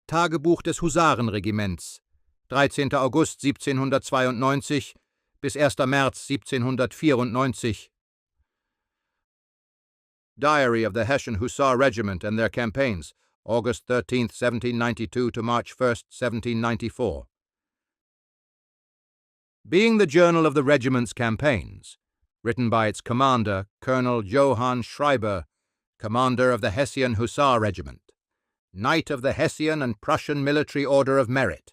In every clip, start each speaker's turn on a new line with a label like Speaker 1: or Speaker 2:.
Speaker 1: Tagebuch des Husarenregiments, 13. August 1792 bis 1. März 1794. Diary of the Hessian Hussar Regiment and their campaigns, August 13, 1792 to March 1, 1794. Being the journal of the regiment's campaigns, written by its commander, Colonel Johann Schreiber, commander of the Hessian Hussar Regiment, Knight of the Hessian and Prussian Military Order of Merit.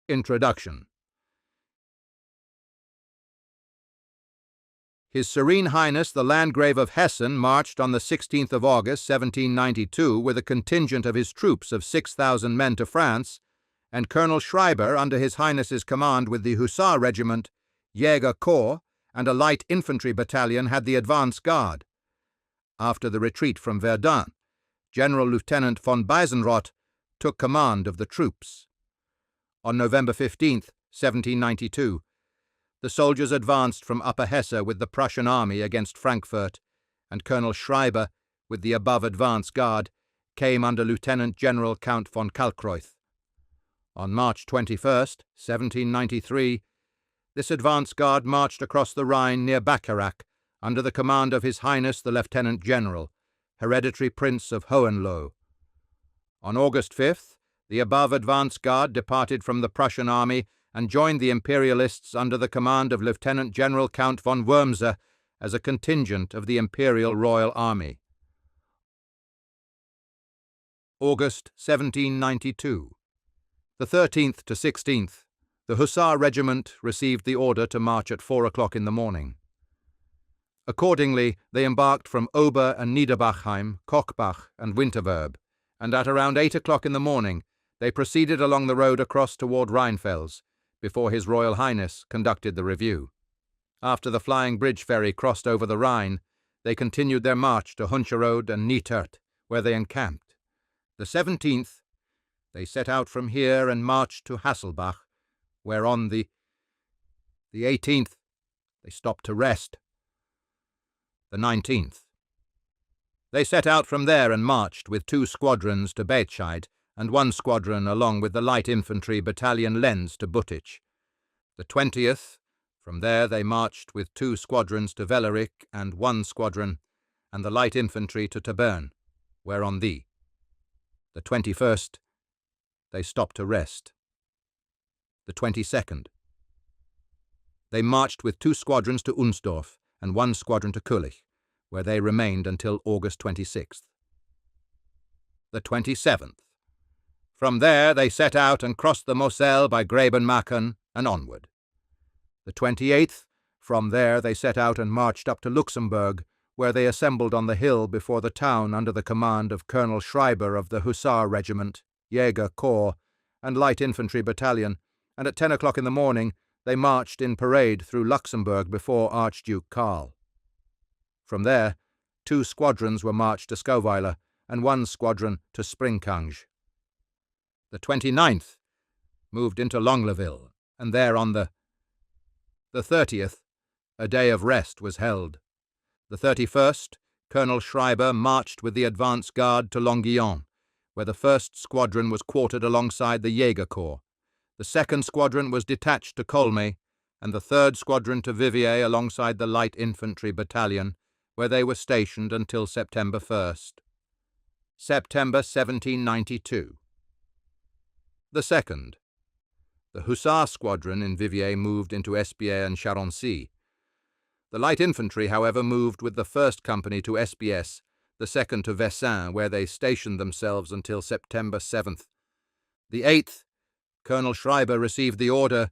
Speaker 1: Introduction. His Serene Highness the Landgrave of Hessian marched on the 16th of August 1792 with a contingent of his troops of 6,000 men to France, and Colonel Schreiber, under His Highness's command with the Hussar Regiment, Jäger Corps, and a light infantry battalion had the advance guard. After the retreat from Verdun, General Lieutenant von Beisenroth took command of the troops. On November 15, 1792, the soldiers advanced from Upper Hesse with the Prussian army against Frankfurt, and Colonel Schreiber, with the above advance guard, came under Lieutenant General Count von Kalkreuth. On March 21, 1793, this advance guard marched across the Rhine near Bacharach under the command of His Highness the Lieutenant General, Hereditary Prince of Hohenlohe. On August 5th, the above advance guard departed from the Prussian army and joined the Imperialists under the command of Lieutenant General Count von Wurmser as a contingent of the Imperial Royal Army. August 1792. The 13th to 16th, the Hussar Regiment received the order to march at 4 o'clock in the morning. Accordingly, they embarked from Ober- and Niederbachheim, Kochbach, and Winterwerb, and at around 8 o'clock in the morning, they proceeded along the road across toward Rheinfels, before His Royal Highness conducted the review. After the flying bridge ferry crossed over the Rhine, they continued their march to Hunscherode and Nietert, where they encamped. The 17th, they set out from here and marched to Hasselbach, where on the 18th, they stopped to rest. The 19th. They set out from there and marched with 2 squadrons to Beitscheid and 1 squadron along with the light infantry battalion Lenz to Buttich. The 20th. From there they marched with 2 squadrons to Vellerich and 1 squadron and the light infantry to Tabern, where on the 21st. They stopped to rest. The 22nd. They marched with 2 squadrons to Unsdorf and 1 squadron to Kulich, where they remained until August 26th. The 27th. From there they set out and crossed the Moselle by Grabenmachen and onward. The 28th. From there they set out and marched up to Luxembourg, where they assembled on the hill before the town under the command of Colonel Schreiber of the Hussar Regiment, Jäger Corps, and Light Infantry Battalion, and at 10 o'clock in the morning they marched in parade through Luxembourg before Archduke Karl. From there, 2 squadrons were marched to Scauweiler and 1 squadron to Springkange. The 29th moved into Longleville, and there on the 30th, a day of rest was held. The 31st, Colonel Schreiber marched with the advance guard to Longuyon, where the 1st squadron was quartered alongside the Jäger Corps. The 2nd squadron was detached to Colmay, and the 3rd squadron to Viviers alongside the light infantry battalion, where they were stationed until September 1st. September 1792. The 2nd. The Hussar squadron in Viviers moved into Espiers and Charoncy. The light infantry, however, moved with the 1st company to Espiès, the 2nd to Vessin, where they stationed themselves until September 7th. The 8th, Colonel Schreiber received the order,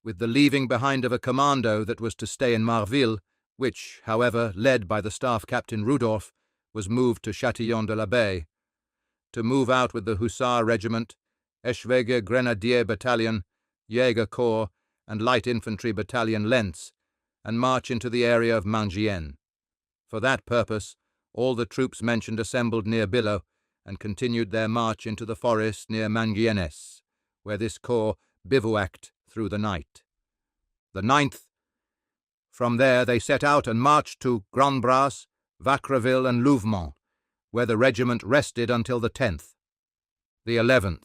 Speaker 1: with the leaving behind of a commando that was to stay in Marville, which, however, led by the staff captain Rudolph, was moved to Châtillon de la Baie, to move out with the Hussar Regiment, Eschwege Grenadier Battalion, Jäger Corps, and Light Infantry Battalion Lentz, and march into the area of Mangienne. For that purpose, all the troops mentioned assembled near Billow, and continued their march into the forest near Mangiennes, where this corps bivouacked through the night. The 9th. From there they set out and marched to Grandbras, Vacreville, and Louvemont, where the regiment rested until the 10th. The 11th.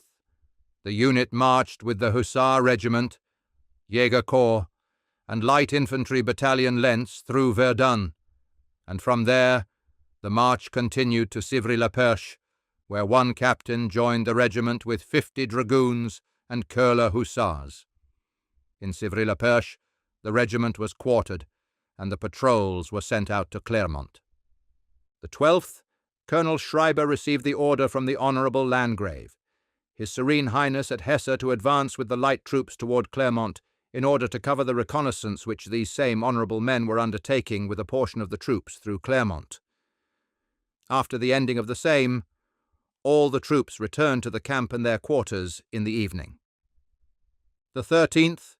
Speaker 1: The unit marched with the Hussar Regiment, Jäger Corps, and Light Infantry Battalion Lens through Verdun, and from there the march continued to Civry-la-Perche, where one captain joined the regiment with 50 dragoons and Curler Hussars. In Civry-la-Perche, the regiment was quartered, and the patrols were sent out to Clermont. The 12th, Colonel Schreiber received the order from the Honourable Landgrave, His Serene Highness at Hesse, to advance with the light troops toward Clermont in order to cover the reconnaissance which these same honourable men were undertaking with a portion of the troops through Clermont. After the ending of the same, all the troops returned to the camp and their quarters in the evening. The 13th,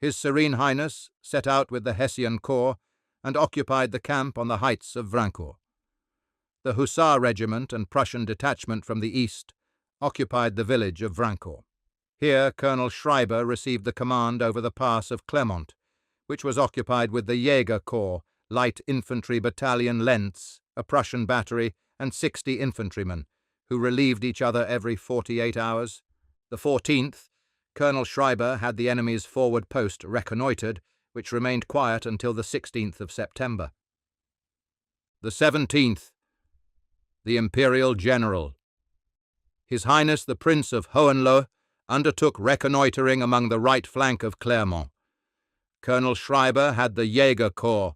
Speaker 1: His Serene Highness set out with the Hessian Corps and occupied the camp on the heights of Vrancourt. The Hussar Regiment and Prussian detachment from the east occupied the village of Vrancourt. Here Colonel Schreiber received the command over the pass of Clermont, which was occupied with the Jäger Corps, Light Infantry Battalion Lens, a Prussian battery, and 60 infantrymen, who relieved each other every 48 hours. The 14th, Colonel Schreiber had the enemy's forward post reconnoitred, which remained quiet until the 16th of September. The 17th, the Imperial General, His Highness the Prince of Hohenlohe, undertook reconnoitring among the right flank of Clermont. Colonel Schreiber had the Jäger Corps,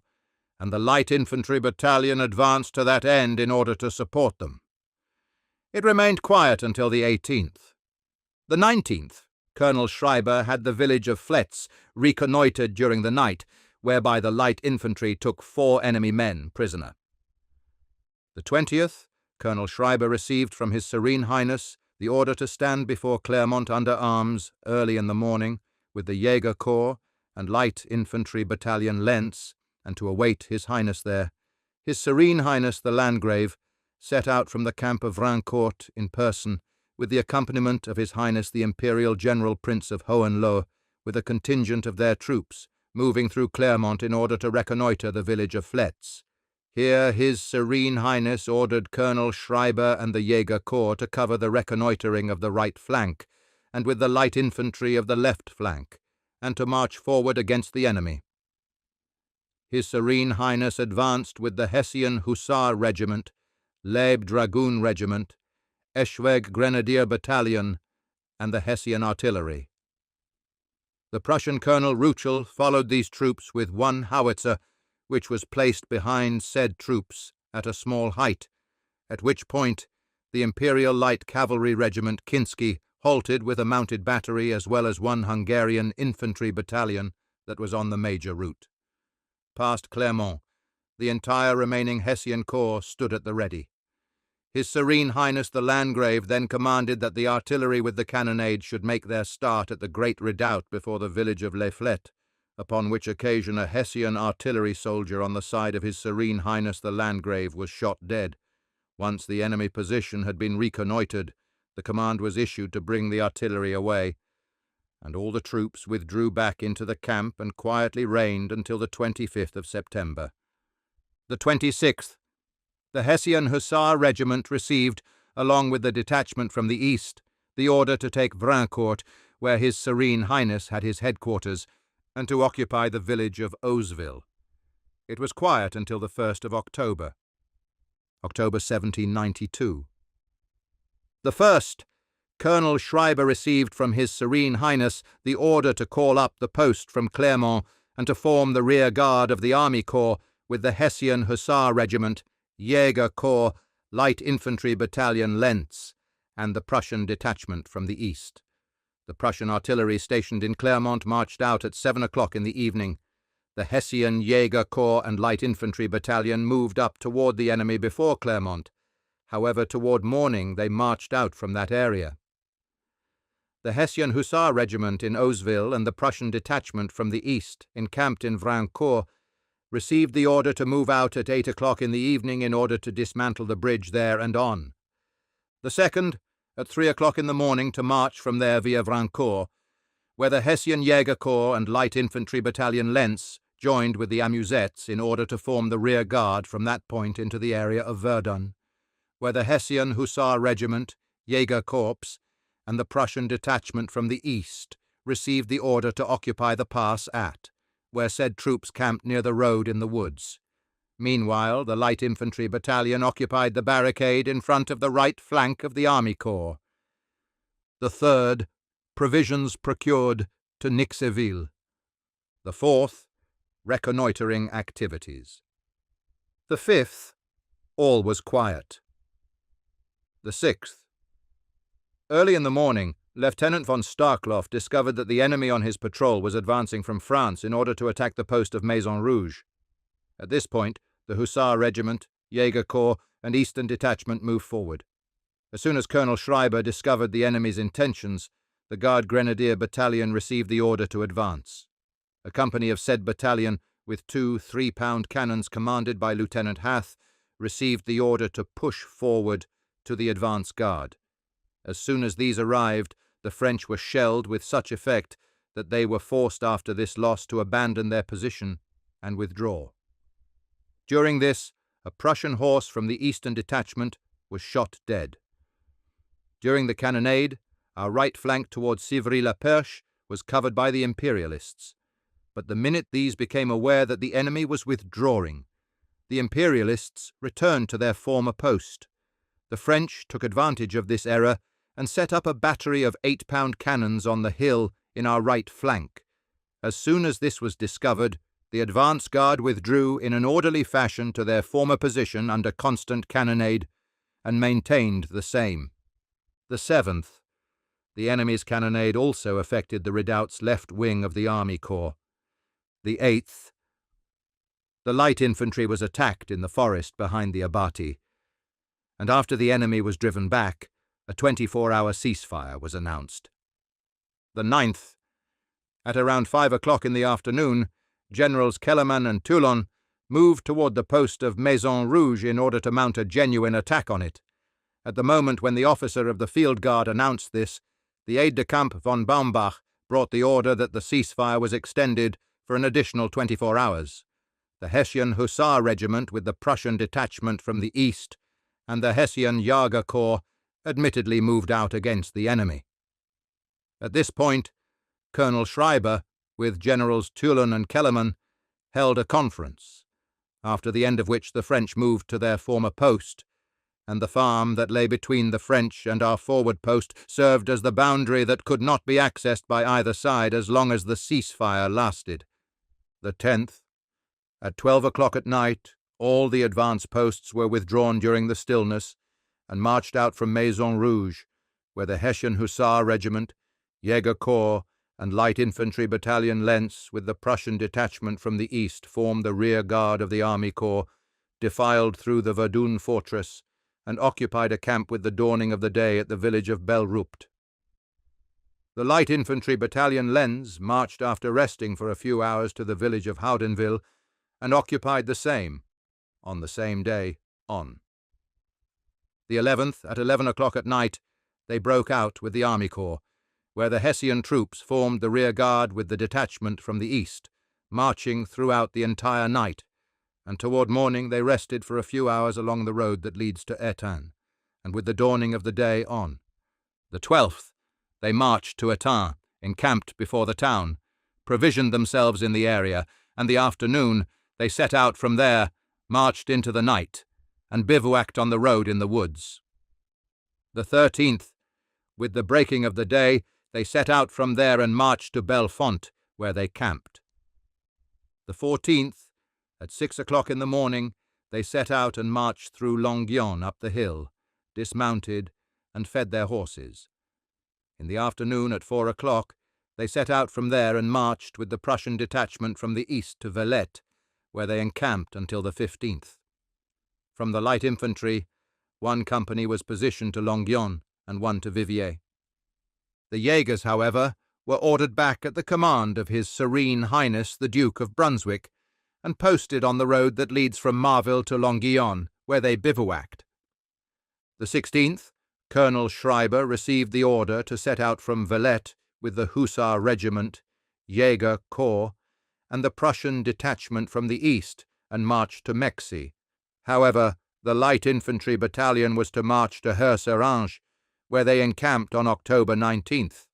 Speaker 1: and the Light Infantry Battalion advanced to that end in order to support them. It remained quiet until the 18th. The 19th, Colonel Schreiber had the village of Fletz reconnoitred during the night, whereby the light infantry took 4 enemy men prisoner. The 20th, Colonel Schreiber received from His Serene Highness the order to stand before Clermont under arms early in the morning with the Jäger Corps and Light Infantry Battalion Lens, and to await His Highness there. His Serene Highness the Landgrave set out from the camp of Vrancourt in person, with the accompaniment of His Highness the Imperial General Prince of Hohenlohe, with a contingent of their troops, moving through Clermont in order to reconnoitre the village of Fletz. Here His Serene Highness ordered Colonel Schreiber and the Jäger Corps to cover the reconnoitring of the right flank, and with the light infantry of the left flank, and to march forward against the enemy. His Serene Highness advanced with the Hessian Hussar Regiment, Leib Dragoon Regiment, Eschwege Grenadier Battalion, and the Hessian Artillery. The Prussian Colonel Ruchel followed these troops with 1 howitzer, which was placed behind said troops at a small height, at which point the Imperial Light Cavalry Regiment Kinsky halted with a mounted battery as well as 1 Hungarian infantry battalion that was on the major route. Past Clermont, the entire remaining Hessian Corps stood at the ready. His Serene Highness the Landgrave then commanded that the artillery with the cannonade should make their start at the great redoubt before the village of Les Flettes, upon which occasion a Hessian artillery soldier on the side of His Serene Highness the Landgrave was shot dead. Once the enemy position had been reconnoitred, the command was issued to bring the artillery away, and all the troops withdrew back into the camp and quietly reigned until the 25th of September. The 26th, the Hessian Hussar Regiment received, along with the detachment from the east, the order to take Vrancourt, where His Serene Highness had his headquarters, and to occupy the village of Ausville. It was quiet until the 1st of October, October 1792. The 1st, Colonel Schreiber received from His Serene Highness the order to call up the post from Clermont and to form the rear guard of the Army Corps with the Hessian Hussar Regiment, Jäger Corps, Light Infantry Battalion Lens, and the Prussian detachment from the east. The Prussian artillery stationed in Clermont marched out at 7 o'clock in the evening. The Hessian Jäger Corps and Light Infantry Battalion moved up toward the enemy before Clermont. However, toward morning they marched out from that area. The Hessian Hussar Regiment in Ausville and the Prussian detachment from the east, encamped in Vrancourt, received the order to move out at 8 o'clock in the evening in order to dismantle the bridge there and on. The 2nd, at 3 o'clock in the morning, to march from there via Vrancourt, where the Hessian Jäger Corps and Light Infantry Battalion Lens joined with the Amusettes in order to form the rear guard from that point into the area of Verdun, where the Hessian Hussar Regiment, Jägerkorps, and the Prussian detachment from the east received the order to occupy the pass where said troops camped near the road in the woods. Meanwhile, the light infantry battalion occupied the barricade in front of the right flank of the army corps. The 3rd, provisions procured to Nixeville. The 4th, reconnoitering activities. The 5th, all was quiet. The 6th. Early in the morning, Lieutenant von Starkloff discovered that the enemy on his patrol was advancing from France in order to attack the post of Maison Rouge. At this point, the Hussar Regiment, Jäger Corps, and Eastern Detachment moved forward. As soon as Colonel Schreiber discovered the enemy's intentions, the Guard Grenadier Battalion received the order to advance. A company of said battalion, with 2 3-pound cannons commanded by Lieutenant Hath, received the order to push forward to the advance guard. As soon as these arrived, the French were shelled with such effect that they were forced after this loss to abandon their position and withdraw. During this, a Prussian horse from the Eastern Detachment was shot dead. During the cannonade, our right flank towards Civry-la-Perche was covered by the Imperialists, but the minute these became aware that the enemy was withdrawing, the Imperialists returned to their former post. The French took advantage of this error and set up a battery of 8-pound cannons on the hill in our right flank. As soon as this was discovered, the advance guard withdrew in an orderly fashion to their former position under constant cannonade and maintained the same. The 7th. The enemy's cannonade also affected the redoubt's left wing of the Army Corps. The 8th. The light infantry was attacked in the forest behind the abbati, and after the enemy was driven back, a 24-hour ceasefire was announced. The 9th. At around 5 o'clock in the afternoon, Generals Kellermann and Toulon moved toward the post of Maison Rouge in order to mount a genuine attack on it. At the moment when the officer of the field guard announced this, the aide-de-camp von Baumbach brought the order that the ceasefire was extended for an additional 24 hours. The Hessian Hussar Regiment with the Prussian detachment from the east and the Hessian Jäger Corps admittedly moved out against the enemy. At this point, Colonel Schreiber, with Generals Toulon and Kellermann, held a conference, after the end of which the French moved to their former post, and the farm that lay between the French and our forward post served as the boundary that could not be accessed by either side as long as the ceasefire lasted. The 10th. At 12 o'clock at night, all the advance posts were withdrawn during the stillness and marched out from Maison Rouge, where the Hessian Hussar Regiment, Jäger Corps, and Light Infantry Battalion Lens with the Prussian detachment from the east formed the rear guard of the Army Corps, defiled through the Verdun fortress, and occupied a camp with the dawning of the day at the village of Belrupt. The Light Infantry Battalion Lens marched after resting for a few hours to the village of Houdenville and occupied the same, on the same day, on. The 11th, at 11 o'clock at night, they broke out with the Army Corps, where the Hessian troops formed the rear guard with the detachment from the east, marching throughout the entire night, and toward morning they rested for a few hours along the road that leads to Étain, and with the dawning of the day on. The 12th, they marched to Étain, encamped before the town, provisioned themselves in the area, and the afternoon they set out from there, marched into the night, and bivouacked on the road in the woods. The 13th, with the breaking of the day, they set out from there and marched to Belfont, where they camped. The 14th, at 6 o'clock in the morning, they set out and marched through Longuyon up the hill, dismounted, and fed their horses. In the afternoon, at 4 o'clock, they set out from there and marched with the Prussian detachment from the east to Velette, where they encamped until the 15th. From the light infantry, one company was positioned to Longuyon and one to Viviers. The Jaegers, however, were ordered back at the command of His Serene Highness the Duke of Brunswick, and posted on the road that leads from Marville to Longuyon, where they bivouacked. The 16th, Colonel Schreiber received the order to set out from Velette with the Hussar Regiment, Jäger Corps, and the Prussian detachment from the east, and march to Mexi. However, the light infantry battalion was to march to Husarenregiments, where they encamped on October 19th.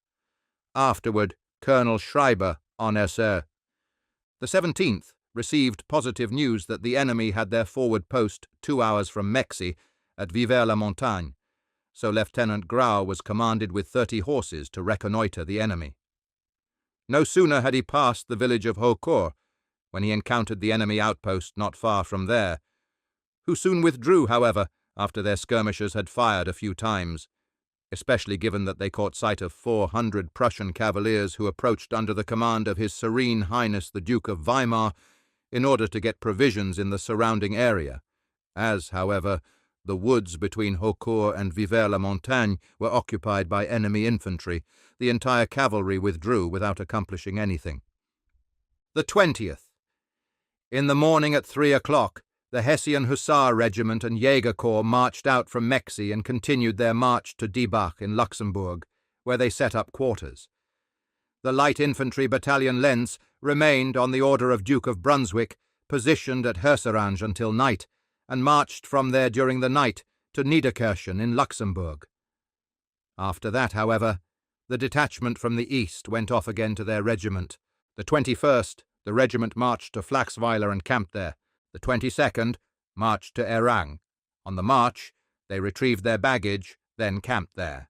Speaker 1: Afterward, Colonel Schreiber on Hussar. The 17th received positive news that the enemy had their forward post 2 hours from März at Viver-la-Montagne, so Lieutenant Grau was commanded with 30 horses to reconnoitre the enemy. No sooner had he passed the village of Hussar when he encountered the enemy outpost not far from there, who soon withdrew, however, after their skirmishers had fired a few times, especially given that they caught sight of 400 Prussian cavaliers who approached under the command of His Serene Highness the Duke of Weimar in order to get provisions in the surrounding area. As, however, the woods between Hussar and Viver-la-Montagne were occupied by enemy infantry, the entire cavalry withdrew without accomplishing anything. The 20th. In the morning at 3 o'clock, the Hessian Hussar Regiment and Jäger Corps marched out from März and continued their march to Tagebuch in Luxembourg, where they set up quarters. The light infantry battalion Lenz remained, on the order of Duke of Brunswick, positioned at Husarange until night, and marched from there during the night to Niederkirchen in Luxembourg. After that, however, the detachment from the east went off again to their regiment. The 21st, the regiment marched to Flaxweiler and camped there. The 22nd marched to Erang. On the march, they retrieved their baggage, then camped there.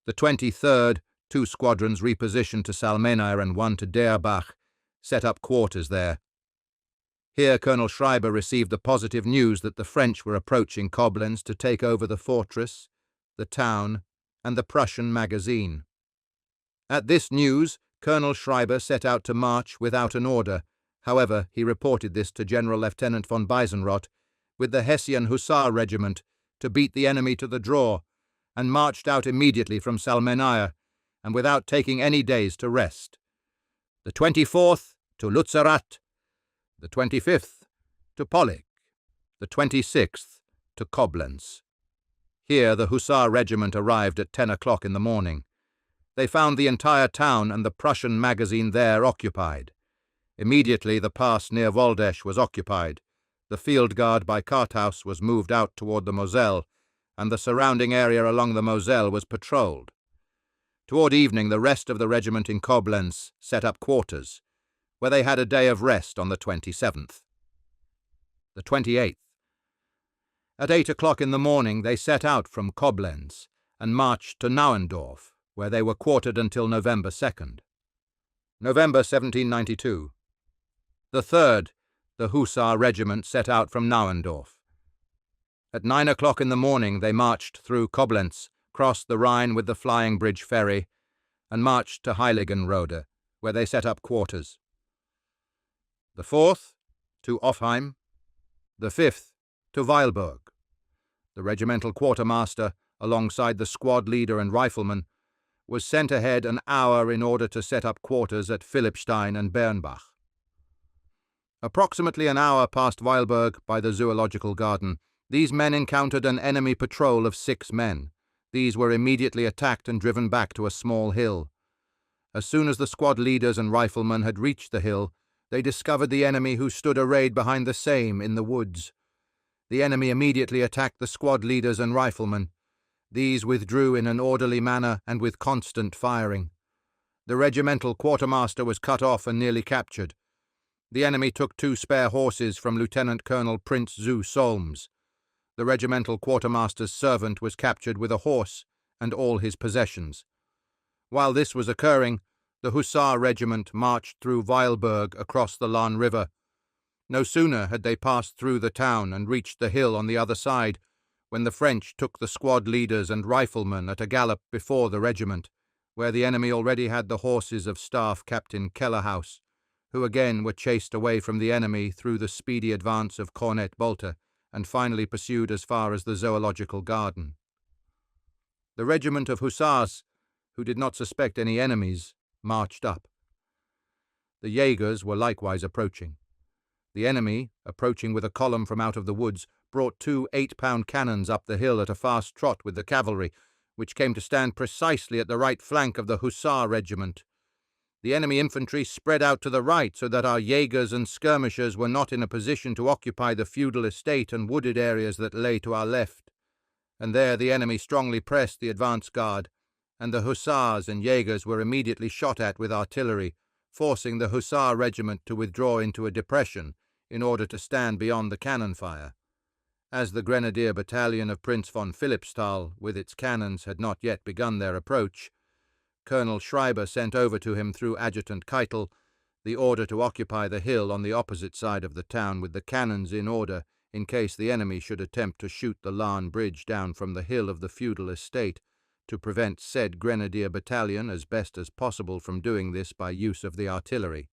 Speaker 1: The 23rd, 2 squadrons repositioned to Salmenir and 1 to Derbach, set up quarters there. Here Colonel Schreiber received the positive news that the French were approaching Koblenz to take over the fortress, the town, and the Prussian magazine. At this news, Colonel Schreiber set out to march without an order. However, he reported this to General Lieutenant von Beisenroth with the Hessian Hussar Regiment to beat the enemy to the draw, and marched out immediately from Salmenir, and without taking any days to rest. The 24th to Lützerath, the 25th to Pollig, the 26th to Koblenz. Here the Hussar Regiment arrived at 10 o'clock in the morning. They found the entire town and the Prussian magazine there occupied. Immediately the pass near Waldesch was occupied, the field guard by Karthaus was moved out toward the Moselle, and the surrounding area along the Moselle was patrolled. Toward evening the rest of the regiment in Koblenz set up quarters, where they had a day of rest on the 27th. The 28th. At 8 o'clock in the morning they set out from Koblenz and marched to Nauendorf, where they were quartered until November 2nd. November 1792. The 3rd, the Hussar Regiment, set out from Nauendorf. At 9 o'clock in the morning they marched through Koblenz, crossed the Rhine with the Flying Bridge ferry, and marched to Heiligenrode, where they set up quarters. The 4th, to Offheim. The 5th, to Weilburg. The regimental quartermaster, alongside the squad leader and rifleman, was sent ahead an hour in order to set up quarters at Philippstein and Bernbach. Approximately an hour past Weilburg by the Zoological Garden, these men encountered an enemy patrol of 6 men. These were immediately attacked and driven back to a small hill. As soon as the squad leaders and riflemen had reached the hill, they discovered the enemy, who stood arrayed behind the same in the woods. The enemy immediately attacked the squad leaders and riflemen. These withdrew in an orderly manner and with constant firing. The regimental quartermaster was cut off and nearly captured. The enemy took 2 spare horses from Lieutenant Colonel Prince zu Solms. The regimental quartermaster's servant was captured with a horse and all his possessions. While this was occurring, the Hussar Regiment marched through Weilburg across the Lahn River. No sooner had they passed through the town and reached the hill on the other side, when the French took the squad leaders and riflemen at a gallop before the regiment, where the enemy already had the horses of Staff Captain Kellerhaus, who again were chased away from the enemy through the speedy advance of Cornet Bolter, and finally pursued as far as the Zoological Garden. The regiment of Hussars, who did not suspect any enemies, marched up. The Jaegers were likewise approaching. The enemy, approaching with a column from out of the woods, brought 2 8-pound cannons up the hill at a fast trot with the cavalry, which came to stand precisely at the right flank of the Hussar Regiment. The enemy infantry spread out to the right so that our Jaegers and skirmishers were not in a position to occupy the feudal estate and wooded areas that lay to our left. And there the enemy strongly pressed the advance guard, and the hussars and Jaegers were immediately shot at with artillery, forcing the Hussar regiment to withdraw into a depression in order to stand beyond the cannon fire. As the grenadier battalion of Prince von Philippsthal with its cannons had not yet begun their approach, Colonel Schreiber sent over to him through Adjutant Keitel the order to occupy the hill on the opposite side of the town with the cannons in order in case the enemy should attempt to shoot the Lahn bridge down from the hill of the feudal estate, to prevent said grenadier battalion as best as possible from doing this by use of the artillery.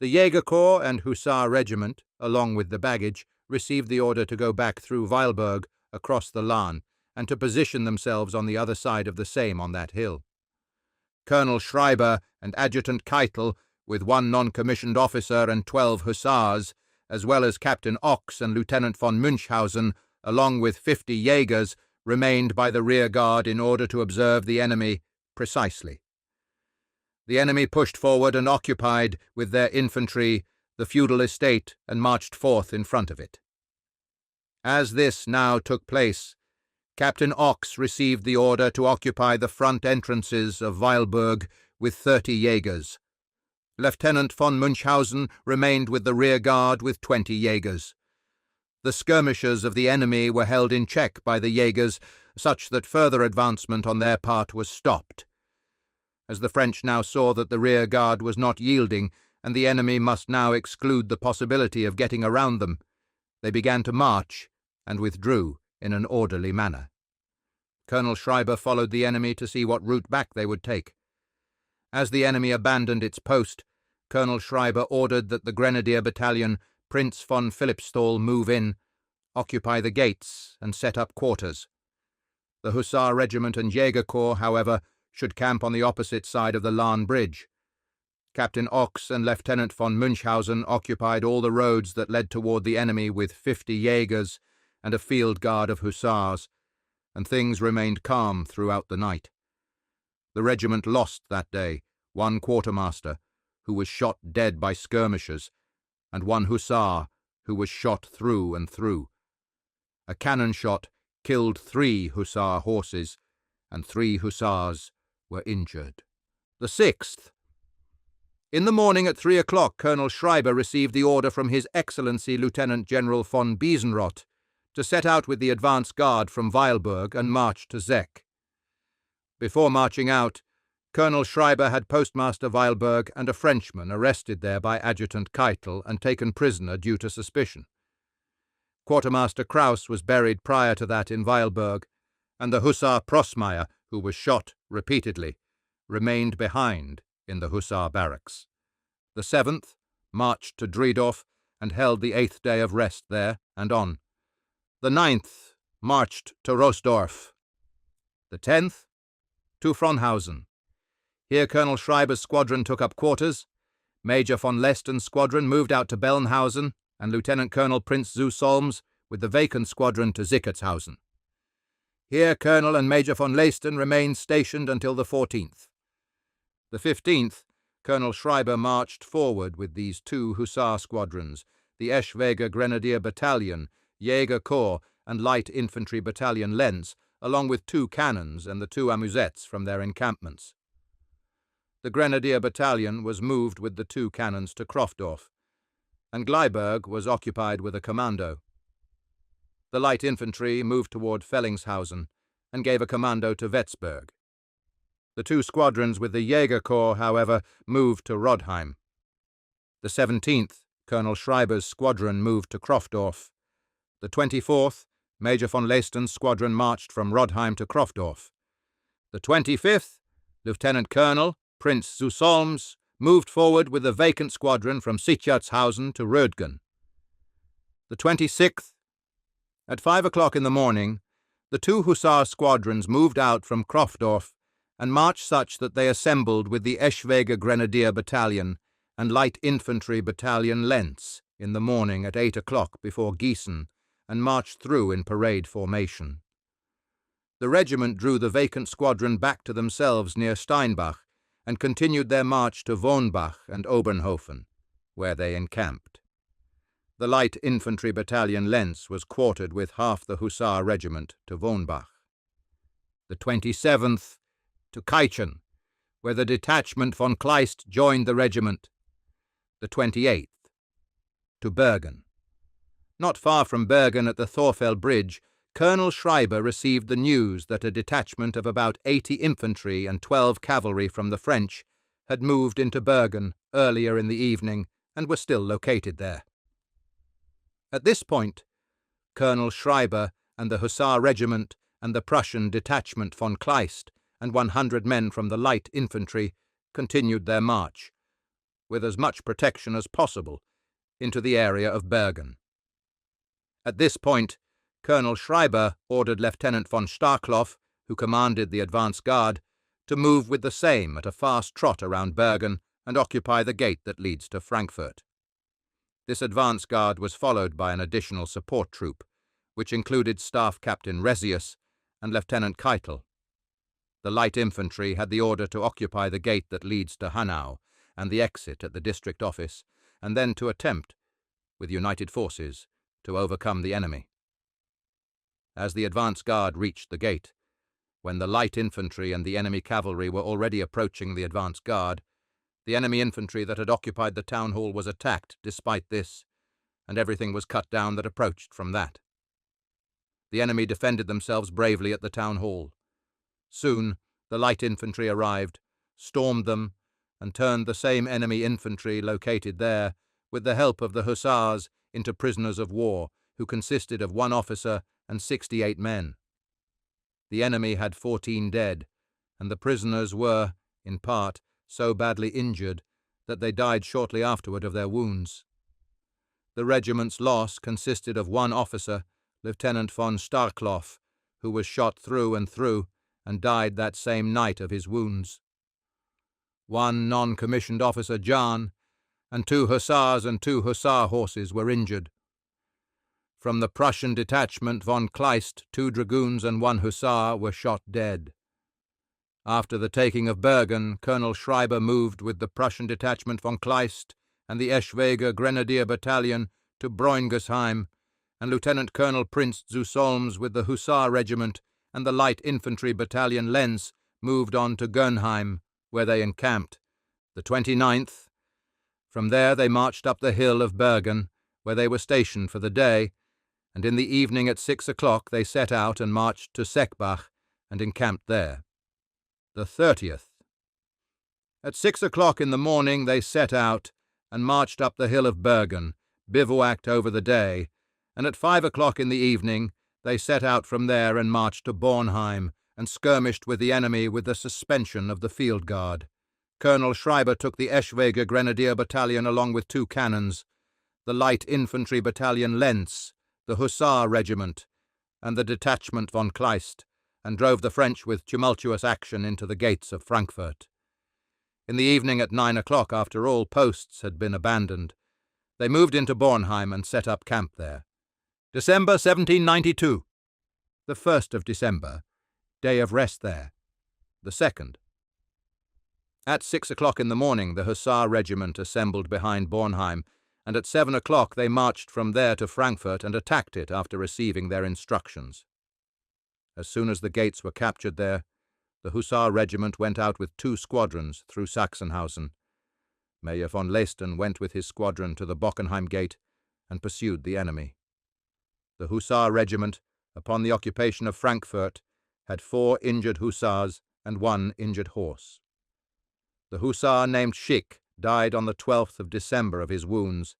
Speaker 1: The Jaeger Corps and Hussar Regiment, along with the baggage, received the order to go back through Weilburg across the Lahn and to position themselves on the other side of the same on that hill. Colonel Schreiber and Adjutant Keitel, with one non-commissioned officer and 12 hussars, as well as Captain Ochs and Lieutenant von Münchhausen, along with 50 Jaegers, remained by the rear guard in order to observe the enemy precisely. The enemy pushed forward and occupied, with their infantry, the feudal estate and marched forth in front of it. As this now took place, Captain Ochs received the order to occupy the front entrances of Weilburg with 30 Jaegers. Lieutenant von Münchhausen remained with the rear guard with 20 Jaegers. The skirmishers of the enemy were held in check by the Jaegers, such that further advancement on their part was stopped. As the French now saw that the rear guard was not yielding, and the enemy must now exclude the possibility of getting around them, they began to march and withdrew in an orderly manner. Colonel Schreiber followed the enemy to see what route back they would take. As the enemy abandoned its post, Colonel Schreiber ordered that the Grenadier Battalion Prince von Philippsthal move in, occupy the gates, and set up quarters. The Hussar Regiment and Jaeger Corps, however, should camp on the opposite side of the Lahn Bridge. Captain Ochs and Lieutenant von Münchhausen occupied all the roads that led toward the enemy with 50 Jaegers and a field guard of hussars, and things remained calm throughout the night. The regiment lost that day one quartermaster, who was shot dead by skirmishers, and one hussar, who was shot through and through. A cannon shot killed 3 hussar horses, and 3 hussars were injured. The 6th. In the morning at 3 o'clock, Colonel Schreiber received the order from His Excellency Lieutenant General von Biesenroth to set out with the advance guard from Weilburg and march to Zech. Before marching out, Colonel Schreiber had Postmaster Weilburg and a Frenchman arrested there by Adjutant Keitel and taken prisoner due to suspicion. Quartermaster Kraus was buried prior to that in Weilburg, and the Hussar Prossmeyer, who was shot repeatedly, remained behind in the Hussar barracks. The 7th marched to Driedorf and held the 8th day of rest there and on. The 9th marched to Rosdorf. The 10th to Fronhausen. Here Colonel Schreiber's squadron took up quarters. Major von Lesten's squadron moved out to Bellenhausen, and Lieutenant Colonel Prince zu Solms with the vacant squadron to Sickertshausen. Here Colonel and Major von Lesten remained stationed until the 14th. The 15th, Colonel Schreiber marched forward with these 2 hussar squadrons, the Eschwege Grenadier Battalion, Jaeger Corps, and Light Infantry Battalion Lenz, along with 2 cannons and the 2 amusettes from their encampments. The Grenadier Battalion was moved with the 2 cannons to Krofdorf, and Gleiberg was occupied with a commando. The Light Infantry moved toward Fellingshausen and gave a commando to Wetzberg. The 2 squadrons with the Jaeger Corps, however, moved to Rodheim. The 17th, Colonel Schreiber's squadron moved to Krofdorf. The 24th, Major von Lesten's squadron marched from Rodheim to Krofdorf. The 25th, Lieutenant Colonel Prince zu Solms moved forward with the vacant squadron from Sickertshausen to Rödgen. The 26th, at 5 o'clock in the morning, the 2 hussar squadrons moved out from Krofdorf and marched such that they assembled with the Eschwege Grenadier Battalion and Light Infantry Battalion Lenz in the morning at 8 o'clock before Gießen and marched through in parade formation. The regiment drew the vacant squadron back to themselves near Steinbach and continued their march to Wohnbach and Oberhofen, where they encamped. The light infantry battalion Lenz was quartered with half the Hussar regiment to Wohnbach. The 27th to Keichen, where the detachment von Kleist joined the regiment. The 28th to Bergen. Not far from Bergen at the Thorfell Bridge, Colonel Schreiber received the news that a detachment of about 80 infantry and 12 cavalry from the French had moved into Bergen earlier in the evening and were still located there. At this point, Colonel Schreiber and the Hussar regiment and the Prussian detachment von Kleist and 100 men from the light infantry continued their march, with as much protection as possible, into the area of Bergen. At this point, Colonel Schreiber ordered Lieutenant von Starkloff, who commanded the advance guard, to move with the same at a fast trot around Bergen and occupy the gate that leads to Frankfurt. This advance guard was followed by an additional support troop, which included Staff Captain Resius and Lieutenant Keitel. The light infantry had the order to occupy the gate that leads to Hanau and the exit at the district office, and then to attempt, with united forces, to overcome the enemy. As the advance guard reached the gate, when the light infantry and the enemy cavalry were already approaching the advance guard, the enemy infantry that had occupied the town hall was attacked despite this, and everything was cut down that approached from that. The enemy defended themselves bravely at the town hall. Soon the light infantry arrived, stormed them, and turned the same enemy infantry located there, with the help of the hussars, into prisoners of war, who consisted of 1 officer and 68 men. The enemy had 14 dead, and the prisoners were, in part, so badly injured that they died shortly afterward of their wounds. The regiment's loss consisted of 1 officer, Lieutenant von Starkloff, who was shot through and died that same night of his wounds. 1 non-commissioned officer, Jahn, and 2 hussars and 2 hussar horses were injured. From the Prussian detachment von Kleist, 2 dragoons and 1 hussar were shot dead. After the taking of Bergen, Colonel Schreiber moved with the Prussian detachment von Kleist and the Eschwege Grenadier Battalion to Breuningersheim, and Lieutenant Colonel Prince zu Solms with the Hussar Regiment and the Light Infantry Battalion Lenz moved on to Gönheim, where they encamped. The 29th. From there they marched up the hill of Bergen, where they were stationed for the day, and in the evening at 6 o'clock they set out and marched to Seckbach and encamped there. The 30th. At 6 o'clock in the morning they set out and marched up the hill of Bergen, bivouacked over the day, and at 5 o'clock in the evening they set out from there and marched to Bornheim and skirmished with the enemy with the suspension of the field guard. Colonel Schreiber took the Eschwege Grenadier Battalion along with 2 cannons, the Light Infantry Battalion Lenz, the Hussar Regiment, and the detachment von Kleist, and drove the French with tumultuous action into the gates of Frankfurt. In the evening at 9 o'clock, after all posts had been abandoned, they moved into Bornheim and set up camp there. December 1792. The 1st of December, day of rest there. The 2nd. At 6 o'clock in the morning the Hussar Regiment assembled behind Bornheim, and at 7 o'clock they marched from there to Frankfurt and attacked it after receiving their instructions. As soon as the gates were captured there, the Hussar Regiment went out with 2 squadrons through Sachsenhausen. Mayor von Leisten went with his squadron to the Bockenheim Gate and pursued the enemy. The Hussar Regiment, upon the occupation of Frankfurt, had 4 injured hussars and 1 injured horse. The hussar named Schick died on the 12th of December of his wounds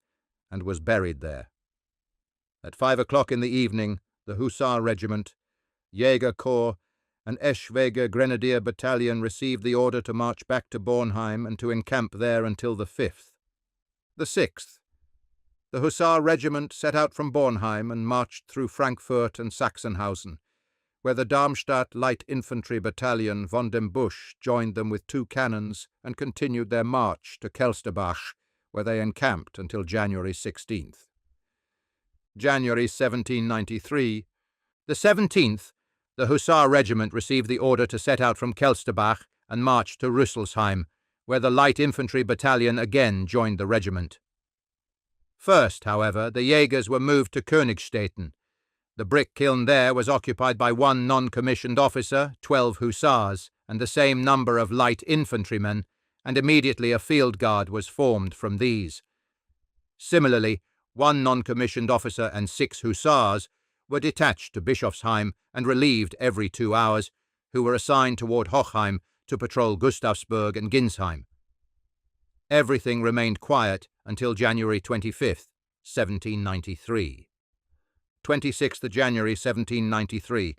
Speaker 1: and was buried there. At 5 o'clock in the evening, the Hussar Regiment, Jäger Corps, and Eschwege Grenadier Battalion received the order to march back to Bornheim and to encamp there until the 5th. The 6th. The Hussar Regiment set out from Bornheim and marched through Frankfurt and Sachsenhausen, where the Darmstadt Light Infantry Battalion von dem Busch joined them with 2 cannons and continued their march to Kelsterbach, where they encamped until January 16th. January 1793. The 17th, the Hussar Regiment received the order to set out from Kelsterbach and march to Rüsselsheim, where the light infantry battalion again joined the regiment. First, however, the Jägers were moved to Königstetten. The brick kiln there was occupied by 1 non-commissioned officer, 12 hussars, and the same number of light infantrymen, and immediately a field guard was formed from these. Similarly, 1 non-commissioned officer and 6 hussars were detached to Bischofsheim and relieved every 2 hours, who were assigned toward Hochheim to patrol Gustavsburg and Ginsheim. Everything remained quiet until January 25th, 1793. 26th of January 1793.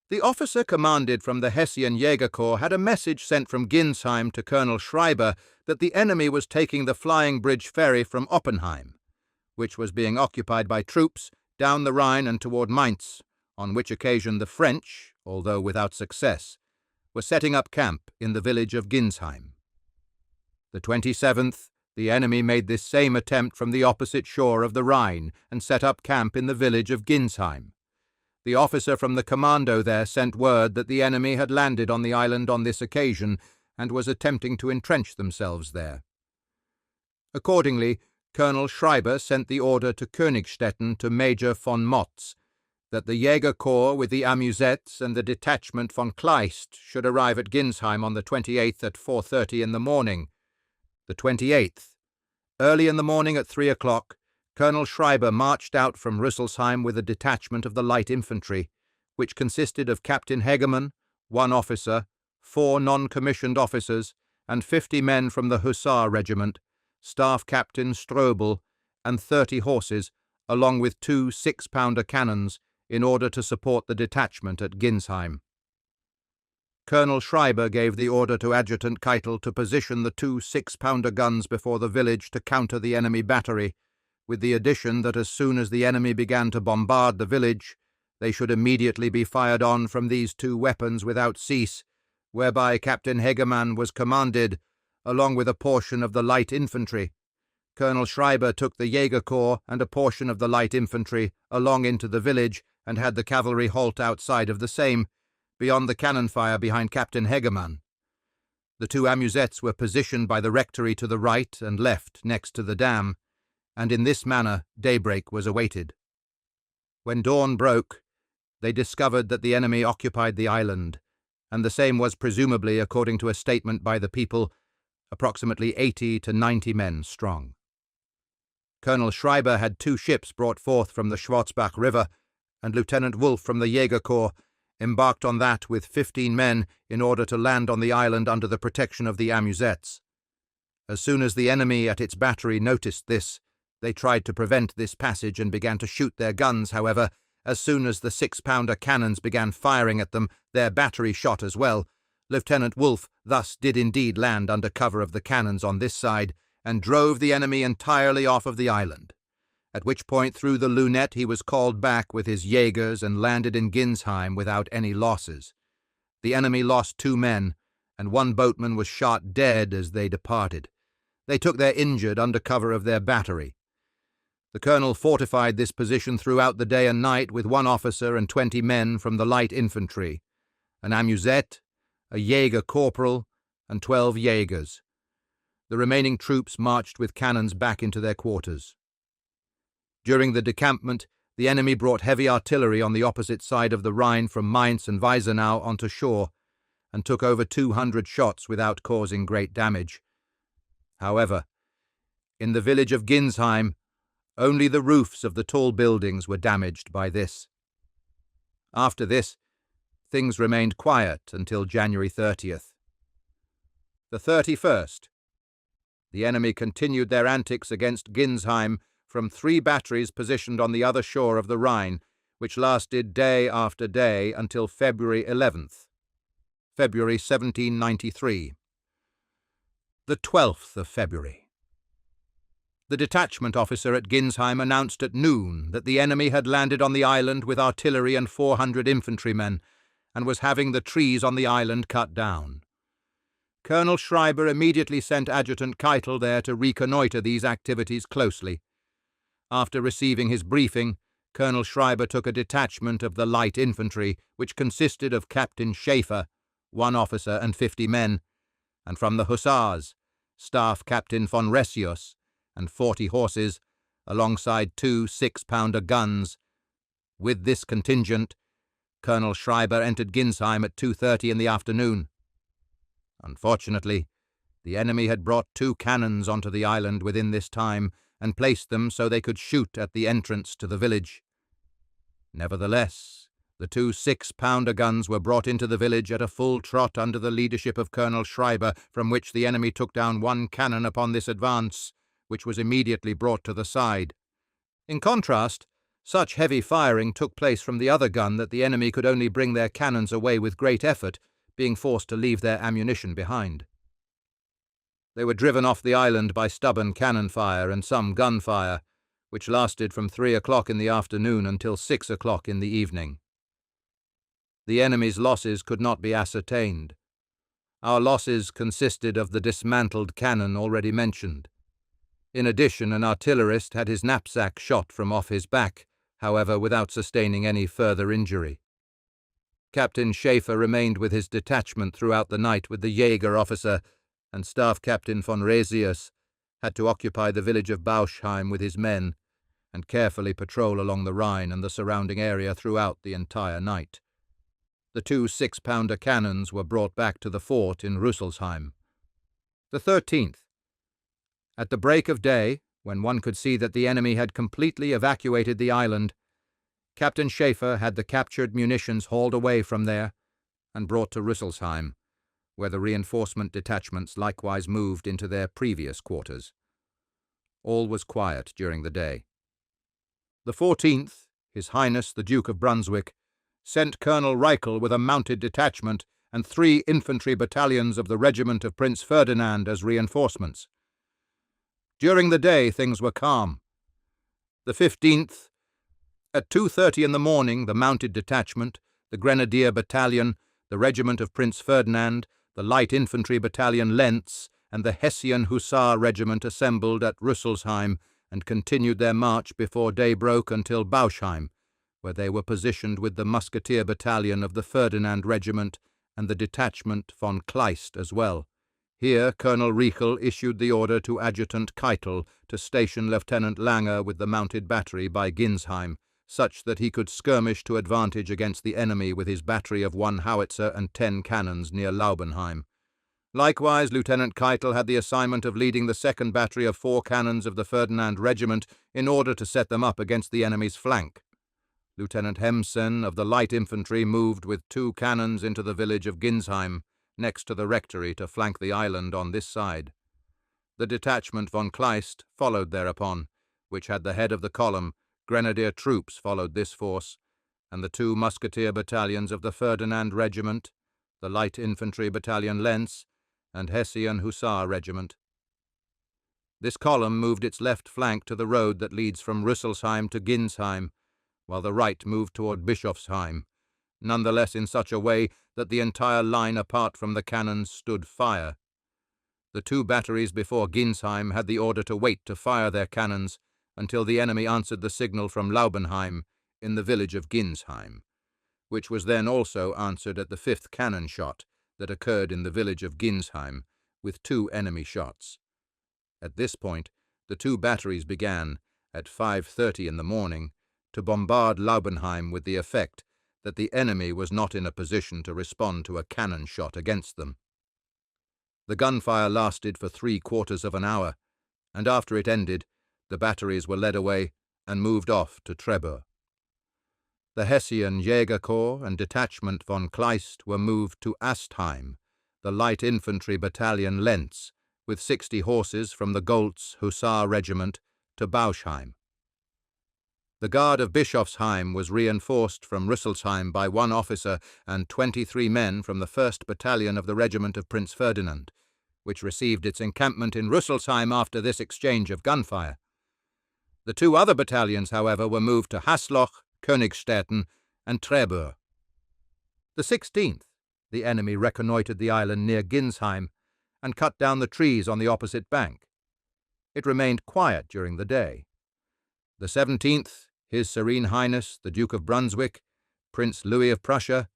Speaker 1: The officer commanded from the Hessian Jäger Corps had a message sent from Ginsheim to Colonel Schreiber that the enemy was taking the Flying Bridge ferry from Oppenheim, which was being occupied by troops down the Rhine and toward Mainz, on which occasion the French, although without success, were setting up camp in the village of Ginsheim. The 27th, the enemy made this same attempt from the opposite shore of the Rhine and set up camp in the village of Ginsheim. The officer from the commando there sent word that the enemy had landed on the island on this occasion and was attempting to entrench themselves there. Accordingly, Colonel Schreiber sent the order to Königstetten to Major von Motz that the Jäger Corps with the Amusettes and the detachment von Kleist should arrive at Ginsheim on the 28th at 4:30 in the morning. The 28th. Early in the morning at 3 o'clock, Colonel Schreiber marched out from Rüsselsheim with a detachment of the light infantry, which consisted of Captain Hegemann, 1 officer, 4 non-commissioned officers, and 50 men from the Hussar Regiment, Staff Captain Strobel, and 30 horses, along with 2 6-pounder cannons, in order to support the detachment at Ginsheim. Colonel Schreiber gave the order to Adjutant Keitel to position the 2 6-pounder guns before the village to counter the enemy battery, with the addition that as soon as the enemy began to bombard the village, they should immediately be fired on from these 2 weapons without cease, whereby Captain Hegemann was commanded, along with a portion of the light infantry. Colonel Schreiber took the Jäger Corps and a portion of the light infantry along into the village and had the cavalry halt outside of the same, beyond the cannon fire behind Captain Hegemann. The 2 amusettes were positioned by the rectory to the right and left next to the dam, and in this manner daybreak was awaited. When dawn broke, they discovered that the enemy occupied the island, and the same was presumably, according to a statement by the people, approximately 80 to 90 men strong. Colonel Schreiber had 2 ships brought forth from the Schwarzbach River, and Lieutenant Wolf from the Jäger Corps embarked on that with 15 men in order to land on the island under the protection of the amusettes. As soon as the enemy at its battery noticed this, they tried to prevent this passage and began to shoot their guns. However, as soon as the 6-pounder cannons began firing at them, their battery shot as well. Lieutenant Wolf thus did indeed land under cover of the cannons on this side, and drove the enemy entirely off of the island, at which point through the lunette he was called back with his Jägers and landed in Ginsheim without any losses. The enemy lost 2 men, and 1 boatman was shot dead as they departed. They took their injured under cover of their battery. The colonel fortified this position throughout the day and night with 1 officer and 20 men from the light infantry, an amusette, a Jäger corporal, and 12 Jägers. The remaining troops marched with cannons back into their quarters. During the decampment, the enemy brought heavy artillery on the opposite side of the Rhine from Mainz and Weisenau onto shore, and took over 200 shots without causing great damage. However, in the village of Ginsheim, only the roofs of the tall buildings were damaged by this. After this, things remained quiet until January 30th. The 31st. The enemy continued their antics against Ginsheim from 3 batteries positioned on the other shore of the Rhine, which lasted day after day until February 11th. February 1793. The 12th of February. The detachment officer at Ginsheim announced at noon that the enemy had landed on the island with artillery and 400 infantrymen, and was having the trees on the island cut down. Colonel Schreiber immediately sent Adjutant Keitel there to reconnoitre these activities closely. After receiving his briefing, Colonel Schreiber took a detachment of the light infantry, which consisted of Captain Schaefer, 1 officer and 50 men, and from the Hussars, Staff Captain von Ressius, and 40 horses, alongside 2 6-pounder guns. With this contingent, Colonel Schreiber entered Ginsheim at 2:30 in the afternoon. Unfortunately, the enemy had brought 2 cannons onto the island within this time and placed them so they could shoot at the entrance to the village. Nevertheless, the 2 6-pounder guns were brought into the village at a full trot under the leadership of Colonel Schreiber, from which the enemy took down 1 cannon upon this advance, which was immediately brought to the side. In contrast, such heavy firing took place from the other gun that the enemy could only bring their cannons away with great effort, being forced to leave their ammunition behind. They were driven off the island by stubborn cannon fire and some gunfire, which lasted from 3 o'clock in the afternoon until 6 o'clock in the evening. The enemy's losses could not be ascertained. Our losses consisted of the dismantled cannon already mentioned. In addition, an artillerist had his knapsack shot from off his back, however, without sustaining any further injury. Captain Schaefer remained with his detachment throughout the night with the Jaeger officer, and Staff Captain von Ressius had to occupy the village of Bauschheim with his men and carefully patrol along the Rhine and the surrounding area throughout the entire night. The 2 6-pounder cannons were brought back to the fort in Rüsselsheim. The 13th. At the break of day, when one could see that the enemy had completely evacuated the island, Captain Schaefer had the captured munitions hauled away from there and brought to Rüsselsheim, where the reinforcement detachments likewise moved into their previous quarters. All was quiet during the day. The 14th, His Highness the Duke of Brunswick, sent Colonel Reichel with a mounted detachment and 3 infantry battalions of the Regiment of Prince Ferdinand as reinforcements. During the day things were calm. The 15th, at 2:30 in the morning, the mounted detachment, the Grenadier Battalion, the Regiment of Prince Ferdinand, the Light Infantry Battalion Lentz, and the Hessian Hussar Regiment assembled at Rüsselsheim and continued their march before day broke until Bauschheim, where they were positioned with the Musketeer Battalion of the Ferdinand Regiment and the detachment von Kleist as well. Here Colonel Reichel issued the order to Adjutant Keitel to station Lieutenant Langer with the mounted battery by Ginsheim, such that he could skirmish to advantage against the enemy with his battery of 1 howitzer and 10 cannons near Laubenheim. Likewise, Lieutenant Keitel had the assignment of leading the 2nd battery of 4 cannons of the Ferdinand Regiment in order to set them up against the enemy's flank. Lieutenant Hemsen of the Light Infantry moved with 2 cannons into the village of Ginsheim, next to the rectory, to flank the island on this side. The detachment von Kleist followed thereupon, which had the head of the column. Grenadier troops followed this force, and the 2 musketeer battalions of the Ferdinand Regiment, the Light Infantry Battalion Lentz, and Hessian Hussar Regiment. This column moved its left flank to the road that leads from Rüsselsheim to Ginsheim, while the right moved toward Bischofsheim, nonetheless in such a way that the entire line apart from the cannons stood fire. The 2 batteries before Ginsheim had the order to wait to fire their cannons until the enemy answered the signal from Laubenheim in the village of Ginsheim, which was then also answered at the 5th cannon shot that occurred in the village of Ginsheim, with 2 enemy shots. At this point, the 2 batteries began, at 5:30 in the morning, to bombard Laubenheim with the effect that the enemy was not in a position to respond to a cannon shot against them. The gunfire lasted for 3/4 of an hour, and after it ended, the batteries were led away and moved off to Trebur. The Hessian Jäger Corps and detachment von Kleist were moved to Astheim, the Light Infantry Battalion Lentz, with 60 horses from the Goltz Hussar Regiment, to Bauschheim. The Guard of Bischofsheim was reinforced from Rüsselsheim by 1 officer and 23 men from the 1st Battalion of the Regiment of Prince Ferdinand, which received its encampment in Rüsselsheim after this exchange of gunfire. The 2 other battalions, however, were moved to Hasloch, Königstetten, and Trebur. The 16th, the enemy reconnoitred the island near Ginsheim and cut down the trees on the opposite bank. It remained quiet during the day. The 17th, His Serene Highness the Duke of Brunswick, Prince Louis of Prussia,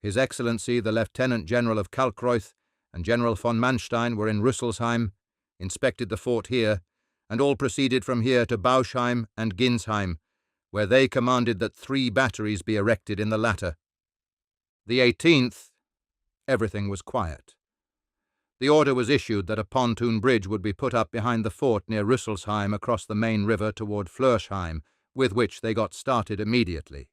Speaker 1: His Excellency the Lieutenant General of Kalkreuth, and General von Manstein were in Rüsselsheim, inspected the fort here, and all proceeded from here to Bauschheim and Ginsheim, where they commanded that 3 batteries be erected in the latter. The 18th, everything was quiet. The order was issued that a pontoon bridge would be put up behind the fort near Rüsselsheim across the main river toward Flörsheim, with which they got started immediately.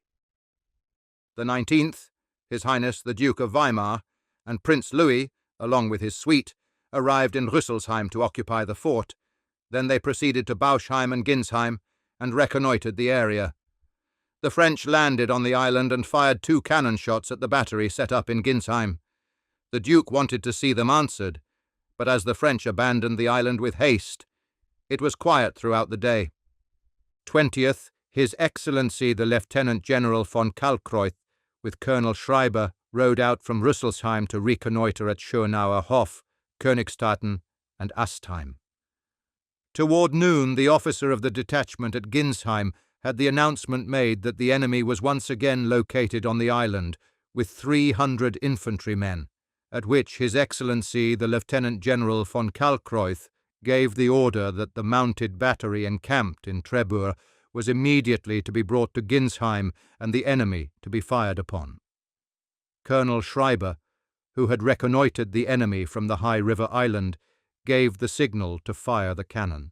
Speaker 1: The 19th, His Highness the Duke of Weimar, and Prince Louis, along with his suite, arrived in Rüsselsheim to occupy the fort. Then they proceeded to Bauschheim and Ginsheim and reconnoitred the area. The French landed on the island and fired 2 cannon shots at the battery set up in Ginsheim. The Duke wanted to see them answered, but as the French abandoned the island with haste, it was quiet throughout the day. 20th, His Excellency the Lieutenant General von Kalkreuth, with Colonel Schreiber, rode out from Rüsselsheim to reconnoitre at Schönauer Hof, Königstatten, and Astheim. Toward noon, the officer of the detachment at Ginsheim had the announcement made that the enemy was once again located on the island, with 300 infantrymen, at which His Excellency the Lieutenant General von Kalkreuth gave the order that the mounted battery encamped in Trebur was immediately to be brought to Ginsheim and the enemy to be fired upon. Colonel Schreiber, who had reconnoitred the enemy from the high river island, gave the signal to fire the cannon.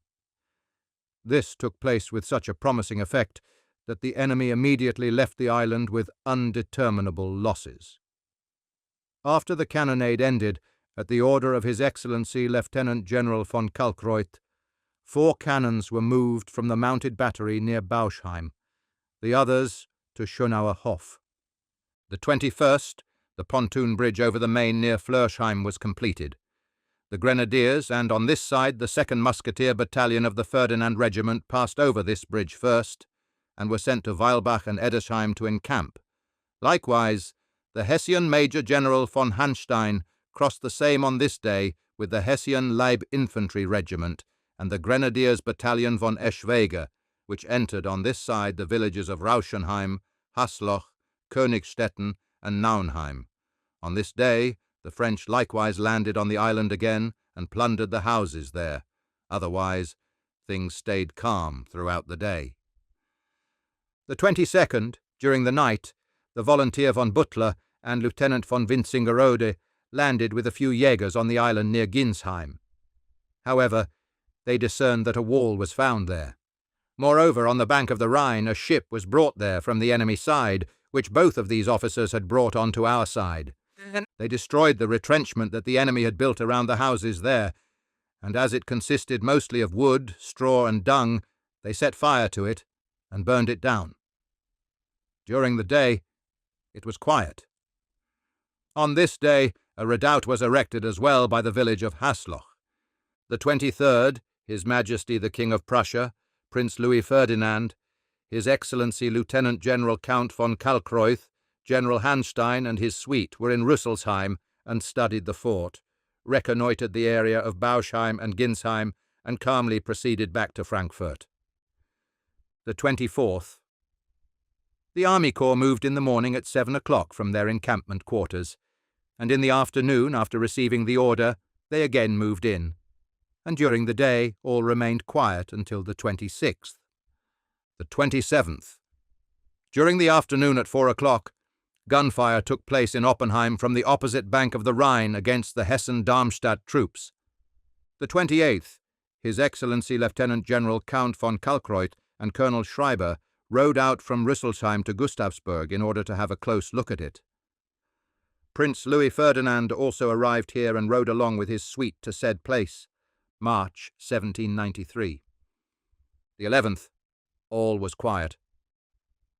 Speaker 1: This took place with such a promising effect that the enemy immediately left the island with undeterminable losses. After the cannonade ended, at the order of His Excellency Lieutenant General von Kalkreuth, 4 cannons were moved from the mounted battery near Bauschheim, the others to Schönauer Hof. The 21st, the pontoon bridge over the Main near Flörsheim was completed. The Grenadiers and, on this side, the 2nd Musketeer Battalion of the Ferdinand Regiment passed over this bridge first, and were sent to Weilbach and Edersheim to encamp. Likewise, the Hessian Major General von Hanstein crossed the same on this day with the Hessian Leib Infantry Regiment and the Grenadiers Battalion von Eschwege, which entered on this side the villages of Rauschenheim, Hasloch, Königstetten, and Naunheim. On this day, the French likewise landed on the island again and plundered the houses there. Otherwise, things stayed calm throughout the day. The 22nd, during the night, the Volunteer von Butler and Lieutenant von Winzingerode landed with a few Jägers on the island near Ginsheim. However, they discerned that a wall was found there. Moreover, on the bank of the Rhine, a ship was brought there from the enemy side, which both of these officers had brought onto our side. They destroyed the retrenchment that the enemy had built around the houses there, and as it consisted mostly of wood, straw, and dung, they set fire to it and burned it down. During the day, it was quiet. On this day, a redoubt was erected as well by the village of Hasloch. The 23rd, His Majesty the King of Prussia, Prince Louis Ferdinand, His Excellency Lieutenant General Count von Kalkreuth, General Hanstein and his suite were in Rüsselsheim and studied the fort, reconnoitred the area of Bauschheim and Ginsheim, and calmly proceeded back to Frankfurt. The 24th. The Army Corps moved in the morning at 7 o'clock from their encampment quarters, and in the afternoon, after receiving the order, they again moved in, and during the day all remained quiet until the 26th. The 27th. During the afternoon at 4 o'clock, gunfire took place in Oppenheim from the opposite bank of the Rhine against the Hessen-Darmstadt troops. The 28th, His Excellency Lieutenant General Count von Kalkreuth and Colonel Schreiber rode out from Rüsselsheim to Gustavsburg in order to have a close look at it. Prince Louis Ferdinand also arrived here and rode along with his suite to said place, March 1793. The 11th, all was quiet.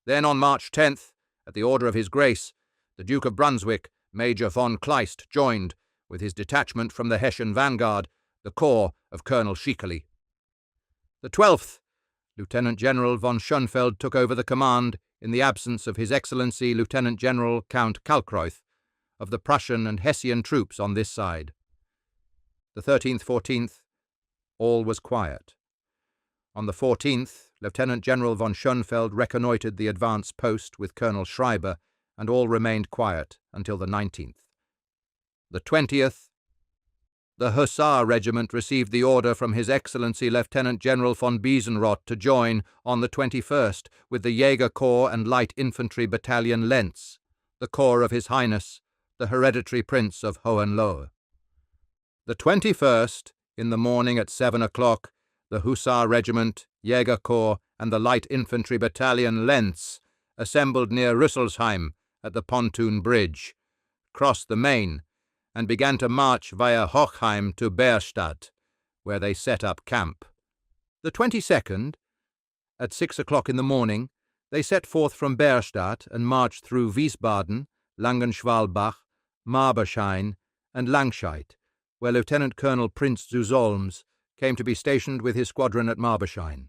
Speaker 1: Then on March 10th, at the order of His Grace, the Duke of Brunswick, Major von Kleist, joined, with his detachment from the Hessian vanguard, the corps of Colonel Schickeli. The 12th, Lieutenant General von Schönfeld took over the command in the absence of His Excellency Lieutenant General Count Kalkreuth, of the Prussian and Hessian troops on this side. The 13th, 14th, all was quiet. On the 14th, Lieutenant General von Schönfeld reconnoitred the advance post with Colonel Schreiber, and all remained quiet until the 19th. The 20th, the Hussar Regiment received the order from His Excellency Lieutenant General von Biesenroth to join on the 21st with the Jaeger Corps and Light Infantry Battalion Lentz, the corps of His Highness, the Hereditary Prince of Hohenlohe. The 21st, in the morning at 7 o'clock, the Hussar Regiment, Jaeger Corps, and the Light Infantry Battalion Lentz assembled near Rüsselsheim at the pontoon bridge, crossed the Main, and began to march via Hochheim to Bärstadt, where they set up camp. The 22nd, at 6 o'clock in the morning, they set forth from Bärstadt and marched through Wiesbaden, Langenschwalbach, Marberschein, and Langscheid, where Lieutenant Colonel Prince Zusolms came to be stationed with his squadron at Marberschein.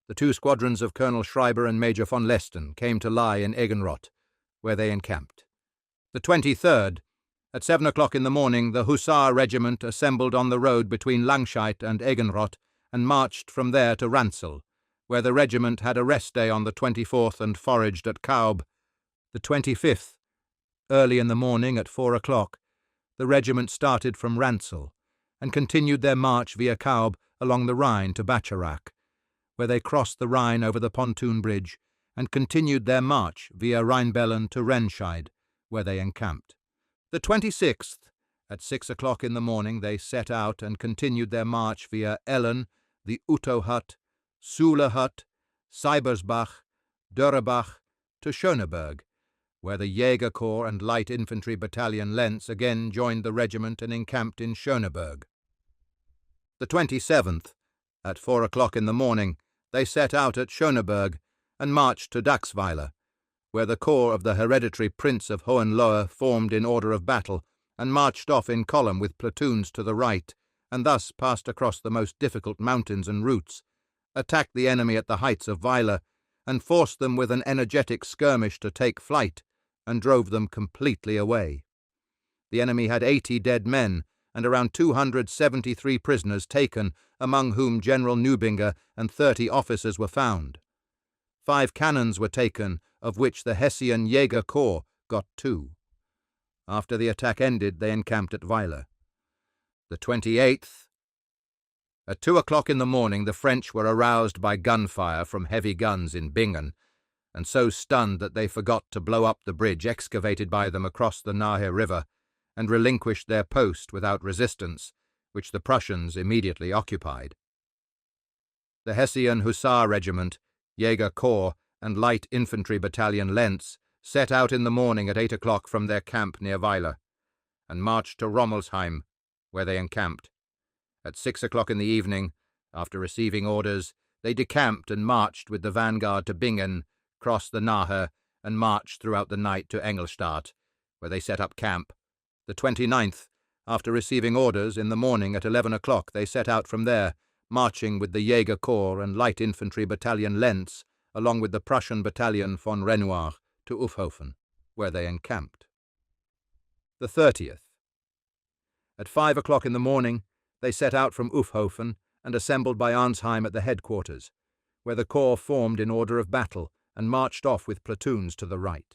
Speaker 1: The two squadrons of Colonel Schreiber and Major von Lesten came to lie in Eggenroth, where they encamped. The 23rd, at 7 o'clock in the morning, the Hussar Regiment assembled on the road between Langscheid and Eggenroth and marched from there to Ranzel, where the regiment had a rest day on the 24th and foraged at Kaub. The 25th, early in the morning at 4 o'clock, the regiment started from Ranzel and continued their march via Kaub along the Rhine to Bacharach, where they crossed the Rhine over the pontoon bridge and continued their march via Rheinbellen to Renscheid, where they encamped. The 26th, at 6 o'clock in the morning, they set out and continued their march via Ellen, the Utto Hut, Sule Hut, Seibersbach, Dörrebach, to Schöneberg, where the Jaeger Corps and Light Infantry Battalion Lentz again joined the regiment and encamped in Schöneberg. The 27th, at 4 o'clock in the morning, they set out at Schöneberg and marched to Dachsweiler, where the corps of the Hereditary Prince of Hohenlohe formed in order of battle and marched off in column with platoons to the right, and thus passed across the most difficult mountains and routes, attacked the enemy at the heights of Weiler, and forced them with an energetic skirmish to take flight, and drove them completely away. The enemy had 80 dead men and around 273 prisoners taken, among whom General Neubinger and 30 officers were found. 5 cannons were taken, of which the Hessian Jaeger Corps got 2. After the attack ended, they encamped at Weiler. The 28th. At 2 o'clock in the morning, the French were aroused by gunfire from heavy guns in Bingen, and so stunned that they forgot to blow up the bridge excavated by them across the Nahe River, and relinquished their post without resistance, which the Prussians immediately occupied. The Hessian Hussar Regiment, Jaeger Corps, and Light Infantry Battalion Lentz set out in the morning at 8 o'clock from their camp near Weiler, and marched to Rommelsheim, where they encamped. At 6 o'clock in the evening, after receiving orders, they decamped and marched with the vanguard to Bingen, crossed the Nahe, and marched throughout the night to Engelstadt, where they set up camp. The 29th, after receiving orders, in the morning at 11 o'clock they set out from there, marching with the Jaeger Corps and Light Infantry Battalion Lentz, along with the Prussian Battalion von Renoir, to Ufhofen, where they encamped. The 30th. At 5 o'clock in the morning, they set out from Ufhofen and assembled by Arnsheim at the headquarters, where the corps formed in order of battle and marched off with platoons to the right.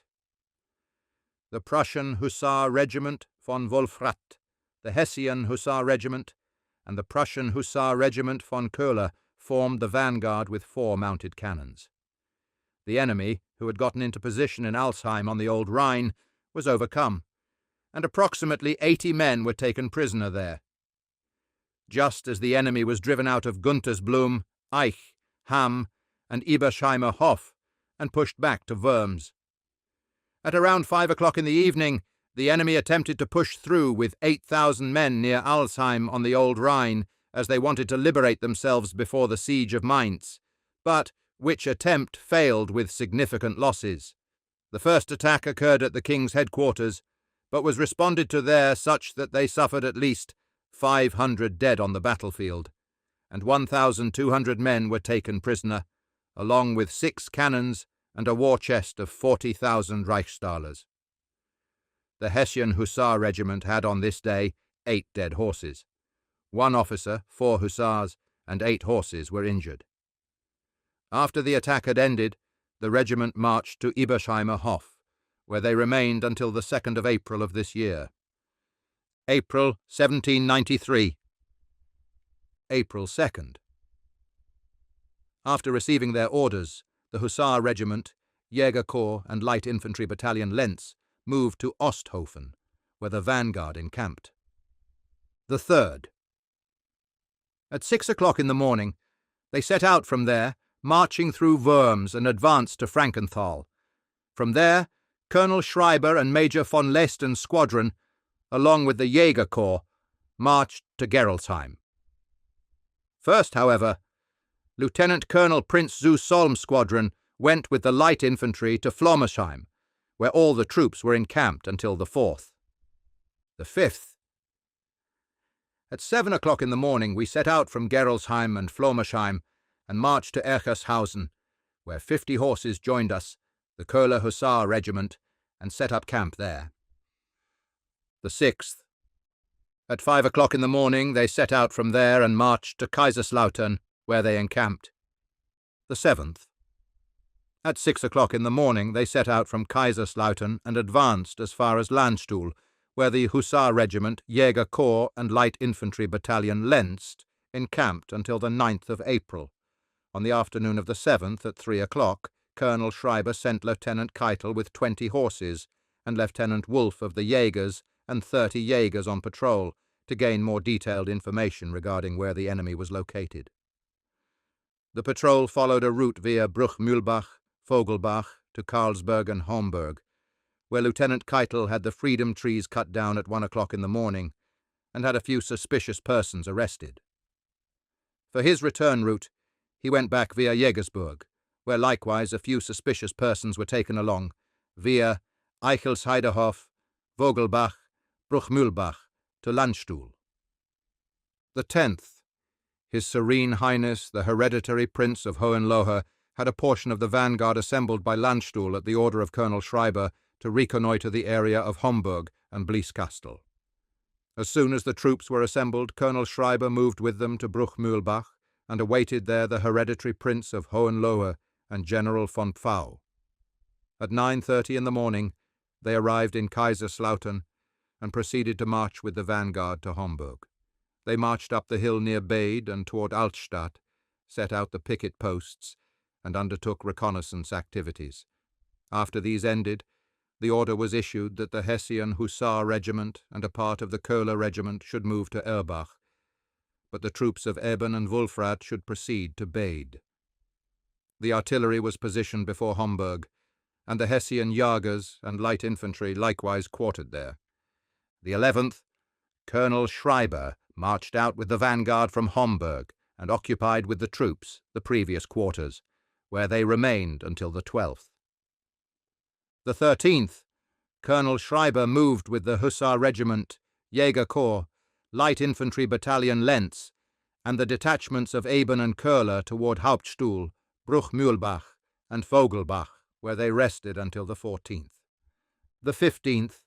Speaker 1: The Prussian Hussar Regiment von Wolfrath, the Hessian Hussar Regiment, and the Prussian Hussar Regiment von Köhler formed the vanguard with 4 mounted cannons. The enemy, who had gotten into position in Alzheim on the Old Rhine, was overcome, and approximately 80 men were taken prisoner there. Just as the enemy was driven out of Guntersblum, Eich, Hamm, and Ebersheimer Hof, and pushed back to Worms. At around 5 o'clock in the evening, the enemy attempted to push through with 8,000 men near Alzheim on the Old Rhine, as they wanted to liberate themselves before the siege of Mainz, but which attempt failed with significant losses. The first attack occurred at the king's headquarters, but was responded to there such that they suffered at least 500 dead on the battlefield, and 1,200 men were taken prisoner, along with 6 cannons and a war chest of 40,000 Reichsthalers. The Hessian Hussar Regiment had on this day 8 dead horses. 1 officer, 4 hussars, and 8 horses were injured. After the attack had ended, the regiment marched to Ebersheimer Hof, where they remained until the 2nd of April of this year. April 1793. April 2nd. After receiving their orders, the Hussar Regiment, Jäger Corps and Light Infantry Battalion Lentz moved to Osthofen, where the vanguard encamped. The 3rd. At 6 o'clock in the morning, they set out from there, marching through Worms and advanced to Frankenthal. From there, Colonel Schreiber and Major von Lesten's squadron, along with the Jäger Corps, marched to Gerolzheim. First, however, Lieutenant Colonel Prince zu Solm's squadron went with the light infantry to Flommersheim, where all the troops were encamped until the 4th. The 5th. At 7 o'clock in the morning we set out from Gerolzheim and Flommersheim and marched to Erchershausen, where 50 horses joined us, the Köhler Hussar Regiment, and set up camp there. The 6th. At 5 o'clock in the morning they set out from there and marched to Kaiserslautern, where they encamped. The 7th. At 6 o'clock in the morning they set out from Kaiserslautern and advanced as far as Landstuhl, where the Hussar Regiment, Jäger Corps and Light Infantry Battalion Lentz encamped until the 9th of April. On the afternoon of the 7th, at 3 o'clock, Colonel Schreiber sent Lieutenant Keitel with 20 horses and Lieutenant Wolf of the Jägers and 30 Jägers on patrol to gain more detailed information regarding where the enemy was located. The patrol followed a route via Bruchmühlbach, Vogelbach to Karlsberg and Homburg, where Lieutenant Keitel had the freedom trees cut down at 1 o'clock in the morning and had a few suspicious persons arrested. For his return route, he went back via Jägersburg, where likewise a few suspicious persons were taken along, via Eichelsheidehof, Vogelbach, Bruchmühlbach to Landstuhl. The 10th. His Serene Highness, the Hereditary Prince of Hohenlohe, had a portion of the vanguard assembled by Landstuhl at the order of Colonel Schreiber to reconnoitre the area of Homburg and Blieskastel. As soon as the troops were assembled, Colonel Schreiber moved with them to Bruchmühlbach and awaited there the Hereditary Prince of Hohenlohe and General von Pfau. At 9:30 in the morning, they arrived in Kaiserslautern and proceeded to march with the vanguard to Homburg. They marched up the hill near Bade and toward Altstadt, set out the picket posts, and undertook reconnaissance activities. After these ended, the order was issued that the Hessian Hussar Regiment and a part of the Köhler Regiment should move to Erbach, but the troops of Eben and Wulfrath should proceed to Bade. The artillery was positioned before Homburg, and the Hessian Jagers and light infantry likewise quartered there. The 11th, Colonel Schreiber marched out with the vanguard from Homburg and occupied with the troops the previous quarters, where they remained until the 12th. The 13th, Colonel Schreiber moved with the Hussar Regiment, Jäger Corps, Light Infantry Battalion Lentz, and the detachments of Eben and Köhler toward Hauptstuhl, Bruchmühlbach, and Vogelbach, where they rested until the 14th. The 15th.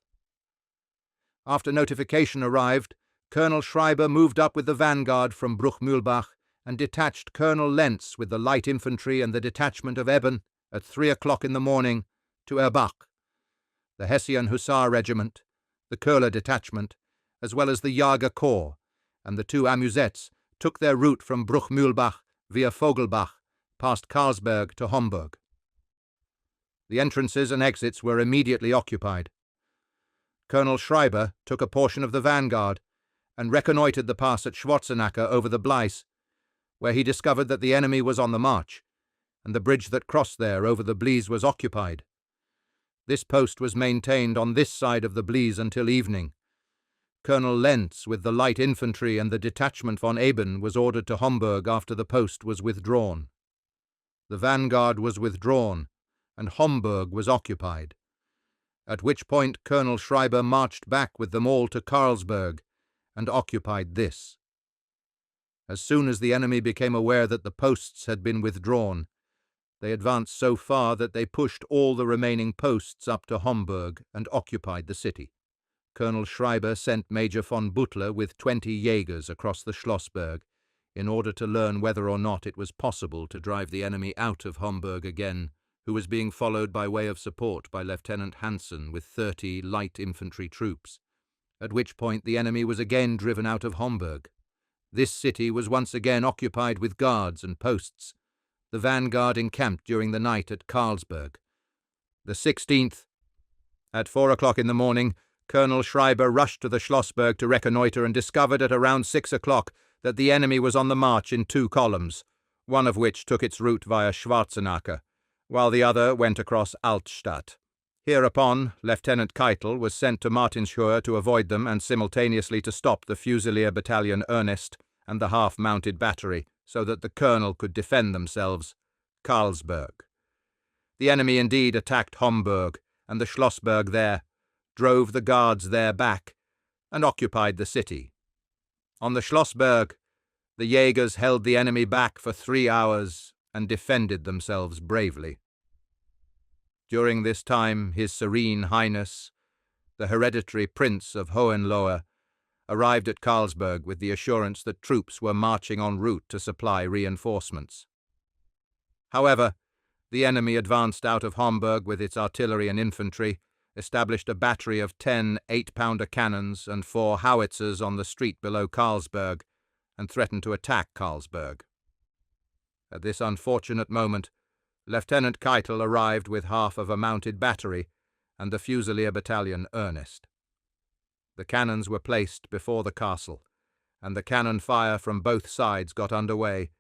Speaker 1: After notification arrived, Colonel Schreiber moved up with the vanguard from Bruchmühlbach and detached Colonel Lentz with the light infantry and the detachment of Eben at 3 o'clock in the morning to Erbach. The Hessian Hussar Regiment, the Köhler detachment, as well as the Jäger Corps, and the 2 amusettes took their route from Bruchmühlbach via Vogelbach, past Karlsberg to Homburg. The entrances and exits were immediately occupied. Colonel Schreiber took a portion of the vanguard and reconnoitred the pass at Schwarzenacker over the Bleis, where he discovered that the enemy was on the march, and the bridge that crossed there over the Bleis was occupied. This post was maintained on this side of the Bleis until evening. Colonel Lentz, with the light infantry and the detachment von Eben, was ordered to Homburg after the post was withdrawn. The vanguard was withdrawn, and Homburg was occupied, at which point Colonel Schreiber marched back with them all to Karlsberg and occupied this. As soon as the enemy became aware that the posts had been withdrawn, they advanced so far that they pushed all the remaining posts up to Homburg and occupied the city. Colonel Schreiber sent Major von Butler with 20 Jägers across the Schlossberg in order to learn whether or not it was possible to drive the enemy out of Homburg again, who was being followed by way of support by Lieutenant Hansen with 30 light infantry troops, at which point the enemy was again driven out of Homburg. This city was once again occupied with guards and posts. The vanguard encamped during the night at Carlsberg. The 16th. At 4 o'clock in the morning, Colonel Schreiber rushed to the Schlossberg to reconnoitre and discovered at around 6 o'clock that the enemy was on the march in 2 columns, one of which took its route via Schwarzenacker, while the other went across Altstadt. Hereupon, Lieutenant Keitel was sent to Martinshöhe to avoid them and simultaneously to stop the Fusilier Battalion Ernest and the half-mounted battery, so that the colonel could defend themselves. Carlsberg. The enemy indeed attacked Homburg and the Schlossberg there, drove the guards there back, and occupied the city. On the Schlossberg, the Jägers held the enemy back for 3 hours and defended themselves bravely. During this time, His Serene Highness, the hereditary Prince of Hohenlohe, arrived at Carlsberg with the assurance that troops were marching en route to supply reinforcements. However, the enemy advanced out of Homburg with its artillery and infantry, established a battery of 10 8-pounder cannons and 4 howitzers on the street below Carlsberg, and threatened to attack Carlsberg. At this unfortunate moment, Lieutenant Keitel arrived with half of a mounted battery and the Fusilier Battalion Ernest. The cannons were placed before the castle, and the cannon fire from both sides got under way,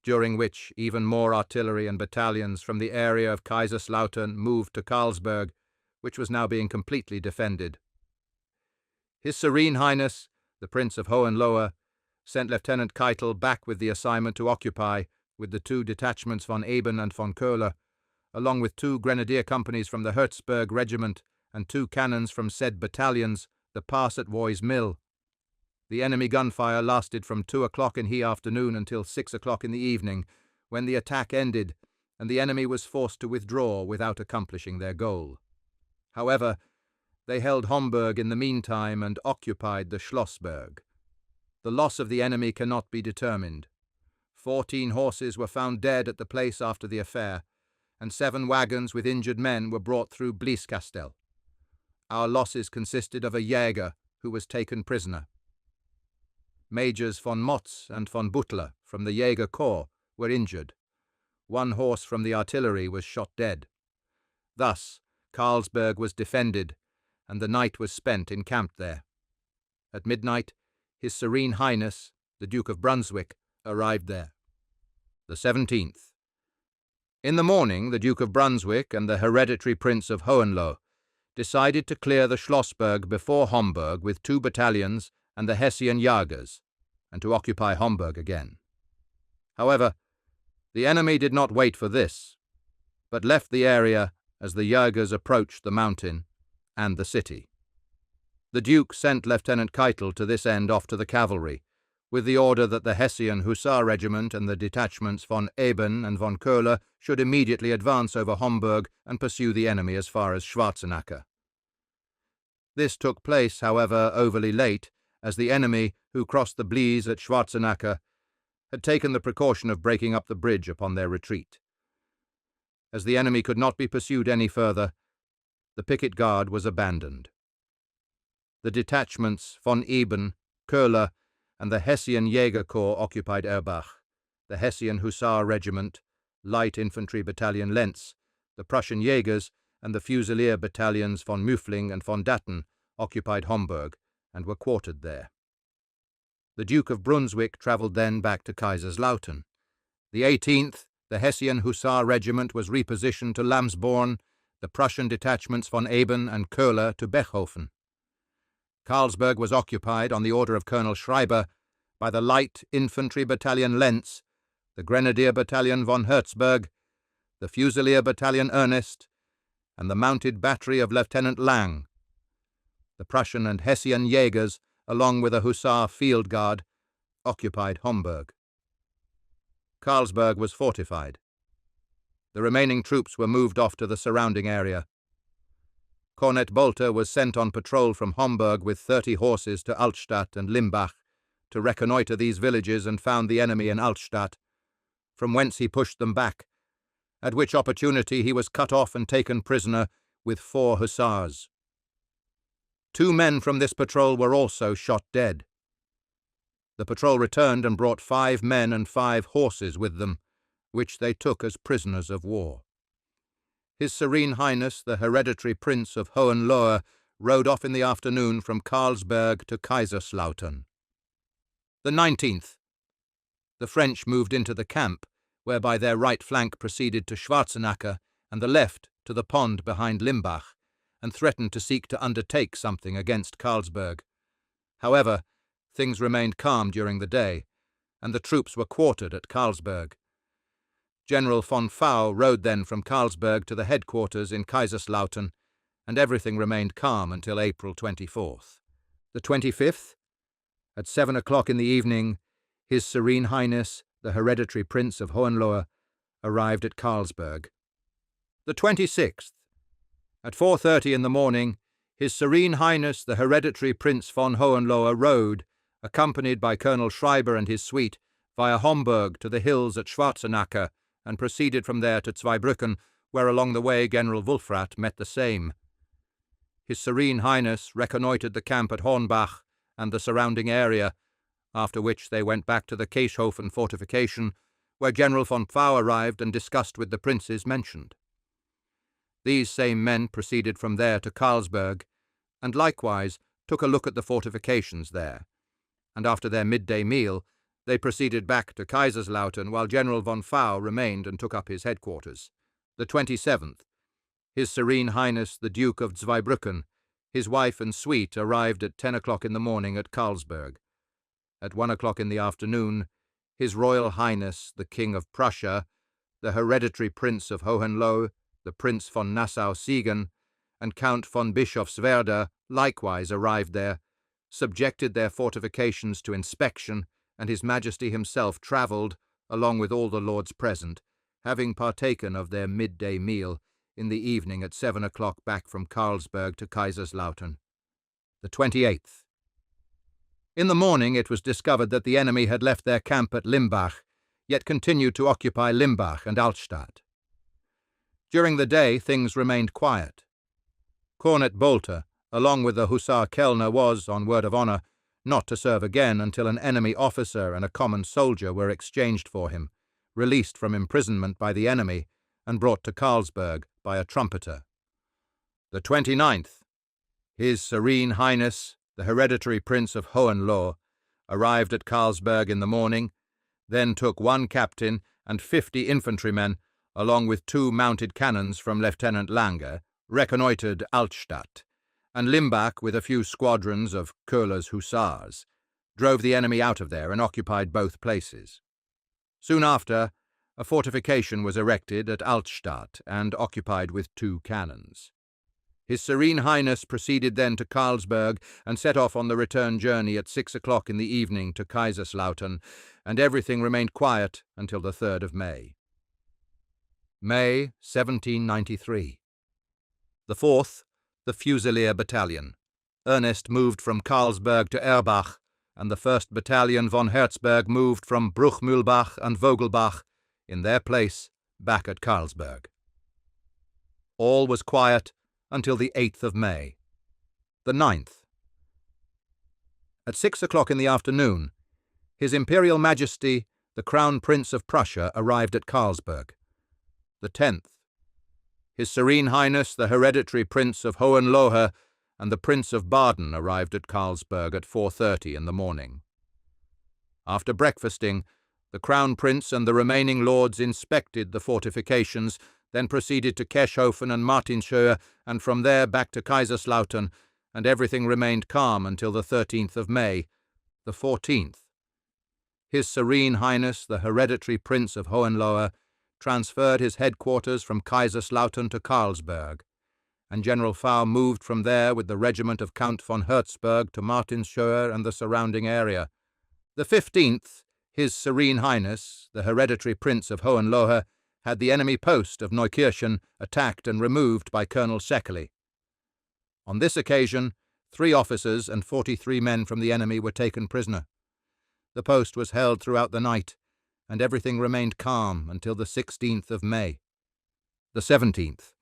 Speaker 1: during which even more artillery and battalions from the area of Kaiserslautern moved to Carlsberg, which was now being completely defended. His Serene Highness, the Prince of Hohenlohe, sent Lieutenant Keitel back with the assignment to occupy, with the 2 detachments von Eben and von Köhler, along with 2 grenadier companies from the Hussar Regiment and 2 cannons from said battalions, the pass at Woy's Mill. The enemy gunfire lasted from 2 o'clock in the afternoon until 6 o'clock in the evening, when the attack ended, and the enemy was forced to withdraw without accomplishing their goal. However, they held Homburg in the meantime and occupied the Schlossberg. The loss of the enemy cannot be determined. 14 horses were found dead at the place after the affair, and 7 wagons with injured men were brought through Blieskastel. Our losses consisted of a Jäger, who was taken prisoner. Majors von Motz and von Butler from the Jäger Corps were injured. 1 horse from the artillery was shot dead. Thus, Carlsberg was defended, and the night was spent encamped there. At midnight, His Serene Highness, the Duke of Brunswick, arrived there. The 17th. In the morning, the Duke of Brunswick and the hereditary Prince of Hohenlohe decided to clear the Schlossberg before Homburg with 2 battalions and the Hessian Jägers, and to occupy Homburg again. However, the enemy did not wait for this, but left the area as the Jägers approached the mountain and the city. The Duke sent Lieutenant Keitel to this end off to the cavalry, with the order that the Hessian Hussar Regiment and the detachments von Eben and von Köhler should immediately advance over Homburg and pursue the enemy as far as Schwarzenacker. This took place, however, overly late, as the enemy, who crossed the Blies at Schwarzenacker, had taken the precaution of breaking up the bridge upon their retreat. As the enemy could not be pursued any further, the picket guard was abandoned. The detachments von Eben, Köhler, and the Hessian Jäger Corps occupied Erbach. The Hessian Hussar Regiment, Light Infantry Battalion Lenz, the Prussian Jägers, and the Fusilier Battalions von Müffling and von Datten occupied Homburg and were quartered there. The Duke of Brunswick travelled then back to Kaiserslautern. The 18th, the Hessian Hussar Regiment was repositioned to Lamsborn, the Prussian detachments von Eben and Köhler to Bechhofen. Carlsberg was occupied on the order of Colonel Schreiber by the Light Infantry Battalion Lenz, the Grenadier Battalion von Herzberg, the Fusilier Battalion Ernest, and the mounted battery of Lieutenant Lang. The Prussian and Hessian Jägers, along with a Hussar field guard, occupied Homburg. Carlsberg was fortified. The remaining troops were moved off to the surrounding area. Cornet Bolter was sent on patrol from Homburg with 30 horses to Altstadt and Limbach to reconnoitre these villages and found the enemy in Altstadt, from whence he pushed them back, at which opportunity he was cut off and taken prisoner with 4 hussars. 2 men from this patrol were also shot dead. The patrol returned and brought 5 men and 5 horses with them, which they took as prisoners of war. His Serene Highness the Hereditary Prince of Hohenlohe rode off in the afternoon from Karlsberg to Kaiserslautern. The 19th. The French moved into the camp, whereby their right flank proceeded to Schwarzenacker and the left to the pond behind Limbach, and threatened to seek to undertake something against Karlsberg. However, things remained calm during the day, and the troops were quartered at Karlsberg. General von Pfau rode then from Karlsberg to the headquarters in Kaiserslautern, and everything remained calm until April 24th. The 25th, at 7 o'clock in the evening, His Serene Highness, the Hereditary Prince of Hohenlohe, arrived at Karlsberg. The 26th, at 4:30 in the morning, His Serene Highness, the Hereditary Prince von Hohenlohe rode, accompanied by Colonel Schreiber and his suite, via Homburg to the hills at Schwarzenacker, and proceeded from there to Zweibrücken, where along the way General Wolfrat met the same. His Serene Highness reconnoitred the camp at Hornbach and the surrounding area, after which they went back to the Keeshofen fortification, where General von Pfau arrived and discussed with the princes mentioned. These same men proceeded from there to Karlsberg, and likewise took a look at the fortifications there, and after their midday meal they proceeded back to Kaiserslautern, while General von Pfau remained and took up his headquarters. The 27th. His Serene Highness the Duke of Zweibrücken, his wife and suite arrived at 10 o'clock in the morning at Karlsberg. At 1 o'clock in the afternoon, His Royal Highness the King of Prussia, the Hereditary Prince of Hohenlohe, the Prince von Nassau-Siegen, and Count von Bischofswerder likewise arrived there, subjected their fortifications to inspection, and His Majesty himself travelled, along with all the lords present, having partaken of their midday meal, in the evening at 7 o'clock back from Karlsberg to Kaiserslautern. The 28th. In the morning it was discovered that the enemy had left their camp at Limbach, yet continued to occupy Limbach and Altstadt. During the day things remained quiet. Cornet Bolter, along with the Hussar Kellner, was, on word of honour, not to serve again until an enemy officer and a common soldier were exchanged for him, released from imprisonment by the enemy, and brought to Karlsberg by a trumpeter. The 29th. His Serene Highness, the Hereditary Prince of Hohenlohe, arrived at Karlsberg in the morning, then took 1 captain and 50 infantrymen, along with 2 mounted cannons from Lieutenant Lange, reconnoitred Altstadt, and Limbach, with a few squadrons of Köhler's hussars, drove the enemy out of there and occupied both places. Soon after, a fortification was erected at Altstadt and occupied with 2 cannons. His Serene Highness proceeded then to Karlsberg and set off on the return journey at 6 o'clock in the evening to Kaiserslautern, and everything remained quiet until the 3rd of May. May 1793. The 4th, the Fusilier Battalion. Ernest moved from Karlsberg to Erbach, and the 1st Battalion von Herzberg moved from Bruchmühlbach and Vogelbach, in their place, back at Karlsberg. All was quiet until the 8th of May. The 9th. At 6 o'clock in the afternoon, His Imperial Majesty, the Crown Prince of Prussia, arrived at Karlsberg. The 10th. His Serene Highness, the Hereditary Prince of Hohenlohe, and the Prince of Baden arrived at Karlsberg at 4:30 in the morning. After breakfasting, the Crown Prince and the remaining lords inspected the fortifications, then proceeded to Keschhofen and Martinshöhe, and from there back to Kaiserslautern, and everything remained calm until the 13th of May. The 14th. His Serene Highness, the Hereditary Prince of Hohenlohe, transferred his headquarters from Kaiserslautern to Karlsberg, and General Pfau moved from there with the regiment of Count von Herzberg to Martinshöhe and the surrounding area. The 15th, His Serene Highness, the Hereditary Prince of Hohenlohe, had the enemy post of Neukirchen attacked and removed by Colonel Seckeli. On this occasion, 3 officers and 43 men from the enemy were taken prisoner. The post was held throughout the night, and everything remained calm until the 16th of May. The 17th.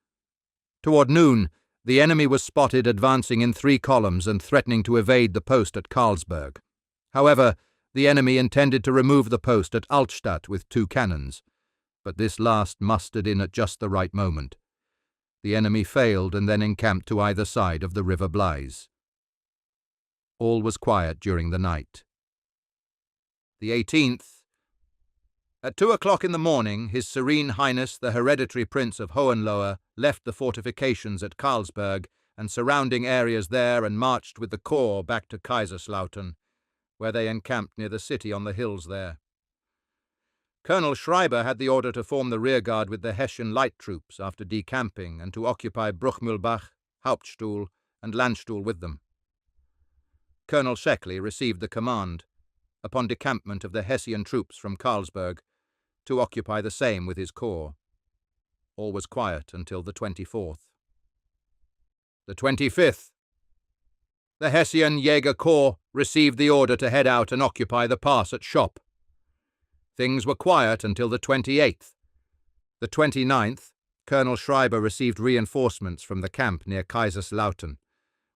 Speaker 1: Toward noon, The enemy was spotted advancing in 3 columns and threatening to evade the post at Karlsberg. However, the enemy intended to remove the post at Altstadt with 2 cannons, but this last mustered in at just the right moment. The enemy failed and then encamped to either side of the River Blaise. All was quiet during the night. The 18th. At 2 o'clock in the morning, His Serene Highness the Hereditary Prince of Hohenlohe left the fortifications at Karlsberg and surrounding areas there and marched with the corps back to Kaiserslautern, where they encamped near the city on the hills there. Colonel Schreiber had the order to form the rearguard with the Hessian light troops after decamping and to occupy Bruchmühlbach, Hauptstuhl, and Landstuhl with them. Colonel Scheckley received the command, upon decampment of the Hessian troops from Karlsberg, to occupy the same with his corps. All was quiet until the 24th. The 25th. The Hessian Jäger Corps received the order to head out and occupy the pass at Schopp. Things were quiet until the 28th. The 29th, Colonel Schreiber received reinforcements from the camp near Kaiserslautern,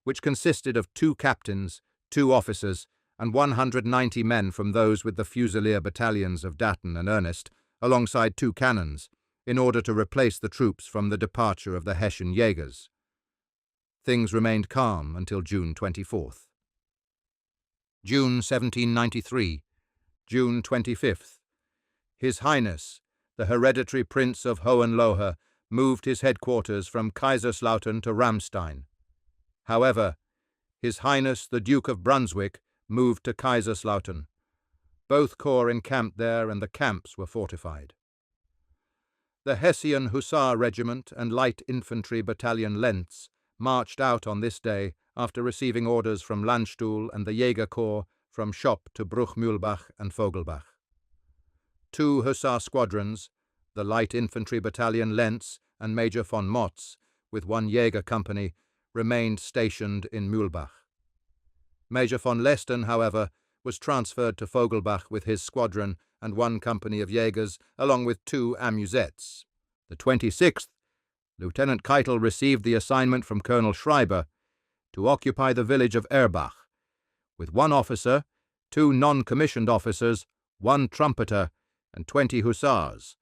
Speaker 1: which consisted of 2 captains, 2 officers, and 190 men from those with the Fusilier battalions of Datten and Ernest, alongside 2 cannons, in order to replace the troops from the departure of the Hessian Jägers. Things remained calm until June 24th. June 1793, June 25th. His Highness, the Hereditary Prince of Hohenlohe, moved his headquarters from Kaiserslautern to Ramstein. However, His Highness the Duke of Brunswick moved to Kaiserslautern. Both corps encamped there and the camps were fortified. The Hessian Hussar Regiment and Light Infantry Battalion Lentz marched out on this day after receiving orders from Landstuhl and the Jäger Corps from Schopp to Bruchmühlbach and Vogelbach. 2 Hussar squadrons, the Light Infantry Battalion Lentz and Major von Motz, with 1 Jäger company, remained stationed in Mühlbach. Major von Lesten, however, was transferred to Vogelbach with his squadron and 1 company of Jägers, along with 2 amusettes. The 26th, Lieutenant Keitel received the assignment from Colonel Schreiber to occupy the village of Erbach, with 1 officer, 2 non-commissioned officers, 1 trumpeter, and 20 hussars,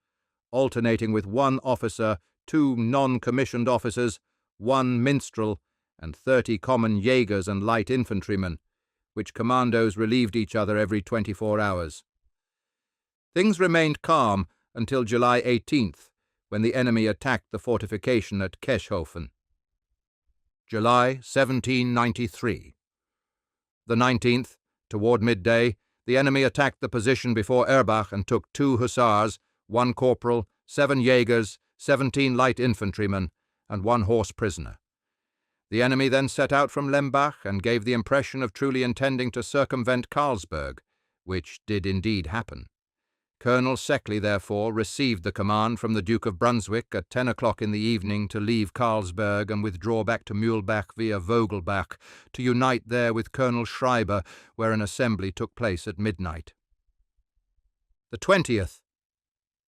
Speaker 1: alternating with 1 officer, 2 non-commissioned officers, 1 minstrel, and 30 common Jägers and light infantrymen, which commandos relieved each other every 24 hours. Things remained calm until July 18th, when the enemy attacked the fortification at Keschhofen. July 1793. The 19th, toward midday, the enemy attacked the position before Erbach and took 2 hussars, 1 corporal, 7 Jägers, 17 light infantrymen, and 1 horse prisoner. The enemy then set out from Lembach and gave the impression of truly intending to circumvent Karlsberg, which did indeed happen. Colonel Scheckley, therefore, received the command from the Duke of Brunswick at 10 o'clock in the evening to leave Karlsberg and withdraw back to Mühlbach via Vogelbach, to unite there with Colonel Schreiber, where an assembly took place at midnight. The 20th.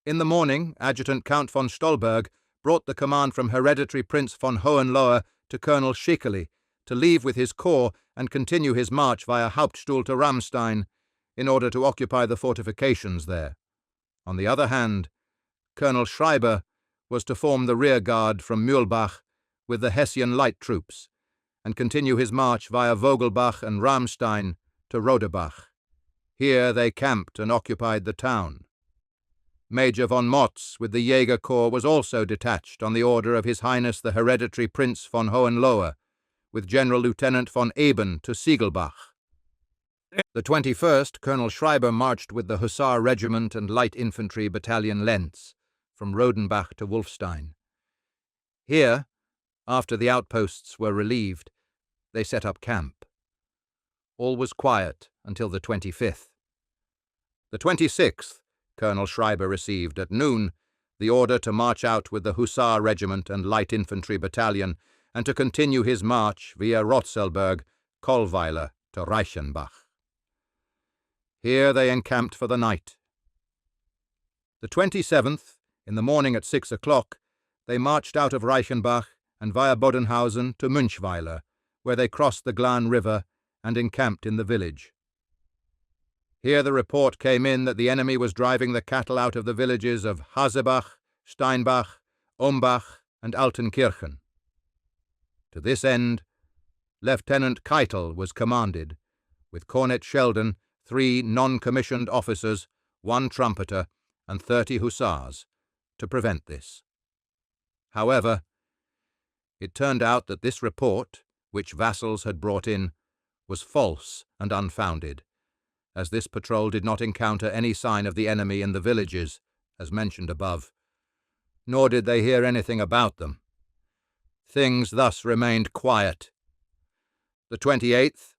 Speaker 1: In the morning, Adjutant Count von Stolberg brought the command from Hereditary Prince von Hohenlohe to Colonel Schickerli to leave with his corps and continue his march via Hauptstuhl to Ramstein in order to occupy the fortifications there. On the other hand, Colonel Schreiber was to form the rear guard from Mühlbach with the Hessian light troops and continue his march via Vogelbach and Ramstein to Rodebach. Here they camped and occupied the town. Major von Motz with the Jäger Corps was also detached on the order of His Highness the Hereditary Prince von Hohenlohe, with General Lieutenant von Eben to Siegelbach. The 21st, Colonel Schreiber marched with the Hussar Regiment and Light Infantry Battalion Lentz from Rodenbach to Wolfstein. Here, after the outposts were relieved, they set up camp. All was quiet until the 25th. The 26th, Colonel Schreiber received at noon the order to march out with the Hussar Regiment and Light Infantry Battalion and to continue his march via Rotzelburg, Kollweiler to Reichenbach. Here they encamped for the night. The 27th, in the morning at 6 o'clock, they marched out of Reichenbach and via Bodenhausen to Münchweiler, where they crossed the Glan River and encamped in the village. Here the report came in that the enemy was driving the cattle out of the villages of Hasebach, Steinbach, Umbach, and Altenkirchen. To this end, Lieutenant Keitel was commanded, with Cornet Sheldon, 3 non-commissioned officers, 1 trumpeter, and 30 hussars, to prevent this. However, it turned out that this report, which vassals had brought in, was false and unfounded, as this patrol did not encounter any sign of the enemy in the villages, as mentioned above, nor did they hear anything about them. Things thus remained quiet. The 28th,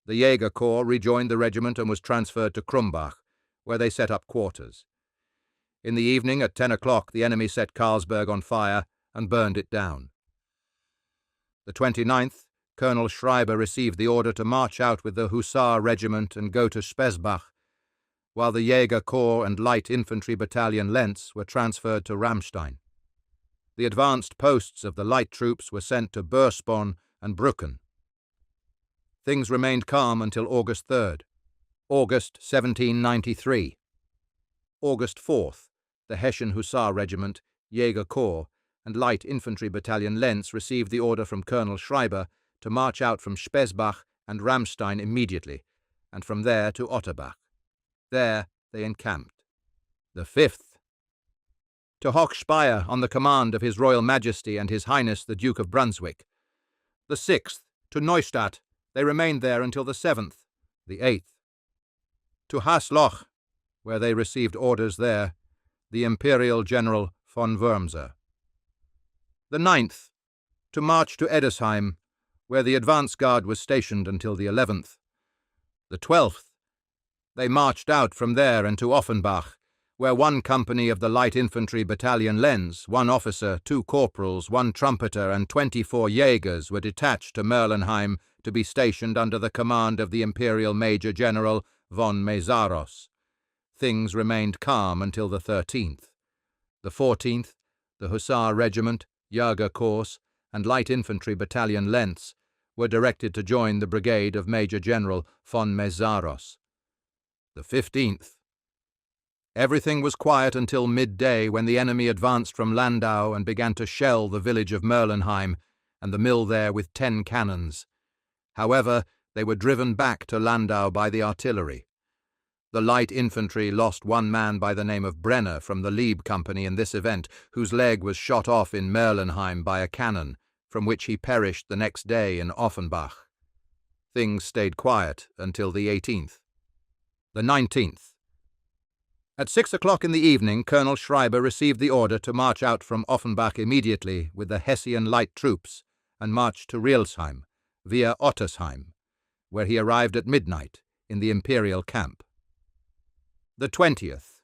Speaker 1: the Jaeger Corps rejoined the regiment and was transferred to Krumbach, where they set up quarters. In the evening at 10 o'clock the enemy set Carlsberg on fire and burned it down. The 29th, Colonel Schreiber received the order to march out with the Hussar Regiment and go to Spesbach, while the Jaeger Corps and Light Infantry Battalion Lentz were transferred to Ramstein. The advanced posts of the light troops were sent to Börspon and Brücken. Things remained calm until August 3rd. August 1793. August 4th, the Hessian Hussar Regiment, Jaeger Corps, and Light Infantry Battalion Lentz received the order from Colonel Schreiber to march out from Spesbach and Ramstein immediately, and from there to Otterbach. There they encamped. The 5th, to Hochspeyer on the command of His Royal Majesty and His Highness the Duke of Brunswick. The 6th, to Neustadt. They remained there until the 7th. The 8th, to Hasloch, where they received orders there, the Imperial General von Wurmser. The 9th, to march to Edesheim, where the advance guard was stationed until the 11th. The 12th, they marched out from there into Offenbach, where 1 company of the Light Infantry Battalion Lens, 1 officer, 2 corporals, 1 trumpeter, and 24 Jaegers were detached to Merlenheim to be stationed under the command of the Imperial Major General von Mészáros. Things remained calm until the 13th. The 14th, the Hussar Regiment, Jaeger Corps, and Light Infantry Battalion Lentz were directed to join the brigade of Major General von Mészáros. The 15th. Everything was quiet until midday, when the enemy advanced from Landau and began to shell the village of Merlenheim and the mill there with 10 cannons. However, they were driven back to Landau by the artillery. The light infantry lost 1 man by the name of Brenner from the Lieb Company in this event, whose leg was shot off in Merlenheim by a cannon, from which he perished the next day in Offenbach. Things stayed quiet until the 18th. The 19th. At 6 o'clock in the evening, Colonel Schreiber received the order to march out from Offenbach immediately with the Hessian light troops and march to Rielsheim, via Ottersheim, where he arrived at midnight in the Imperial camp. The 20th.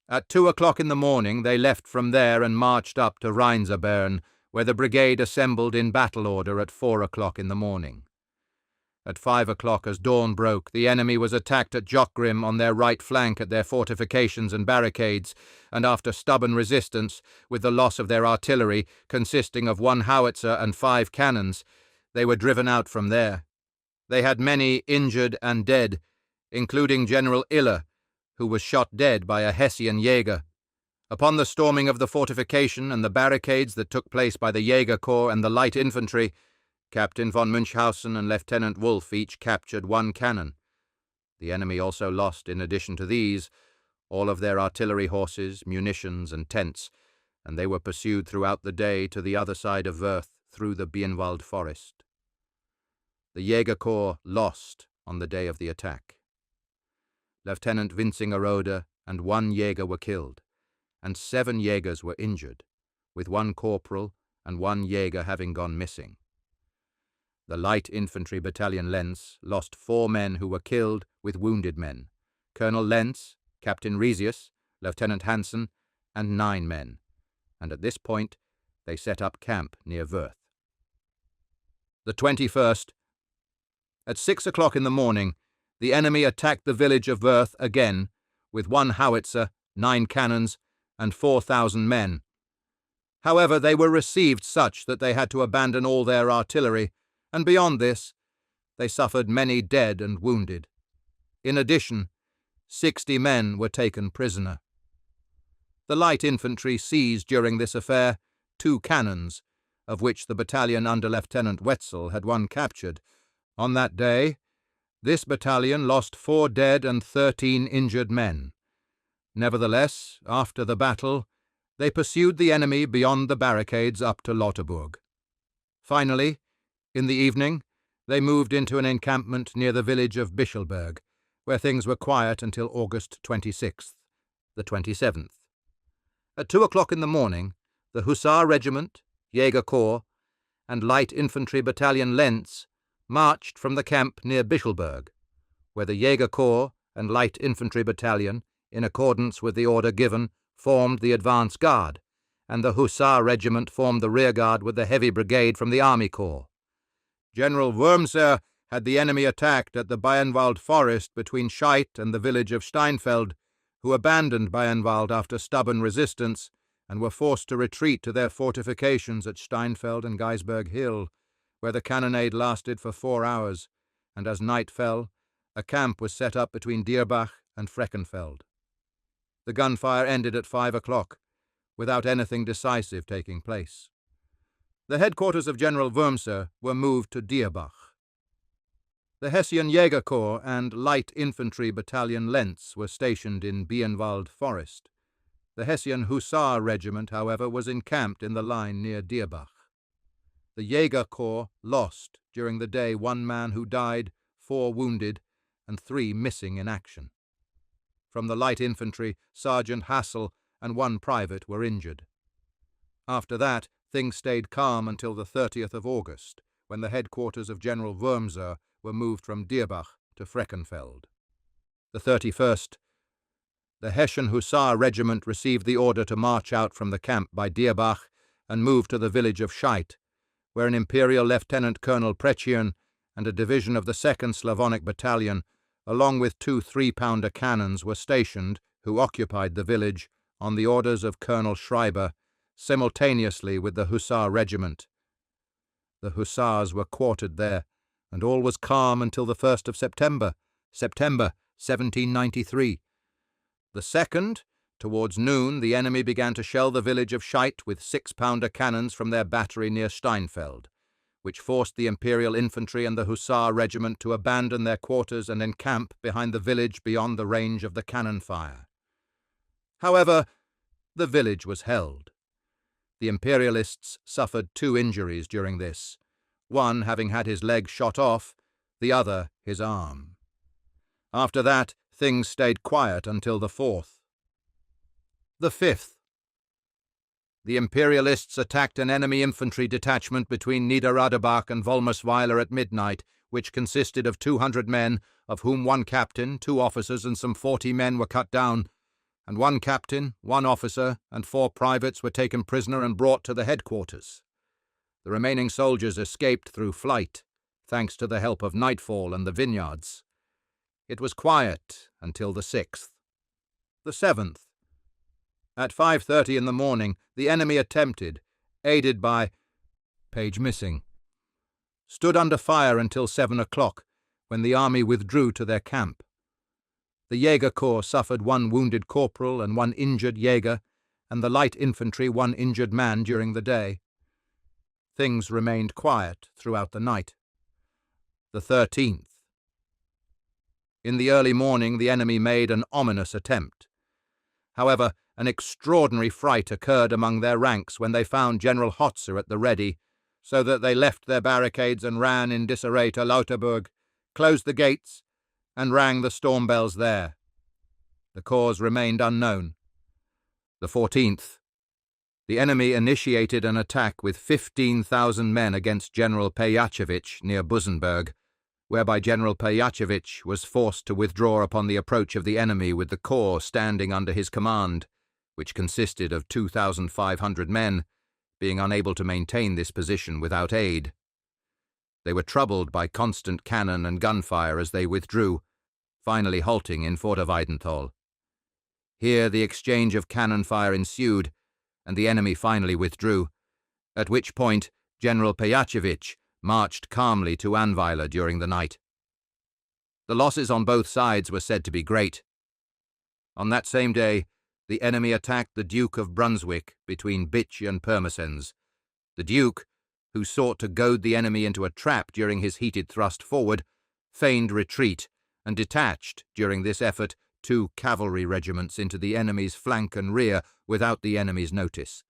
Speaker 1: At 2 o'clock in the morning they left from there and marched up to Rheinzabern, where the brigade assembled in battle order at 4 o'clock in the morning. At 5 o'clock, as dawn broke, the enemy was attacked at Jockgrim on their right flank at their fortifications and barricades, and after stubborn resistance, with the loss of their artillery, consisting of 1 howitzer and 5 cannons, they were driven out from there. They had many injured and dead, including General Iller, who was shot dead by a Hessian Jaeger. Upon the storming of the fortification and the barricades that took place by the Jaeger Corps and the light infantry, Captain von Münchhausen and Lieutenant Wolf each captured 1 cannon. The enemy also lost, in addition to these, all of their artillery horses, munitions, and tents, and they were pursued throughout the day to the other side of Wörth through the Bienwald forest. The Jaeger Corps lost on the day of the attack. Lieutenant Winzingerode and 1 Jaeger were killed, and 7 Jaegers were injured, with 1 corporal and 1 Jaeger having gone missing. The Light Infantry Battalion Lentz lost 4 men who were killed with wounded men, Colonel Lentz, Captain Resius, Lieutenant Hansen, and 9 men, and at this point they set up camp near Wörth. The 21st. At 6 o'clock in the morning, the enemy attacked the village of Wörth again, with 1 howitzer, 9 cannons, and 4,000 men. However, they were received such that they had to abandon all their artillery, and beyond this, they suffered many dead and wounded. In addition, 60 men were taken prisoner. The light infantry seized during this affair 2 cannons, of which the battalion under Lieutenant Wetzel had 1 captured. On that day, this battalion lost 4 dead and 13 injured men. Nevertheless, after the battle, they pursued the enemy beyond the barricades up to Lauterburg. Finally, in the evening, they moved into an encampment near the village of Bischelberg, where things were quiet until August 26th, the 27th. At 2 o'clock in the morning, the Hussar Regiment, Jäger Corps, and Light Infantry Battalion Lentz marched from the camp near Bischelberg, where the Jäger Corps and Light Infantry Battalion, in accordance with the order given, formed the advance guard, and the Hussar Regiment formed the rear guard with the Heavy Brigade from the Army Corps. General Wurmser had the enemy attacked at the Bayernwald forest between Scheidt and the village of Steinfeld, who abandoned Bayernwald after stubborn resistance and were forced to retreat to their fortifications at Steinfeld and Geisberg Hill, where the cannonade lasted for 4 hours, and as night fell, a camp was set up between Dierbach and Freckenfeld. The gunfire ended at 5 o'clock, without anything decisive taking place. The headquarters of General Wurmser were moved to Dierbach. The Hessian Jäger Corps and Light Infantry Battalion Lentz were stationed in Bayernwald Forest. The Hessian Hussar Regiment, however, was encamped in the line near Dierbach. The Jäger Corps lost during the day 1 man who died, 4 wounded, and 3 missing in action. From the Light Infantry, Sergeant Hassel and 1 private were injured. After that, things stayed calm until the 30th of August, when the headquarters of General Wurmser were moved from Dierbach to Freckenfeld. The 31st, the Hessian Hussar Regiment received the order to march out from the camp by Dierbach and move to the village of Scheidt, where an Imperial Lieutenant Colonel Prechian and a division of the 2nd Slavonic Battalion, along with 2 3-pounder cannons, were stationed, who occupied the village, on the orders of Colonel Schreiber, simultaneously with the Hussar Regiment. The Hussars were quartered there, and all was calm until the 1st of September 1793. The 2nd, towards noon, the enemy began to shell the village of Scheidt with 6-pounder cannons from their battery near Steinfeld, which forced the Imperial Infantry and the Hussar Regiment to abandon their quarters and encamp behind the village beyond the range of the cannon fire. However, the village was held. The Imperialists suffered 2 injuries during this, one having had his leg shot off, the other his arm. After that, things stayed quiet until the 4th. The 5th. The Imperialists attacked an enemy infantry detachment between Niederradebach and Wolmersweiler at midnight, which consisted of 200 men, of whom 1 captain, 2 officers, and some 40 men were cut down, and 1 captain, 1 officer, and 4 privates were taken prisoner and brought to the headquarters. The remaining soldiers escaped through flight, thanks to the help of nightfall and the vineyards. It was quiet until the 6th. The 7th. At 5:30 in the morning, the enemy attempted, aided by page missing, stood under fire until 7 o'clock, when the army withdrew to their camp. The Jäger Corps suffered 1 wounded corporal and 1 injured Jäger, and the Light Infantry 1 injured man during the day. Things remained quiet throughout the night. The 13th. In the early morning, the enemy made an ominous attempt. However, an extraordinary fright occurred among their ranks when they found General Hussar at the ready, so that they left their barricades and ran in disarray to Lauterburg, closed the gates, and rang the storm bells there. The cause remained unknown. The 14th. The enemy initiated an attack with 15,000 men against General Pejachevich near Busenberg, whereby General Pejachevich was forced to withdraw upon the approach of the enemy with the corps standing under his command, which consisted of 2,500 men, being unable to maintain this position without aid. They were troubled by constant cannon and gunfire as they withdrew, finally halting in Vorderweidenthal. Here the exchange of cannon fire ensued, and the enemy finally withdrew, at which point General Pejachevich marched calmly to Anweiler during the night. The losses on both sides were said to be great. On that same day, the enemy attacked the Duke of Brunswick between Bitch and Pirmasens. The Duke, who sought to goad the enemy into a trap during his heated thrust forward, feigned retreat and detached, during this effort, 2 cavalry regiments into the enemy's flank and rear without the enemy's notice.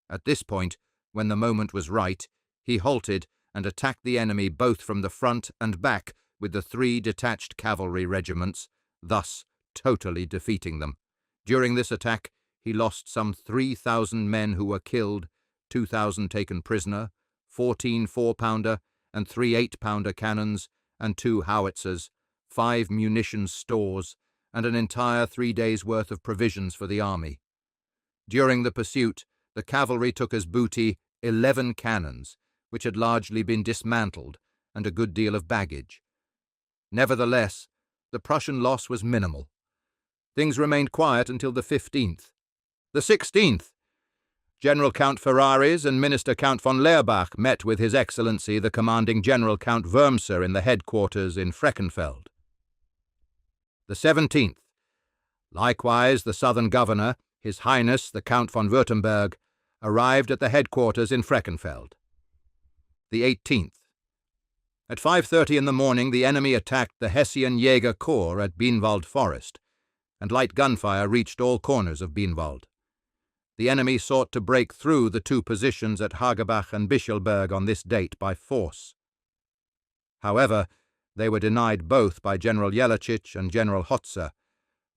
Speaker 1: At this point, when the moment was right, he halted and attacked the enemy both from the front and back with the 3 detached cavalry regiments, thus totally defeating them. During this attack, he lost some 3,000 men who were killed, 2,000 taken prisoner, 14 4-pounder and 3 8-pounder cannons, and 2 howitzers, 5 munitions stores, and an entire 3 days' worth of provisions for the army. During the pursuit, the cavalry took as booty 11 cannons, which had largely been dismantled, and a good deal of baggage. Nevertheless, the Prussian loss was minimal. Things remained quiet until the 15th. The 16th! General Count Ferraris and Minister Count von Leerbach met with His Excellency the commanding General Count Wurmser in the headquarters in Freckenfeld. The 17th. Likewise, the southern governor, His Highness the Count von Württemberg, arrived at the headquarters in Freckenfeld. The 18th. At 5:30 in the morning, the enemy attacked the Hessian Jäger Corps at Bienwald Forest, and light gunfire reached all corners of Bienwald. The enemy sought to break through the 2 positions at Hagebach and Bischelberg on this date by force. However, they were denied both by General Jellachich and General Hussar,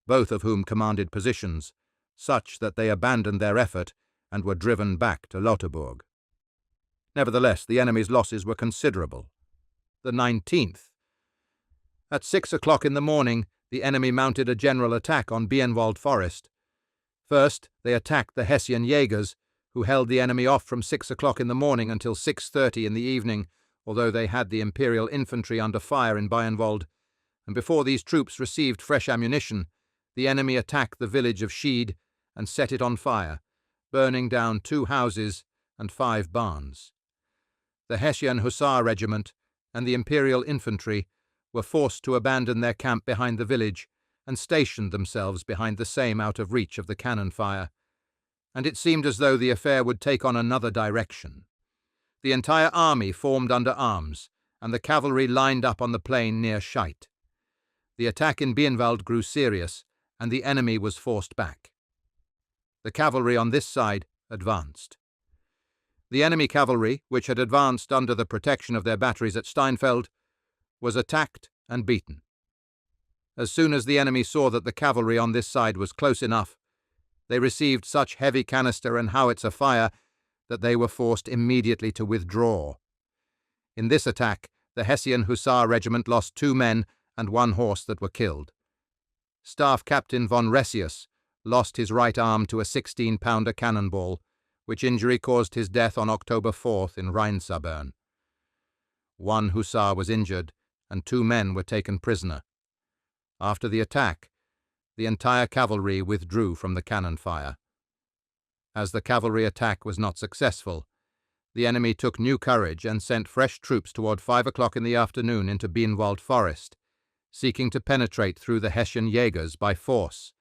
Speaker 1: both of whom commanded positions, such that they abandoned their effort and were driven back to Lauterburg. Nevertheless, the enemy's losses were considerable. The 19th. At 6 o'clock in the morning, the enemy mounted a general attack on Bienwald Forest. First, they attacked the Hessian Jägers, who held the enemy off from 6 o'clock in the morning until 6:30 in the evening, although they had the Imperial infantry under fire in Bienwald, and before these troops received fresh ammunition, the enemy attacked the village of Schied and set it on fire, burning down 2 houses and 5 barns. The Hessian Hussar Regiment and the Imperial infantry were forced to abandon their camp behind the village and stationed themselves behind the same out of reach of the cannon fire, and it seemed as though the affair would take on another direction. The entire army formed under arms, and the cavalry lined up on the plain near Scheid. The attack in Bienwald grew serious, and the enemy was forced back. The cavalry on this side advanced. The enemy cavalry, which had advanced under the protection of their batteries at Steinfeld, was attacked and beaten. As soon as the enemy saw that the cavalry on this side was close enough, they received such heavy canister and howitzer fire that they were forced immediately to withdraw. In this attack, the Hessian Hussar Regiment lost 2 men and 1 horse that were killed. Staff Captain von Ressius lost his right arm to a 16-pounder cannonball, which injury caused his death on October 4th in Rheinsabern. 1 hussar was injured, and 2 men were taken prisoner. After the attack, the entire cavalry withdrew from the cannon fire. As the cavalry attack was not successful, the enemy took new courage and sent fresh troops toward 5 o'clock in the afternoon into Bienwald Forest, seeking to penetrate through the Hessian Jägers by force,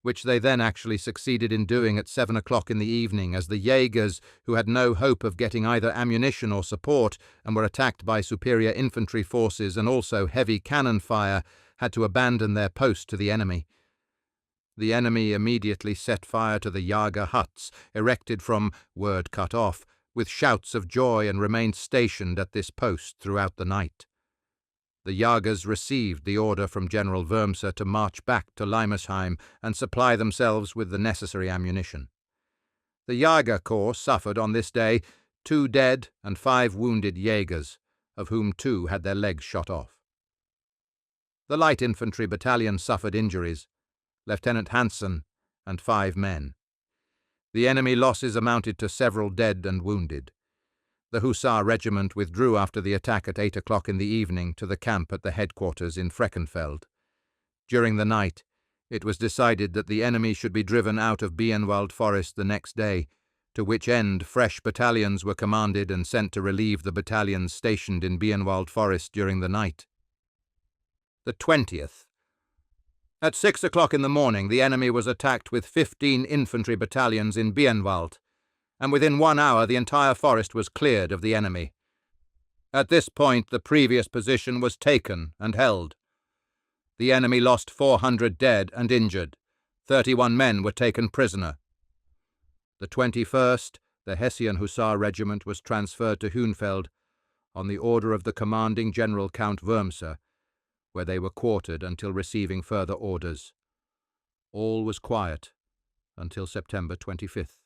Speaker 1: which they then actually succeeded in doing at 7 o'clock in the evening, as the Jägers, who had no hope of getting either ammunition or support and were attacked by superior infantry forces and also heavy cannon fire, had to abandon their post to the enemy. The enemy immediately set fire to the Jager huts, erected from word cut off, with shouts of joy, and remained stationed at this post throughout the night. The Jagers received the order from General Wurmser to march back to Limesheim and supply themselves with the necessary ammunition. The Jager Corps suffered on this day 2 dead and 5 wounded Jägers, of whom 2 had their legs shot off. The light infantry battalion suffered injuries, Lieutenant Hansen and 5 men. The enemy losses amounted to several dead and wounded. The Hussar Regiment withdrew after the attack at 8 o'clock in the evening to the camp at the headquarters in Freckenfeld. During the night, it was decided that the enemy should be driven out of Bienwald Forest the next day, to which end fresh battalions were commanded and sent to relieve the battalions stationed in Bienwald Forest during the night. The 20th. At 6 o'clock in the morning, the enemy was attacked with 15 infantry battalions in Bienwald, and within 1 hour the entire forest was cleared of the enemy. At this point, the previous position was taken and held. The enemy lost 400 dead and injured. 31 men were taken prisoner. The 21st, the Hessian Hussar Regiment was transferred to Hohenfeld on the order of the commanding General Count Wurmser, where they were quartered until receiving further orders. All was quiet until September 25th.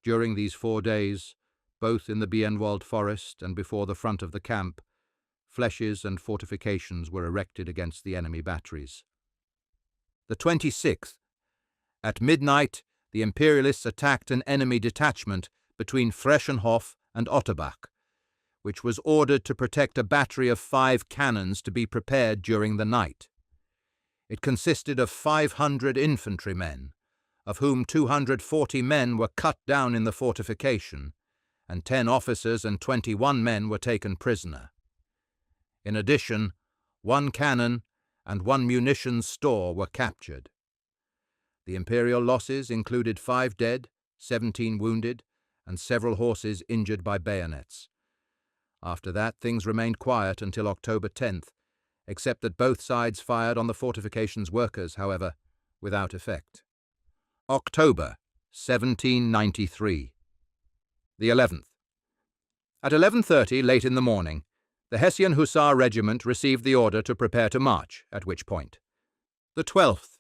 Speaker 1: During these 4 days, both in the Bienwald Forest and before the front of the camp, flèches and fortifications were erected against the enemy batteries. The 26th. At midnight, the Imperialists attacked an enemy detachment between Freschenhof and Otterbach, which was ordered to protect a battery of 5 cannons to be prepared during the night. It consisted of 500 infantrymen, of whom 240 men were cut down in the fortification, and 10 officers and 21 men were taken prisoner. In addition, 1 cannon and 1 munitions store were captured. The Imperial losses included 5 dead, 17 wounded, and several horses injured by bayonets. After that, things remained quiet until October 10th, except that both sides fired on the fortifications' workers, however, without effect. October 1793. The 11th. At 11:30 late in the morning, the Hessian Hussar Regiment received the order to prepare to march, at which point. The 12th.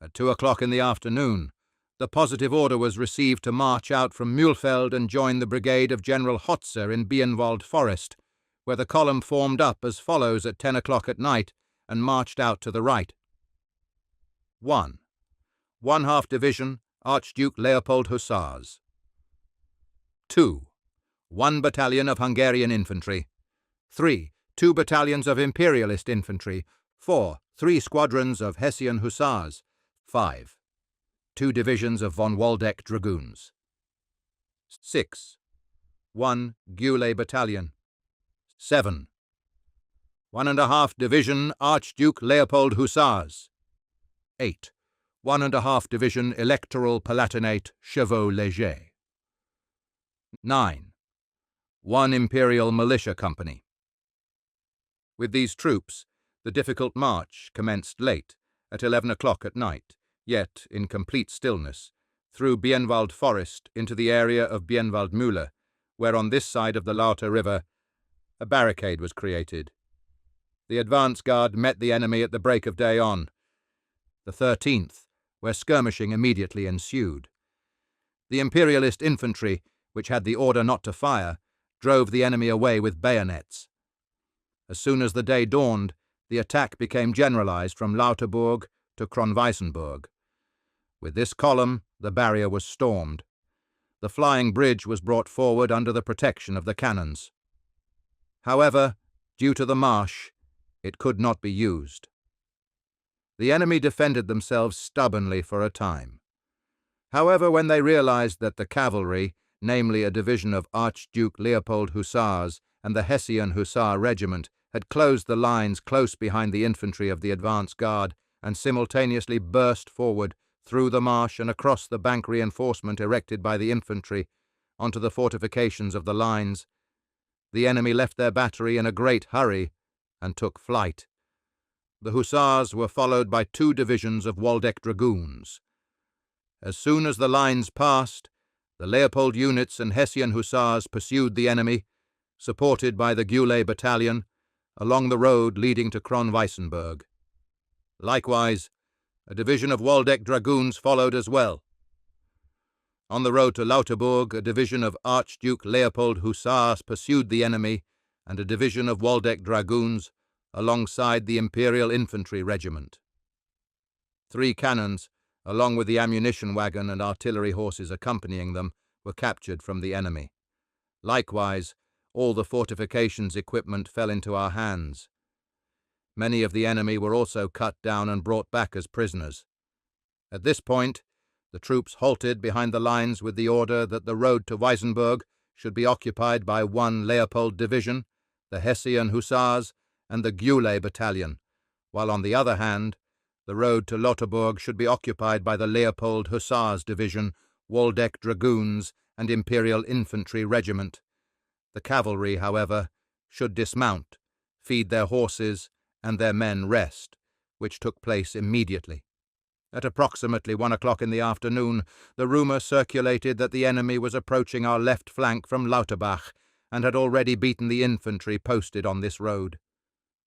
Speaker 1: At 2 o'clock in the afternoon, the positive order was received to march out from Mühlfeld and join the brigade of General Hussar in Bienwald Forest, where the column formed up as follows at 10 o'clock at night and marched out to the right. 1. 1/2 Division, Archduke Leopold Hussars. 2. 1 battalion of Hungarian infantry. 3. 2 battalions of Imperialist infantry. 4. 3 squadrons of Hessian Hussars. 5. 2 divisions of von Waldeck dragoons. 6. 1 Gueules battalion. 7. 1½ Division Archduke Leopold Hussars. 8. 1½ Division Electoral Palatinate Chevaux Légers. 9. 1 Imperial Militia Company. With these troops, the difficult march commenced late, at 11 o'clock at night, yet in complete stillness, through Bienwald Forest into the area of Bienwald Mühle, where on this side of the Lauter River a barricade was created. The advance guard met the enemy at the break of day on the 13th, where skirmishing immediately ensued. The Imperialist infantry, which had the order not to fire, drove the enemy away with bayonets. As soon as the day dawned, the attack became generalized from Lauterburg to Kronweißenburg. With this column, the barrier was stormed. The flying bridge was brought forward under the protection of the cannons. However, due to the marsh, it could not be used. The enemy defended themselves stubbornly for a time. However, when they realized that the cavalry, namely a division of Archduke Leopold Hussars and the Hessian Hussar Regiment, had closed the lines close behind the infantry of the advance guard and simultaneously burst forward through the marsh and across the bank reinforcement erected by the infantry onto the fortifications of the lines, the enemy left their battery in a great hurry and took flight. The Hussars were followed by 2 divisions of Waldeck dragoons. As soon as the lines passed, the Leopold units and Hessian Hussars pursued the enemy, supported by the Gueules battalion, along the road leading to Kronweißenburg. Likewise, a division of Waldeck dragoons followed as well. On the road to Lauterburg, a division of Archduke Leopold Hussars pursued the enemy, and a division of Waldeck dragoons alongside the Imperial Infantry Regiment. 3 cannons, along with the ammunition wagon and artillery horses accompanying them, were captured from the enemy. Likewise, all the fortifications equipment fell into our hands. Many of the enemy were also cut down and brought back as prisoners. At this point, The troops halted behind the lines with the order that the road to Weissenburg should be occupied by 1 Leopold Division, the Hessian Hussars, and the Gueules Battalion, while on the other hand, the road to Lauterburg should be occupied by the Leopold Hussars Division, Waldeck Dragoons, and Imperial Infantry Regiment. The cavalry, however, should dismount, feed their horses, and their men rest, which took place immediately. At approximately 1 o'clock in the afternoon, the rumour circulated that the enemy was approaching our left flank from Lauterbach, and had already beaten the infantry posted on this road.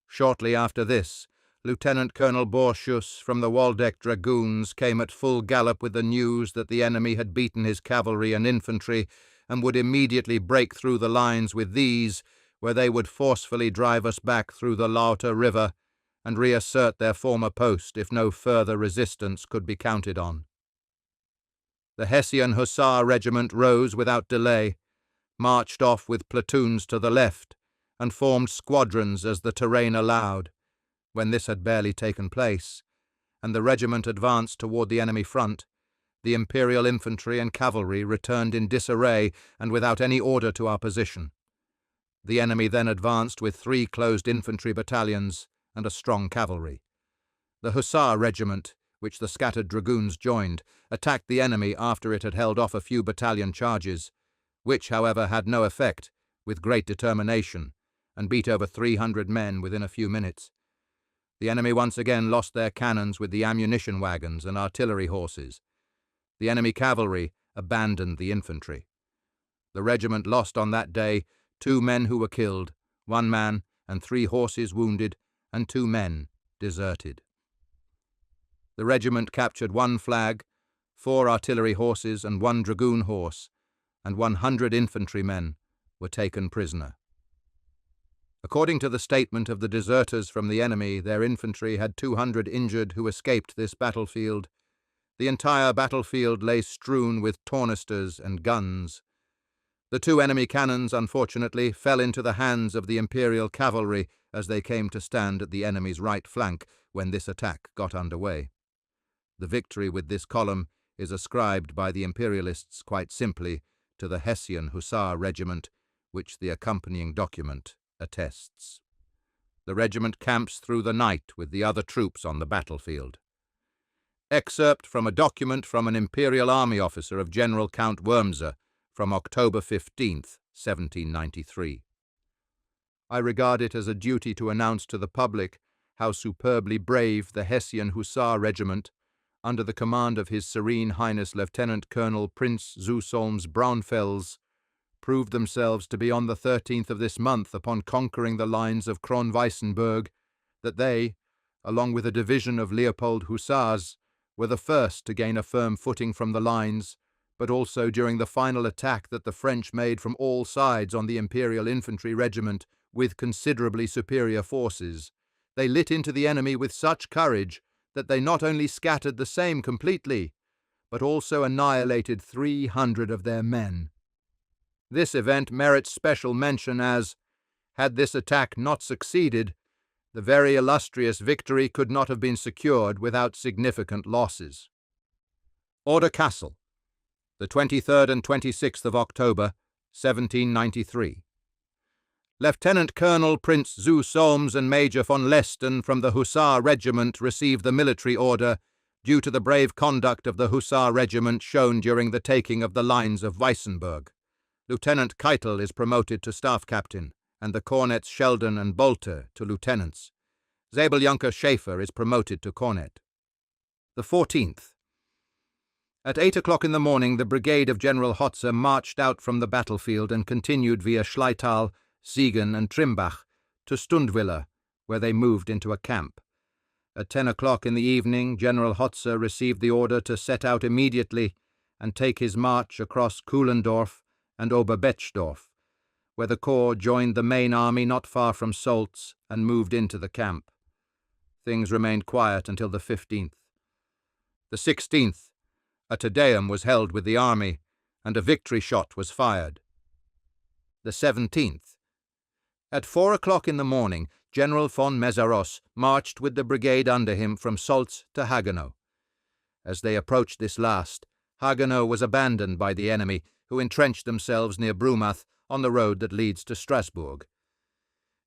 Speaker 1: Shortly after this, Lieutenant Colonel Borchus from the Waldeck Dragoons came at full gallop with the news that the enemy had beaten his cavalry and infantry, and would immediately break through the lines with these, where they would forcefully drive us back through the Lauter River, and reassert their former post if no further resistance could be counted on. The Hessian Hussar Regiment rose without delay, marched off with platoons to the left, and formed squadrons as the terrain allowed. When this had barely taken place, and the regiment advanced toward the enemy front, the Imperial infantry and cavalry returned in disarray and without any order to our position. The enemy then advanced with 3 closed infantry battalions and a strong cavalry. The Hussar Regiment, which the scattered dragoons joined, attacked the enemy after it had held off a few battalion charges, which, however, had no effect, with great determination, and beat over 300 men within a few minutes. The enemy once again lost their cannons with the ammunition wagons and artillery horses. The enemy cavalry abandoned the infantry. The regiment lost on that day 2 men who were killed, 1 man and 3 horses wounded, and 2 men deserted. The regiment captured 1 flag, 4 artillery horses and 1 dragoon horse, and 100 infantrymen were taken prisoner. According to the statement of the deserters from the enemy, their infantry had 200 injured who escaped this battlefield. The entire battlefield lay strewn with tornisters and guns. The 2 enemy cannons, unfortunately, fell into the hands of the Imperial cavalry as they came to stand at the enemy's right flank when this attack got underway. The victory with this column is ascribed by the Imperialists quite simply to the Hessian Hussar Regiment, which the accompanying document attests. The regiment camps through the night with the other troops on the battlefield. Excerpt from a document from an Imperial Army officer of General Count Wurmser from October 15th, 1793. I regard it as a duty to announce to the public how superbly brave the Hessian Hussar Regiment, under the command of His Serene Highness Lieutenant Colonel Prince Zusolms Braunfels, proved themselves to be on the 13th of this month upon conquering the lines of Kronweissenburg, that they, along with a division of Leopold Hussars, were the first to gain a firm footing from the lines, but also during the final attack that the French made from all sides on the Imperial Infantry Regiment with considerably superior forces, they lit into the enemy with such courage that they not only scattered the same completely, but also annihilated 300 of their men. This event merits special mention as, had this attack not succeeded, the very illustrious victory could not have been secured without significant losses. Order Castle, the 23rd and 26th of October, 1793. Lieutenant Colonel Prince Zusolms and Major von Lesten from the Hussar Regiment receive the military order due to the brave conduct of the Hussar Regiment shown during the taking of the lines of Weissenburg. Lieutenant Keitel is promoted to staff captain, and the cornets Sheldon and Bolter to lieutenants. Säbeljunker Schaefer is promoted to cornet. The 14th. At 8 o'clock in the morning, the brigade of General Hussar marched out from the battlefield and continued via Schleital, Siegen and Trimbach to Stundwiller, where they moved into a camp. At 10 o'clock in the evening, General Hussar received the order to set out immediately and take his march across Kuhlendorf and Oberbetschdorf, where the corps joined the main army not far from Solz and moved into the camp. Things remained quiet until the 15th. The 16th, a Te Deum was held with the army, and a victory shot was fired. The 17th. At 4 o'clock in the morning, General von Meszaros marched with the brigade under him from Solz to Haguenau. As they approached this last, Haguenau was abandoned by the enemy, who entrenched themselves near Brumath on the road that leads to Strasbourg.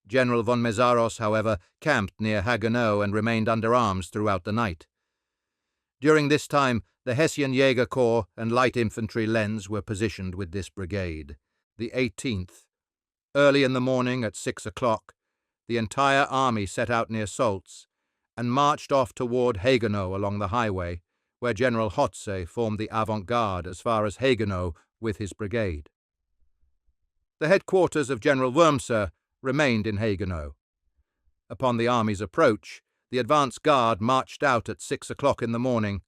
Speaker 1: General von Mészáros, however, camped near Haguenau and remained under arms throughout the night. During this time, the Hessian Jaeger Corps and light infantry Lens were positioned with this brigade. The 18th. Early in the morning at 6 o'clock, the entire army set out near Solz and marched off toward Haguenau along the highway, where General Hussar formed the avant-garde as far as Haguenau with his brigade. The headquarters of General Wurmser remained in Haguenau. Upon the army's approach, the advance guard marched out at 6 o'clock in the morning,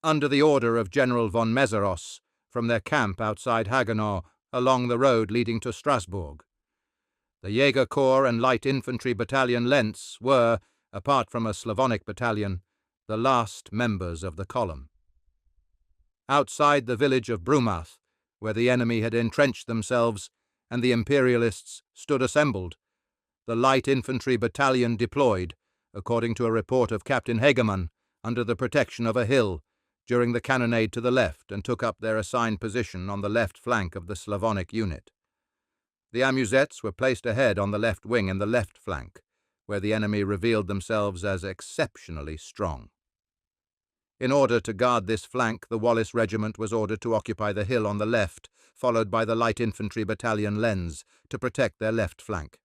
Speaker 1: under the order of General von Mészáros, from their camp outside Haguenau along the road leading to Strasbourg. The Jaeger Corps and Light Infantry Battalion Lens were, apart from a Slavonic battalion, the last members of the column. Outside the village of Brumath, where the enemy had entrenched themselves and the Imperialists stood assembled, the Light Infantry Battalion deployed, according to a report of Captain Hegemann, under the protection of a hill, during the cannonade to the left, and took up their assigned position on the left flank of the Slavonic unit. The amusettes were placed ahead on the left wing and the left flank, where the enemy revealed themselves as exceptionally strong. In order to guard this flank, the Wallace Regiment was ordered to occupy the hill on the left, followed by the Light Infantry Battalion Lens, to protect their left flank.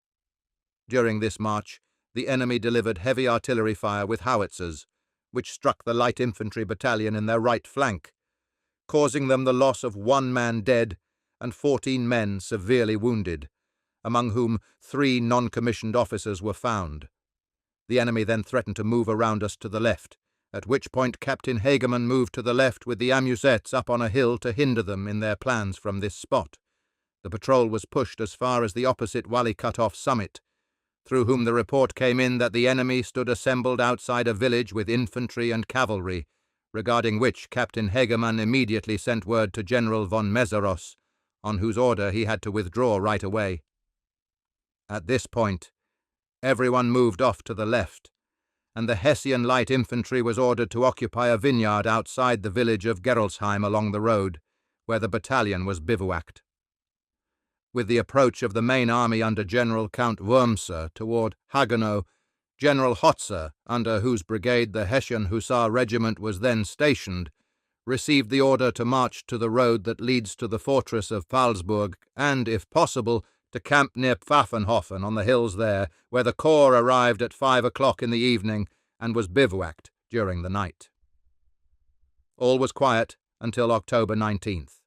Speaker 1: During this march, the enemy delivered heavy artillery fire with howitzers, which struck the Light Infantry Battalion in their right flank, causing them the loss of 1 man dead and 14 men severely wounded, among whom 3 non-commissioned officers were found. The enemy then threatened to move around us to the left, at which point Captain Hegemann moved to the left with the amusettes up on a hill to hinder them in their plans from this spot. The patrol was pushed as far as the opposite Wally-Cut-off summit, through whom the report came in that the enemy stood assembled outside a village with infantry and cavalry, regarding which Captain Hegemann immediately sent word to General von Mészáros, on whose order he had to withdraw right away. At this point, everyone moved off to the left, and the Hessian light infantry was ordered to occupy a vineyard outside the village of Gerolzheim along the road, where the battalion was bivouacked. With the approach of the main army under General Count Wurmser toward Haguenau, General Hussar, under whose brigade the Hessian Hussar Regiment was then stationed, received the order to march to the road that leads to the fortress of Pfalzburg and, if possible, to camp near Pfaffenhofen on the hills there, where the corps arrived at 5 o'clock in the evening and was bivouacked during the night. All was quiet until October 19th.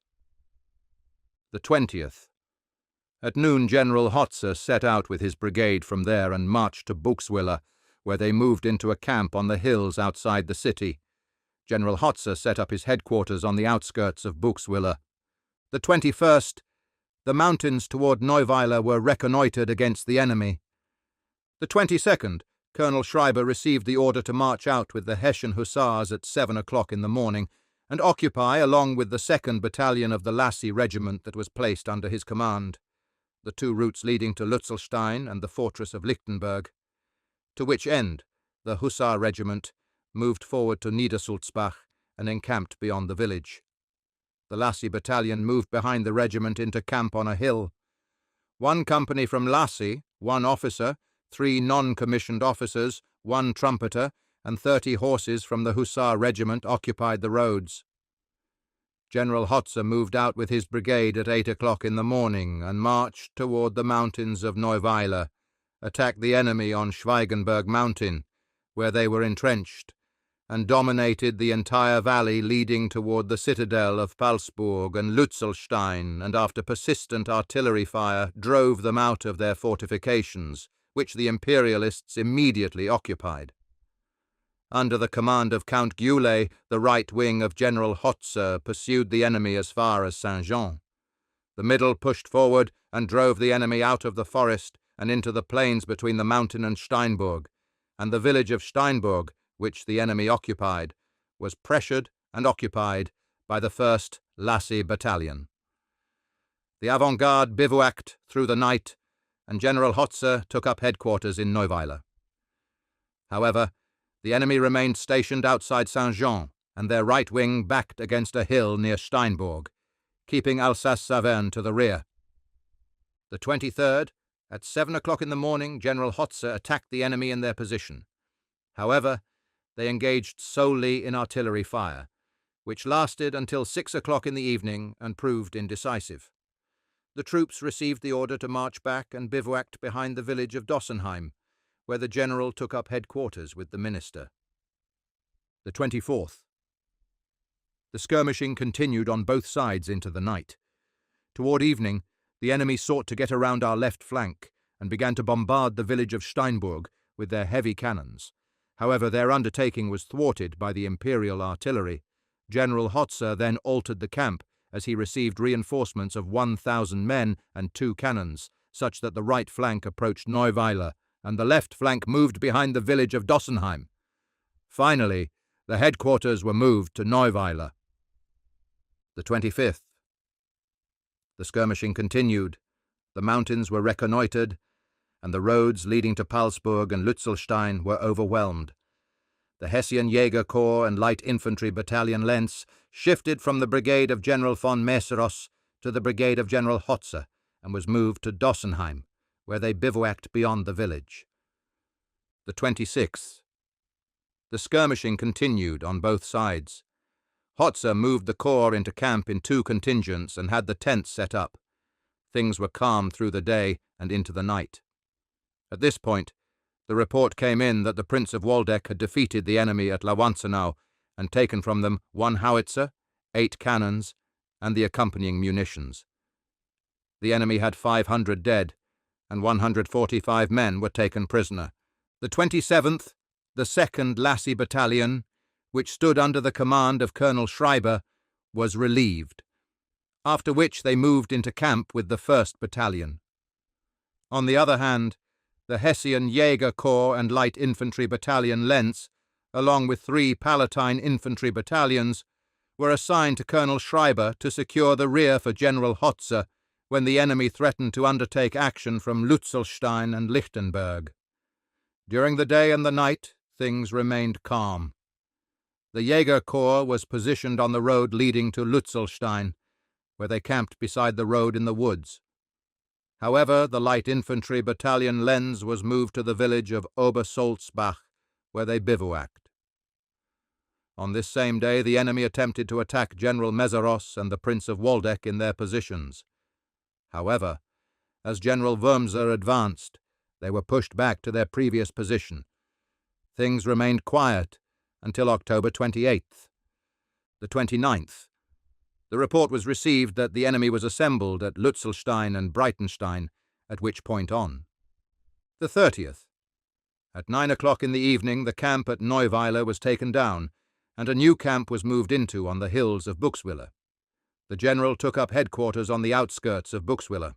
Speaker 1: The 20th. At noon General Hussar set out with his brigade from there and marched to Buxwiller, where they moved into a camp on the hills outside the city. General Hussar set up his headquarters on the outskirts of Buxwiller. The 21st, the mountains toward Neuweiler were reconnoitred against the enemy. The 22nd, Colonel Schreiber received the order to march out with the Hessian Hussars at 7 o'clock in the morning and occupy, along with the 2nd Battalion of the Lassi Regiment that was placed under his command, the 2 routes leading to Lützelstein and the fortress of Lichtenberg, to which end the Hussar Regiment moved forward to Niedersulzbach and encamped beyond the village. The Lassi Battalion moved behind the regiment into camp on a hill. 1 company from Lassi, 1 officer, 3 non-commissioned officers, 1 trumpeter, and 30 horses from the Hussar Regiment occupied the roads. General Hussar moved out with his brigade at 8 o'clock in the morning and marched toward the mountains of Neuweiler, attacked the enemy on Schweigenberg Mountain, where they were entrenched, and dominated the entire valley leading toward the citadel of Pfalzburg and Lützelstein, and after persistent artillery fire drove them out of their fortifications, which the Imperialists immediately occupied. Under the command of Count Gueulay, the right wing of General Hussar pursued the enemy as far as Saint-Jean. The middle pushed forward and drove the enemy out of the forest and into the plains between the mountain and Steinburg, and the village of Steinburg, which the enemy occupied, was pressured and occupied by the 1st Lassi Battalion. The avant-garde bivouacked through the night, and General Hussar took up headquarters in Neuweiler. However, the enemy remained stationed outside Saint-Jean, and their right wing backed against a hill near Steinburg, keeping Alsace-Saverne to the rear. The 23rd, at 7 o'clock in the morning, General Hussar attacked the enemy in their position. However, they engaged solely in artillery fire, which lasted until 6 o'clock in the evening and proved indecisive. The troops received the order to march back and bivouacked behind the village of Dossenheim, where the general took up headquarters with the minister. The 24th. The skirmishing continued on both sides into the night. Toward evening, the enemy sought to get around our left flank and began to bombard the village of Steinburg with their heavy cannons. However, their undertaking was thwarted by the imperial artillery. General Hussar then altered the camp as he received reinforcements of 1,000 men and 2 cannons, such that the right flank approached Neuweiler and the left flank moved behind the village of Dossenheim. Finally, the headquarters were moved to Neuweiler. The 25th. The skirmishing continued, the mountains were reconnoitred, and the roads leading to Palsburg and Lützelstein were overwhelmed. The Hessian Jäger Corps and Light Infantry Battalion Lenz shifted from the brigade of General von Messeros to the brigade of General Hussar and was moved to Dossenheim, where they bivouacked beyond the village. The 26th. The skirmishing continued on both sides. Hussar moved the corps into camp in 2 contingents and had the tents set up. Things were calm through the day and into the night. At this point, the report came in that the Prince of Waldeck had defeated the enemy at Lawanzenau and taken from them 1 howitzer, 8 cannons, and the accompanying munitions. The enemy had 500 dead, and 145 men were taken prisoner. The 27th, the 2nd Lassie Battalion, which stood under the command of Colonel Schreiber, was relieved, after which they moved into camp with the 1st Battalion. On the other hand, the Hessian Jäger Corps and Light Infantry Battalion Lenz, along with 3 Palatine Infantry Battalions, were assigned to Colonel Schreiber to secure the rear for General Hussar when the enemy threatened to undertake action from Lützelstein and Lichtenberg. During the day and the night, things remained calm. The Jäger Corps was positioned on the road leading to Lützelstein, where they camped beside the road in the woods. However, the Light Infantry Battalion Lenz was moved to the village of Obersolzbach, where they bivouacked. On this same day, the enemy attempted to attack General Messeros and the Prince of Waldeck in their positions. However, as General Wurmser advanced, they were pushed back to their previous position. Things remained quiet until October 28th. The 29th. The report was received that the enemy was assembled at Lützelstein and Breitenstein, at which point on. The 30th. At 9 o'clock in the evening, the camp at Neuweiler was taken down, and a new camp was moved into on the hills of Buxwiller. The general took up headquarters on the outskirts of Buxwiller.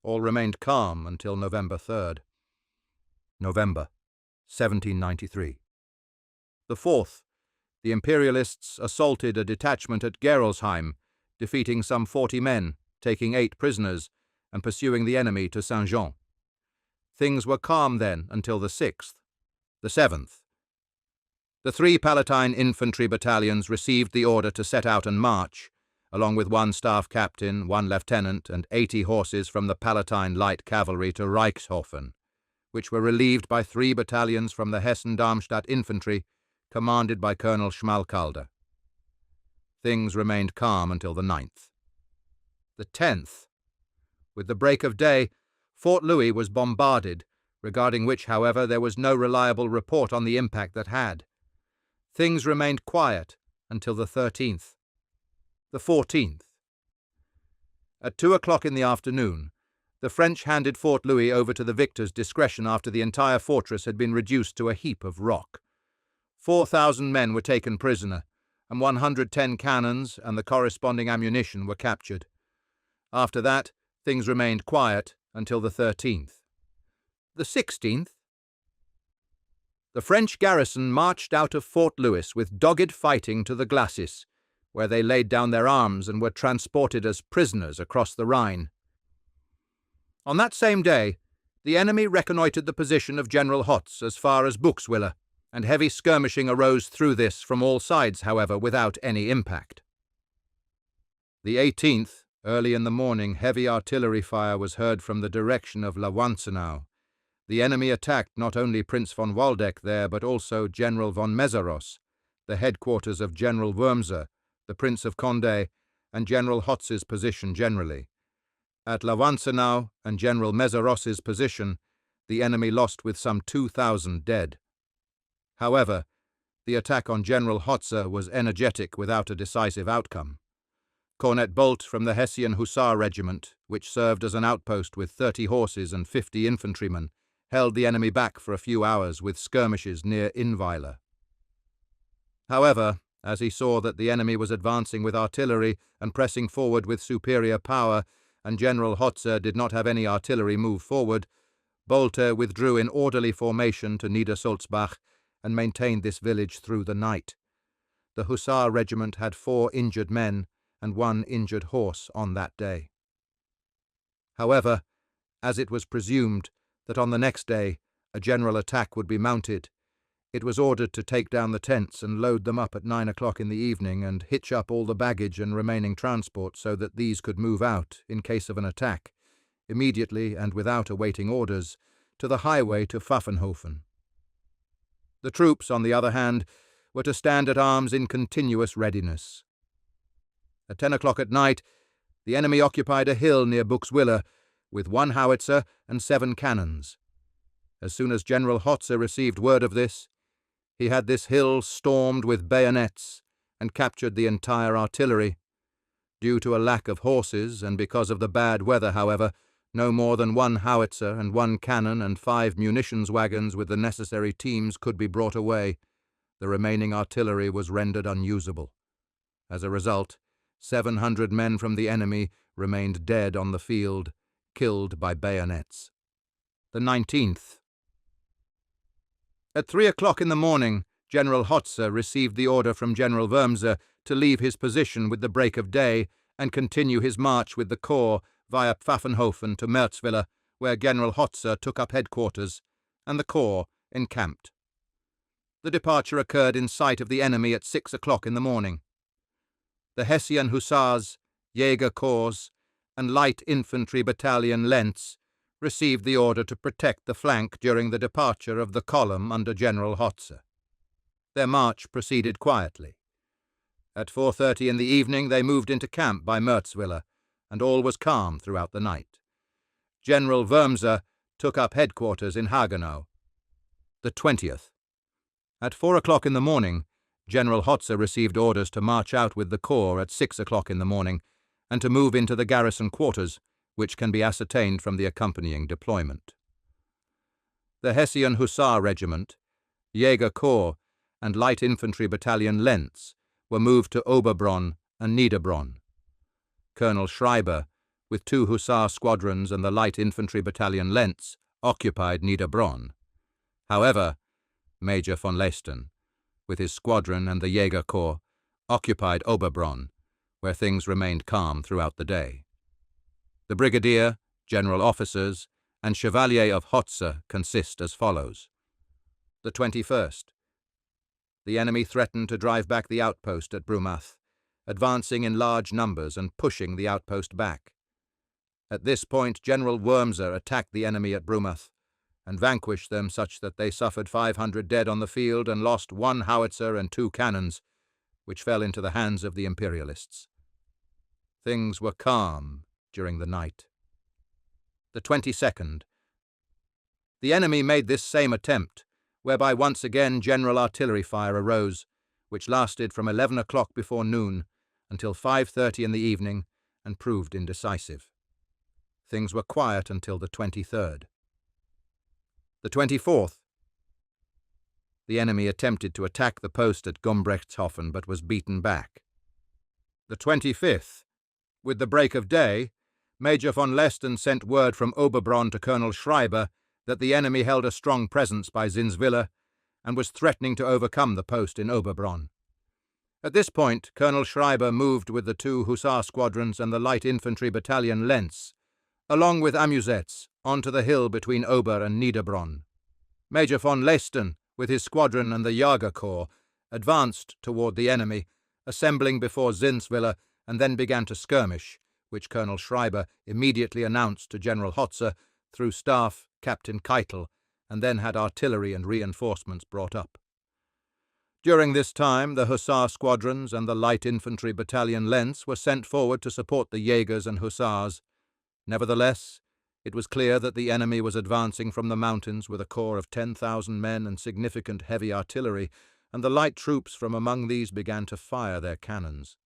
Speaker 1: All remained calm until November 3rd. November, 1793. The 4th. The Imperialists assaulted a detachment at Gerolzheim, defeating some 40 men, taking 8 prisoners, and pursuing the enemy to Saint-Jean. Things were calm then until the 6th. The 7th. The 3 Palatine infantry battalions received the order to set out and march, along with 1 staff captain, 1 lieutenant, and 80 horses from the Palatine light cavalry to Reichshofen, which were relieved by 3 battalions from the Hessen-Darmstadt infantry, commanded by Colonel Schmalkalder. Things remained calm until the 9th. The 10th. With the break of day, Fort Louis was bombarded, regarding which, however, there was no reliable report on the impact that had. Things remained quiet until the 13th. The 14th. At 2 o'clock in the afternoon, the French handed Fort Louis over to the victor's discretion after the entire fortress had been reduced to a heap of rock. 4,000 men were taken prisoner, and 110 cannons and the corresponding ammunition were captured. After that, things remained quiet until the 13th. The 16th. The French garrison marched out of Fort Louis with dogged fighting to the glacis, where they laid down their arms and were transported as prisoners across the Rhine. On that same day, the enemy reconnoitred the position of General Hotz as far as Buxwiller, and heavy skirmishing arose through this from all sides, however, without any impact. The 18th, early in the morning, heavy artillery fire was heard from the direction of Lawanzenau. The enemy attacked not only Prince von Waldeck there, but also General von Mészáros, the headquarters of General Wurmser, the Prince of Condé, and General Hotz's position generally. At Lawanzenau and General Mészáros's position, the enemy lost with some 2,000 dead. However, the attack on General Hotzer was energetic without a decisive outcome. Cornet Bolt from the Hessian Hussar Regiment, which served as an outpost with 30 horses and 50 infantrymen, held the enemy back for a few hours with skirmishes near Innweiler. However, as he saw that the enemy was advancing with artillery and pressing forward with superior power, and General Hotzer did not have any artillery move forward, Bolte withdrew in orderly formation to Niedersulzbach and maintained this village through the night. The Hussar regiment had 4 injured men and 1 injured horse on that day. However, as it was presumed that on the next day a general attack would be mounted, it was ordered to take down the tents and load them up at 9 o'clock in the evening and hitch up all the baggage and remaining transport so that these could move out, in case of an attack, immediately and without awaiting orders, to the highway to Pfaffenhofen. The troops, on the other hand, were to stand at arms in continuous readiness. At 10 o'clock at night, the enemy occupied a hill near Buxwiller with 1 howitzer and 7 cannons. As soon as General Hotzer received word of this, he had this hill stormed with bayonets and captured the entire artillery. Due to a lack of horses and because of the bad weather, however, no more than 1 howitzer and 1 cannon and 5 munitions wagons with the necessary teams could be brought away. The remaining artillery was rendered unusable. As a result, 700 men from the enemy remained dead on the field, killed by bayonets. The 19th. At 3 o'clock in the morning, General Hotzer received the order from General Wurmser to leave his position with the break of day and continue his march with the corps via Pfaffenhofen to Märzwiller, where General Hotzer took up headquarters, and the corps encamped. The departure occurred in sight of the enemy at 6 o'clock in the morning. The Hessian Hussars, Jäger Corps, and Light Infantry Battalion Lentz received the order to protect the flank during the departure of the column under General Hotzer. Their march proceeded quietly. At 4:30 in the evening they moved into camp by Märzwiller, and all was calm throughout the night. General Wurmser took up headquarters in Hagenau. The 20th. At 4 o'clock in the morning, General Hotzer received orders to march out with the corps at 6 o'clock in the morning and to move into the garrison quarters, which can be ascertained from the accompanying deployment. The Hessian Hussar Regiment, Jäger Corps, and Light Infantry Battalion Lentz were moved to Oberbronn and Niederbronn. Colonel Schreiber, with 2 Hussar squadrons and the Light Infantry Battalion Lentz, occupied Niederbronn. However, Major von Leisten, with his squadron and the Jäger Corps, occupied Oberbronn, where things remained calm throughout the day. The brigadier, general officers, and chevalier of Hotzer consist as follows. The 21st. The enemy threatened to drive back the outpost at Brumath, advancing in large numbers and pushing the outpost back. At this point, General Wurmser attacked the enemy at Brumath and vanquished them such that they suffered 500 dead on the field and lost 1 howitzer and 2 cannons, which fell into the hands of the Imperialists. Things were calm during the night. The 22nd. The enemy made this same attempt, whereby once again general artillery fire arose, which lasted from 11 o'clock before noon until 5:30 in the evening and proved indecisive. Things were quiet until the 23rd. The 24th. The enemy attempted to attack the post at Gumbrechtshofen but was beaten back. The 25th. With the break of day, Major von Leisten sent word from Oberbronn to Colonel Schreiber that the enemy held a strong presence by Zinswiller and was threatening to overcome the post in Oberbronn. At this point, Colonel Schreiber moved with the 2 Hussar squadrons and the Light Infantry Battalion Lentz, along with Amusetz, onto the hill between Ober and Niederbronn. Major von Leisten, with his squadron and the Jager Corps, advanced toward the enemy, assembling before Zinswiller, and then began to skirmish, which Colonel Schreiber immediately announced to General Hussar through staff Captain Keitel, and then had artillery and reinforcements brought up. During this time, the Hussar squadrons and the light infantry battalion Lenz were sent forward to support the Jaegers and Hussars. Nevertheless, it was clear that the enemy was advancing from the mountains with a corps of 10,000 men and significant heavy artillery, and the light troops from among these began to fire their cannons.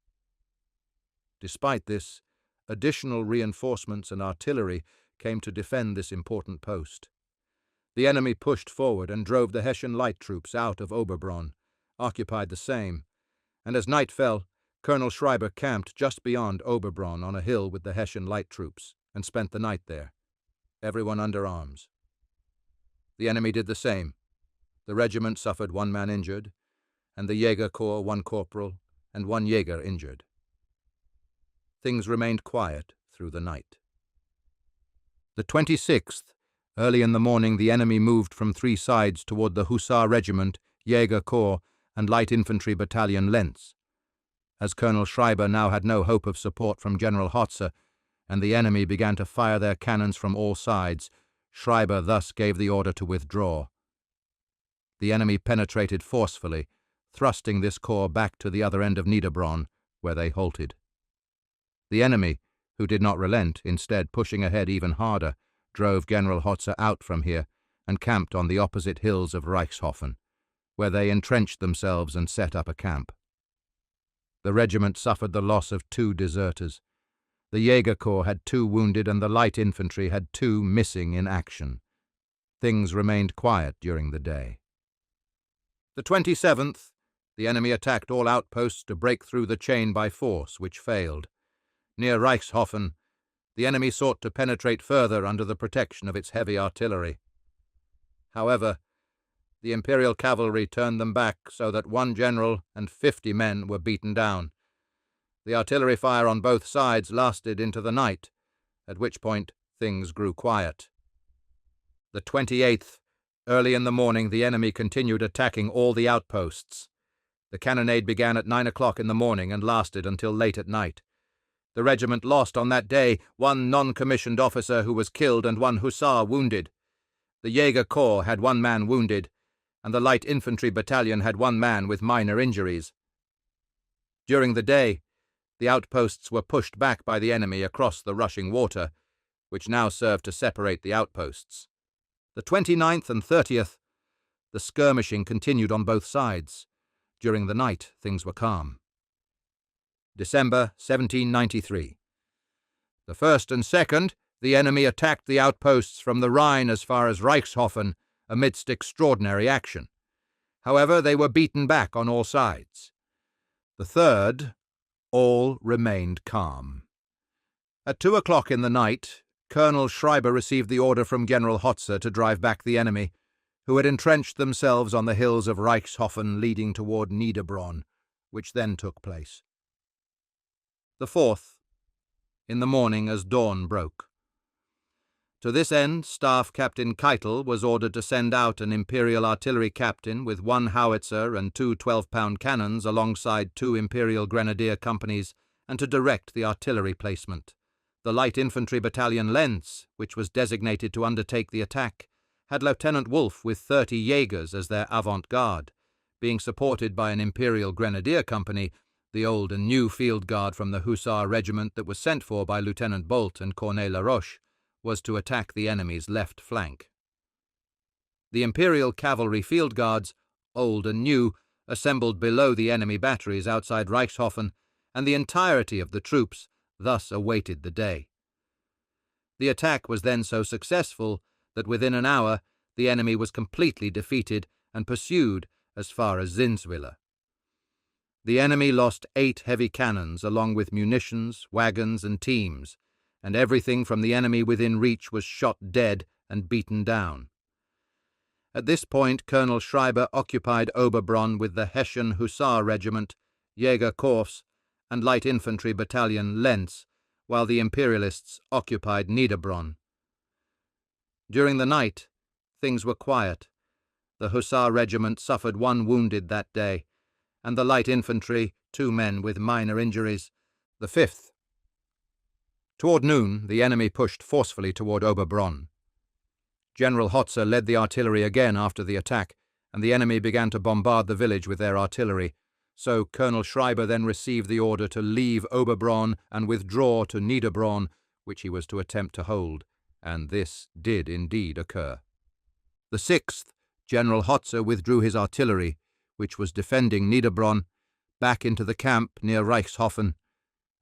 Speaker 1: Despite this, additional reinforcements and artillery came to defend this important post. The enemy pushed forward and drove the Hessian light troops out of Oberbronn, occupied the same, and as night fell, Colonel Schreiber camped just beyond Oberbronn on a hill with the Hessian light troops, and spent the night there, everyone under arms. The enemy did the same. The regiment suffered 1 man injured, and the Jaeger Corps 1 corporal and 1 Jaeger injured. Things remained quiet through the night. The 26th, early in the morning, the enemy moved from 3 sides toward the Hussar-Regiment, Jaeger Corps, and Light Infantry Battalion Lenz. As Colonel Schreiber now had no hope of support from General Hussar, and the enemy began to fire their cannons from all sides, Schreiber thus gave the order to withdraw. The enemy penetrated forcefully, thrusting this corps back to the other end of Niederbronn, where they halted. The enemy, who did not relent, instead pushing ahead even harder, drove General Hussar out from here and camped on the opposite hills of Reichshofen, where they entrenched themselves and set up a camp. The regiment suffered the loss of 2 deserters. The Jaeger Corps had 2 wounded and the light infantry had 2 missing in action. Things remained quiet during the day. The 27th, the enemy attacked all outposts to break through the chain by force, which failed. Near Reichshofen, the enemy sought to penetrate further under the protection of its heavy artillery. However, the Imperial cavalry turned them back so that 1 general and 50 men were beaten down. The artillery fire on both sides lasted into the night, at which point things grew quiet. The 28th, early in the morning, the enemy continued attacking all the outposts. The cannonade began at 9 o'clock in the morning and lasted until late at night. The regiment lost on that day 1 non-commissioned officer who was killed and 1 hussar wounded. The Jaeger Corps had 1 man wounded, and the light infantry battalion had 1 man with minor injuries. During the day, the outposts were pushed back by the enemy across the rushing water, which now served to separate the outposts. The 29th and 30th, the skirmishing continued on both sides. During the night, things were calm. December 1793. The 1st and 2nd, the enemy attacked the outposts from the Rhine as far as Reichshofen amidst extraordinary action. However, they were beaten back on all sides. The 3rd, all remained calm. At 2 o'clock in the night, Colonel Schreiber received the order from General Hussar to drive back the enemy, who had entrenched themselves on the hills of Reichshofen leading toward Niederbronn, which then took place. The 4th, in the morning as dawn broke. To this end, Staff Captain Keitel was ordered to send out an Imperial artillery captain with 1 howitzer and 2 12-pound cannons alongside 2 Imperial Grenadier companies, and to direct the artillery placement. The Light Infantry Battalion Lenz, which was designated to undertake the attack, had Lieutenant Wolf with 30 Jaegers as their avant-garde, being supported by an Imperial Grenadier company, the old and new field guard from the Hussar regiment that was sent for by Lieutenant Bolt and Cornet Laroche, was to attack the enemy's left flank. The Imperial Cavalry Field Guards, old and new, assembled below the enemy batteries outside Reichshofen, and the entirety of the troops thus awaited the day. The attack was then so successful that within an hour the enemy was completely defeated and pursued as far as Zinswiller. The enemy lost 8 heavy cannons along with munitions, wagons and teams, and everything from the enemy within reach was shot dead and beaten down. At this point, Colonel Schreiber occupied Oberbronn with the Hessian Hussar Regiment, Jaeger Corps, and Light Infantry Battalion Lenz, while the Imperialists occupied Niederbronn. During the night, things were quiet. The Hussar regiment suffered 1 wounded that day, and the light infantry 2 men with minor injuries. The 5th. Toward noon, the enemy pushed forcefully toward Oberbronn. General Hussar led the artillery again after the attack, and the enemy began to bombard the village with their artillery. So Colonel Schreiber then received the order to leave Oberbronn and withdraw to Niederbronn, which he was to attempt to hold, and this did indeed occur. The 6th, General Hussar withdrew his artillery, which was defending Niederbronn, back into the camp near Reichshofen,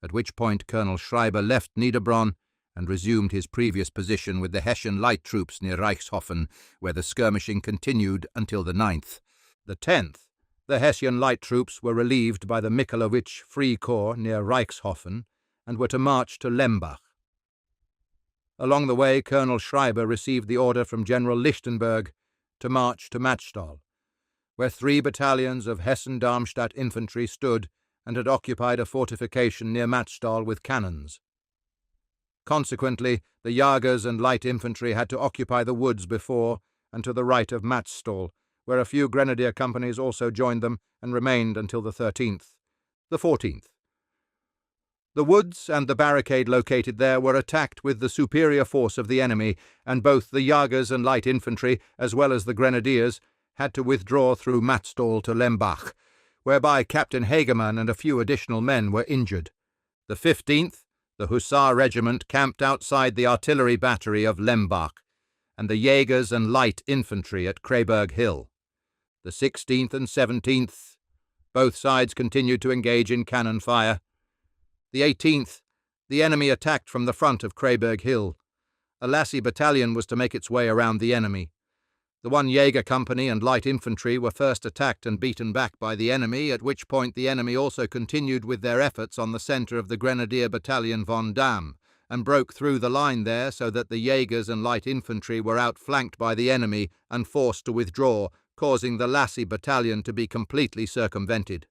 Speaker 1: at which point Colonel Schreiber left Niederbronn and resumed his previous position with the Hessian light troops near Reichshofen, where the skirmishing continued until the 9th. The 10th, the Hessian light troops were relieved by the Michaelowicz Free Corps near Reichshofen and were to march to Lembach. Along the way, Colonel Schreiber received the order from General Lichtenberg to march to Matzstall, where 3 battalions of Hessen-Darmstadt infantry stood and had occupied a fortification near Matzstall with cannons. Consequently, the Jagers and light infantry had to occupy the woods before and to the right of Matzstall, where a few grenadier companies also joined them and remained until the 13th. The 14th. The woods and the barricade located there were attacked with the superior force of the enemy, and both the Jagers and light infantry, as well as the grenadiers, had to withdraw through Matzstall to Lembach, whereby Captain Hagemann and a few additional men were injured. The 15th, the Hussar regiment camped outside the artillery battery of Lembach, and the Jägers and light infantry at Kreiberg Hill. The 16th and 17th, both sides continued to engage in cannon fire. The 18th, the enemy attacked from the front of Kreiberg Hill. A Lassie battalion was to make its way around the enemy. The 1 Jaeger company and light infantry were first attacked and beaten back by the enemy, at which point the enemy also continued with their efforts on the centre of the Grenadier Battalion von Damm, and broke through the line there so that the Jaegers and light infantry were outflanked by the enemy and forced to withdraw, causing the Lassie battalion to be completely circumvented.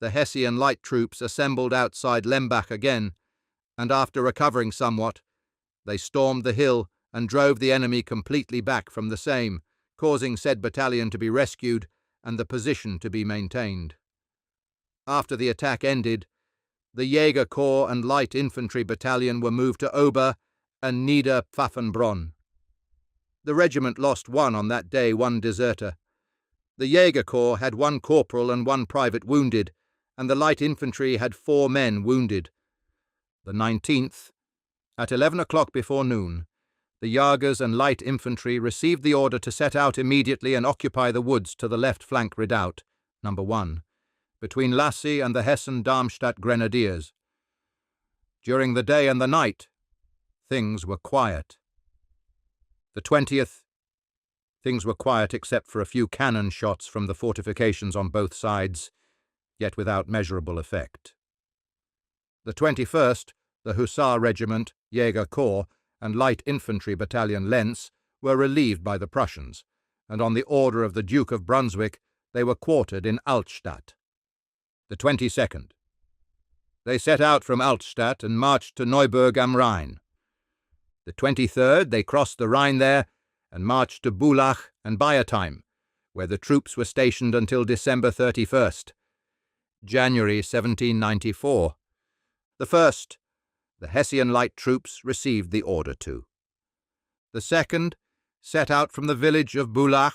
Speaker 1: The Hessian light troops assembled outside Lembach again, and after recovering somewhat, they stormed the hill and drove the enemy completely back from the same, causing said battalion to be rescued and the position to be maintained. After the attack ended, the Jaeger Corps and light infantry battalion were moved to Ober and Nieder Pfaffenbronn. The regiment lost on that day 1 deserter. The Jaeger Corps had 1 corporal and 1 private wounded, and the light infantry had 4 men wounded. The 19th, at 11 o'clock before noon, the Jagers and light infantry received the order to set out immediately and occupy the woods to the left flank redoubt, No. 1, between Lassie and the Hessen-Darmstadt Grenadiers. During the day and the night, things were quiet. The 20th, things were quiet except for a few cannon shots from the fortifications on both sides, yet without measurable effect. The 21st, the Hussar Regiment, Jaeger Corps, and Light Infantry Battalion Lens were relieved by the Prussians, and on the order of the Duke of Brunswick they were quartered in Altstadt. The 22nd. They set out from Altstadt and marched to Neuburg am Rhein. The 23rd they crossed the Rhine there and marched to Bulach and Bayertheim, where the troops were stationed until December 31st, January 1794. The 1st, the Hessian light troops received the order to. The 2nd set out from the village of Bulach,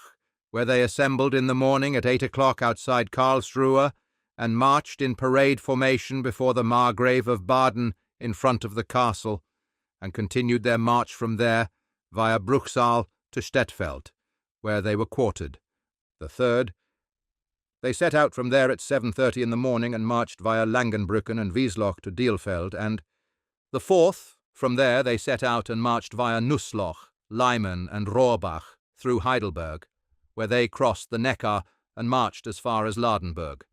Speaker 1: where they assembled in the morning at 8 o'clock outside Karlsruhe and marched in parade formation before the Margrave of Baden in front of the castle, and continued their march from there via Bruchsal to Stettfeld, where they were quartered. The 3rd, they set out from there at 7:30 in the morning and marched via Langenbrücken and Wiesloch to Dielfeld, and the 4th, from there they set out and marched via Nussloch, Leimen and Rohrbach through Heidelberg, where they crossed the Neckar and marched as far as Ladenburg.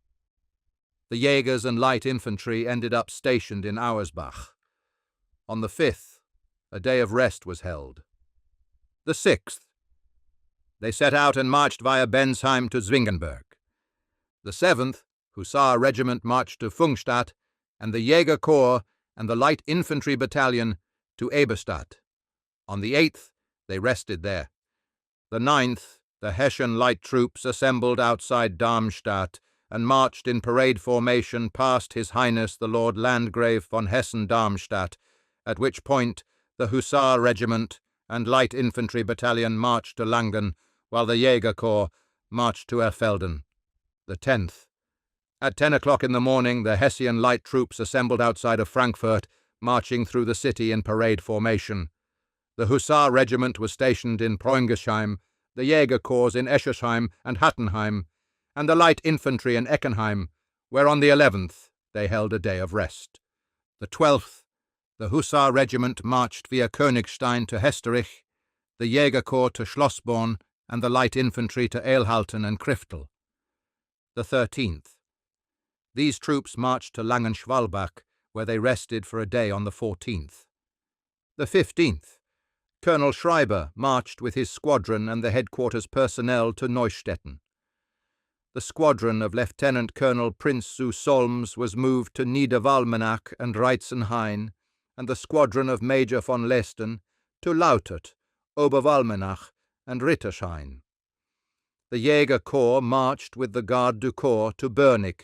Speaker 1: The Jaegers and light infantry ended up stationed in Auersbach. On the 5th, a day of rest was held. The 6th, they set out and marched via Bensheim to Zwingenberg. The 7th, Hussar Regiment marched to Pfungstadt, and the Jaeger Corps and the Light Infantry Battalion to Eberstadt. On the 8th, they rested there. The 9th, the Hessian light troops assembled outside Darmstadt and marched in parade formation past His Highness the Lord Landgrave von Hessen-Darmstadt, at which point the Hussar-Regiment and light infantry battalion marched to Langen, while the Jägerkorps marched to Erfelden. The 10th. At 10 o'clock in the morning, the Hessian light troops assembled outside of Frankfurt, marching through the city in parade formation. The Hussar Regiment was stationed in Preungesheim, the Jägerkorps in Eschersheim and Hattenheim, and the light infantry in Eckenheim, where on the 11th they held a day of rest. The 12th, the Hussar Regiment marched via Königstein to Hesterich, the Jägerkorps to Schlossborn, and the light infantry to Ehlhalten and Kriftel. The 13th. These troops marched to Langenschwalbach, where they rested for a day on the 14th. The 15th. Colonel Schreiber marched with his squadron and the headquarters personnel to Neustetten. The squadron of Lieutenant Colonel Prince zu Solms was moved to Niederwalmenach and Reitzenhain, and the squadron of Major von Lesten to Lautert, Oberwalmenach, and Ritterschein. The Jägerkorps marched with the Garde du Corps to Börnig.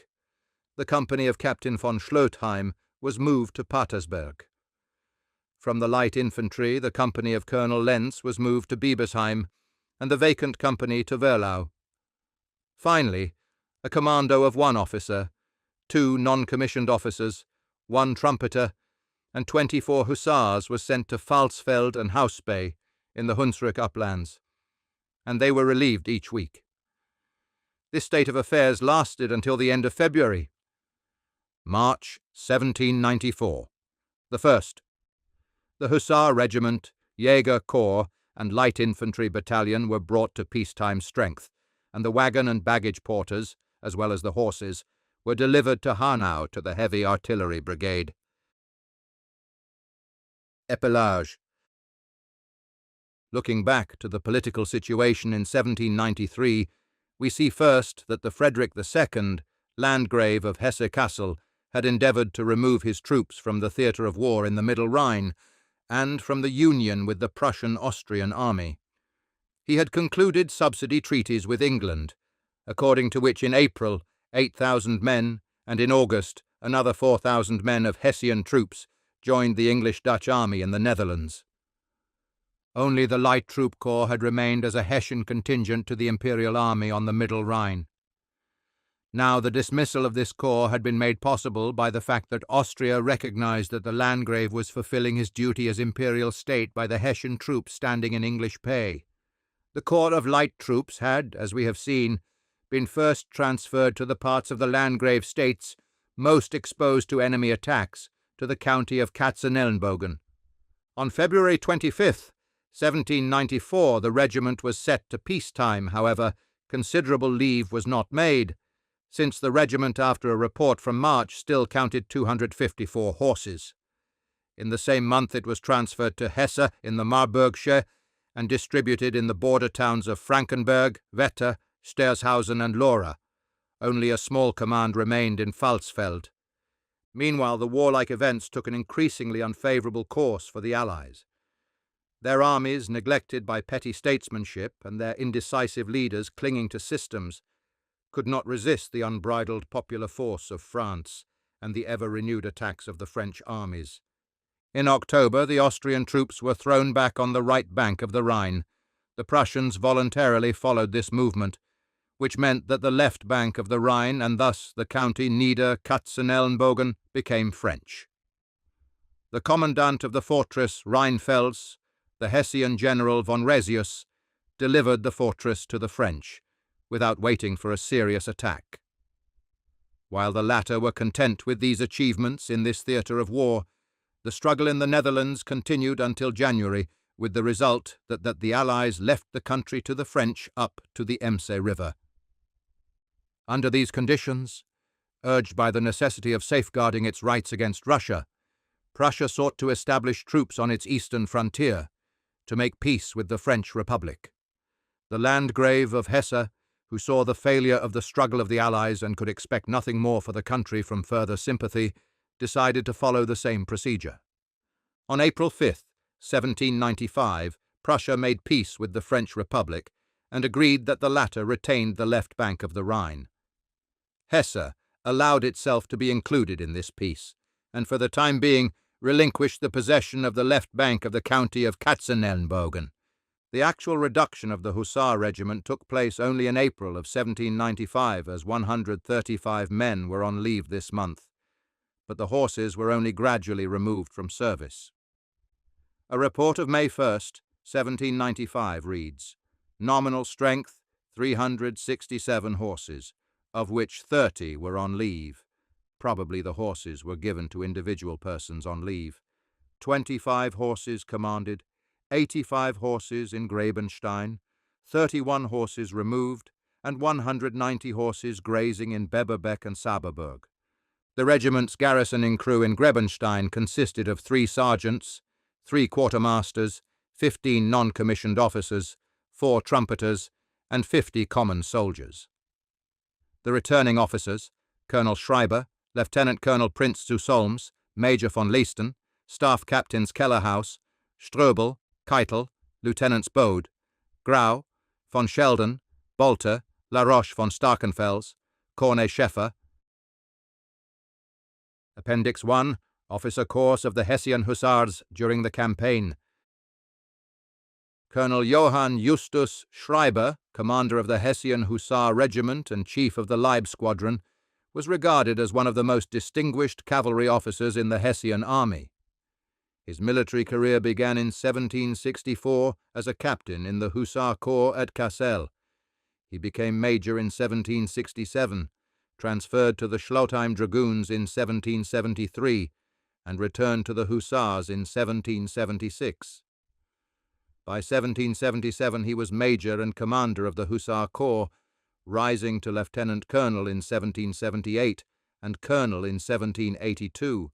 Speaker 1: The company of Captain von Schlotheim was moved to Patersberg. From the light infantry, the company of Colonel Lenz was moved to Biebersheim, and the vacant company to Wehlau. Finally, a commando of 1 officer, 2 non-commissioned officers, 1 trumpeter, and 24 hussars was sent to Pfalzfeld and Hausbay in the Hunsrück uplands, and they were relieved each week. This state of affairs lasted until the end of February. March 1794. The 1st. The Hussar Regiment, Jäger Corps, and Light Infantry Battalion were brought to peacetime strength, and the wagon and baggage porters, as well as the horses, were delivered to Hanau to the Heavy Artillery Brigade. Epilage. Looking back to the political situation in 1793, we see first that the Frederick II, Landgrave of Hesse-Kassel, had endeavoured to remove his troops from the theatre of war in the Middle Rhine, and from the union with the Prussian-Austrian army. He had concluded subsidy treaties with England, according to which in April 8,000 men, and in August another 4,000 men of Hessian troops joined the English-Dutch army in the Netherlands. Only the light troop corps had remained as a Hessian contingent to the Imperial Army on the Middle Rhine. Now the dismissal of this corps had been made possible by the fact that Austria recognized that the Landgrave was fulfilling his duty as imperial state by the Hessian troops standing in English pay. The corps of light troops had, as we have seen, been first transferred to the parts of the Landgrave states most exposed to enemy attacks, to the county of Katzenelnbogen. On February 25th, 1794, the regiment was set to peacetime. However, considerable leave was not made, since the regiment, after a report from March, still counted 254 horses. In the same month it was transferred to Hesse in the Marburgsche and distributed in the border towns of Frankenberg, Wetter, Stershausen and Lora. Only a small command remained in Pfalzfeld. Meanwhile, the warlike events took an increasingly unfavourable course for the Allies. Their armies, neglected by petty statesmanship and their indecisive leaders clinging to systems, could not resist the unbridled popular force of France and the ever-renewed attacks of the French armies. In October, the Austrian troops were thrown back on the right bank of the Rhine. The Prussians voluntarily followed this movement, which meant that the left bank of the Rhine and thus the county Nieder-Katzenelnbogen became French. The commandant of the fortress Rheinfels, the Hessian general von Resius, delivered the fortress to the French, without waiting for a serious attack. While the latter were content with these achievements in this theatre of war, the struggle in the Netherlands continued until January, with the result that the Allies left the country to the French up to the Ems River. Under these conditions, urged by the necessity of safeguarding its rights against Russia, Prussia sought to establish troops on its eastern frontier, to make peace with the French Republic. The Landgrave of Hesse, who saw the failure of the struggle of the Allies and could expect nothing more for the country from further sympathy, decided to follow the same procedure. On April 5, 1795, Prussia made peace with the French Republic, and agreed that the latter retained the left bank of the Rhine. Hesse allowed itself to be included in this peace, and for the time being relinquished the possession of the left bank of the county of Katzenelnbogen. The actual reduction of the Hussar regiment took place only in April of 1795, as 135 men were on leave this month, but the horses were only gradually removed from service. A report of May 1st, 1795 reads, "Nominal strength 367 horses, of which 30 were on leave." Probably the horses were given to individual persons on leave. 25 horses commanded, 85 horses in Grabenstein, 31 horses removed, and 190 horses grazing in Beberbeck and Saberburg. The regiment's garrisoning crew in Grebenstein consisted of 3 sergeants, 3 quartermasters, 15 non-commissioned officers, 4 trumpeters, and 50 common soldiers. The returning officers, Colonel Schreiber, Lieutenant Colonel Prince zu Solms, Major von Leisten, Staff Captains Kellerhaus, Ströbel, Keitel, Lieutenants Bode, Grau, von Sheldon, Bolter, La Roche von Starkenfels, Cornet Scheffer. Appendix 1. Officer Course of the Hessian Hussars during the campaign. Colonel Johann Justus Schreiber, commander of the Hessian Hussar Regiment and chief of the Leib Squadron, was regarded as one of the most distinguished cavalry officers in the Hessian army. His military career began in 1764 as a captain in the Hussar Corps at Cassel. He became major in 1767, transferred to the Schlotheim Dragoons in 1773, and returned to the Hussars in 1776. By 1777 he was major and commander of the Hussar Corps, rising to lieutenant colonel in 1778 and colonel in 1782,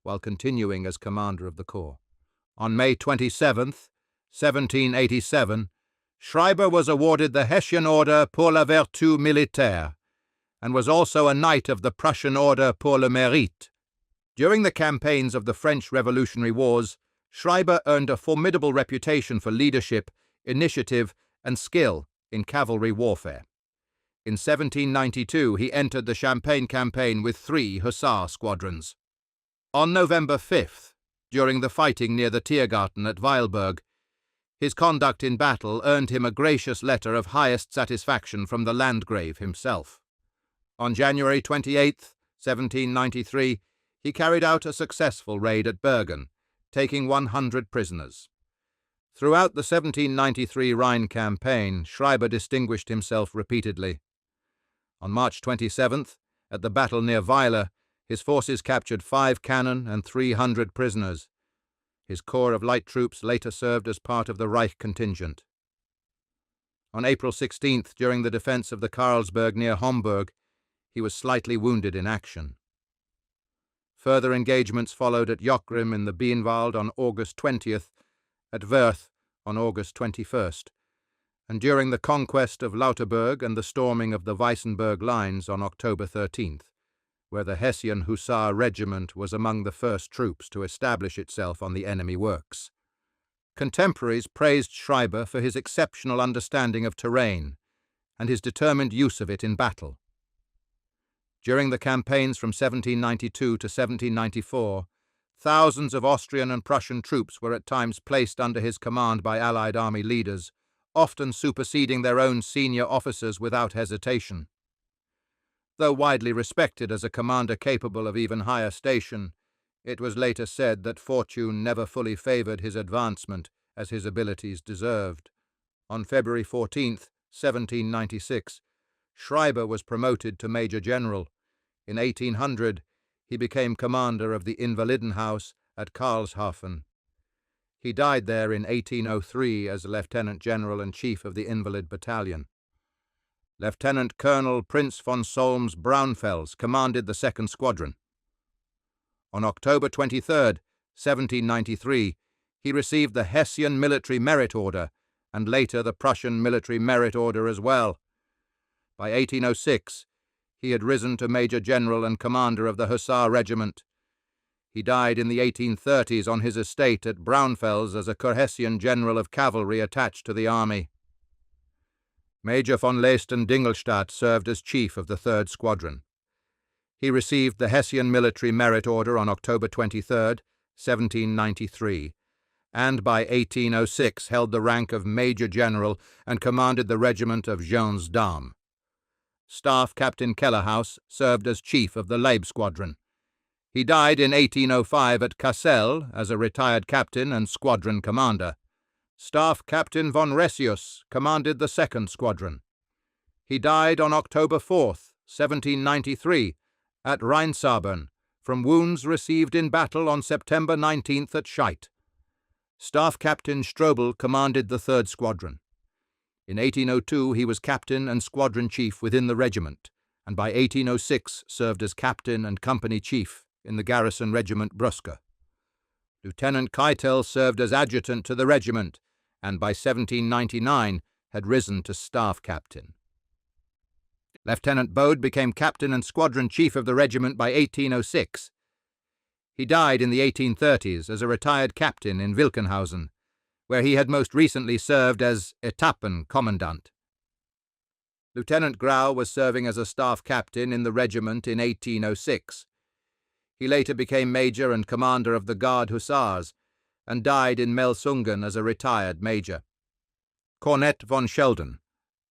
Speaker 1: while continuing as commander of the corps. On May 27, 1787, Schreiber was awarded the Hessian Order pour la Vertu Militaire, and was also a Knight of the Prussian Order pour le Mérite. During the campaigns of the French Revolutionary Wars, Schreiber earned a formidable reputation for leadership, initiative, and skill in cavalry warfare. In 1792, he entered the Champagne campaign with 3 Hussar squadrons. On November 5th, during the fighting near the Tiergarten at Weilburg, his conduct in battle earned him a gracious letter of highest satisfaction from the Landgrave himself. On January 28, 1793, he carried out a successful raid at Bergen, taking 100 prisoners. Throughout the 1793 Rhine campaign, Schreiber distinguished himself repeatedly. On March 27th, at the battle near Weiler, his forces captured 5 cannon and 300 prisoners. His corps of light troops later served as part of the Reich contingent. On April 16th, during the defense of the Karlsberg near Homburg, he was slightly wounded in action. Further engagements followed at Jochgrim in the Bienwald on August 20th, at Wörth on August 21st, and during the conquest of Lauterburg and the storming of the Weissenberg lines on October 13th, where the Hessian Hussar Regiment was among the first troops to establish itself on the enemy works. Contemporaries praised Schreiber for his exceptional understanding of terrain and his determined use of it in battle. During the campaigns from 1792 to 1794, thousands of Austrian and Prussian troops were at times placed under his command by Allied army leaders, often superseding their own senior officers without hesitation. Though widely respected as a commander capable of even higher station, it was later said that fortune never fully favored his advancement as his abilities deserved. On February 14, 1796, Schreiber was promoted to Major General. In 1800, he became commander of the Invalidenhaus at Karlshafen. He died there in 1803 as Lieutenant General and Chief of the Invalid Battalion. Lieutenant Colonel Prince von Solms Braunfels commanded the 2nd Squadron. On October 23, 1793, he received the Hessian Military Merit Order and later the Prussian Military Merit Order as well. By 1806, he had risen to Major General and commander of the Hussar Regiment. He died in the 1830s on his estate at Braunfels as a Hessian General of Cavalry attached to the army. Major von Leisten-Dingelstadt served as chief of the 3rd Squadron. He received the Hessian Military Merit Order on October 23, 1793, and by 1806 held the rank of Major General and commanded the regiment of Gens d'Armes. Staff Captain Kellerhaus served as chief of the Leib Squadron. He died in 1805 at Cassel as a retired captain and squadron commander. Staff Captain von Ressius commanded the 2nd Squadron. He died on October 4, 1793, at Rheinsabern, from wounds received in battle on September 19th at Scheidt. Staff Captain Strobel commanded the 3rd Squadron. In 1802 he was captain and squadron chief within the regiment, and by 1806 served as captain and company chief in the garrison regiment Bruske. Lieutenant Keitel served as adjutant to the regiment, and by 1799 had risen to staff captain. Lieutenant Bode became captain and squadron chief of the regiment by 1806. He died in the 1830s as a retired captain in Wilkenhausen, where he had most recently served as Etappenkommandant. Lieutenant Grau was serving as a staff captain in the regiment in 1806. He later became major and commander of the Guard Hussars, and died in Melsungen as a retired major. Cornet von Sheldon,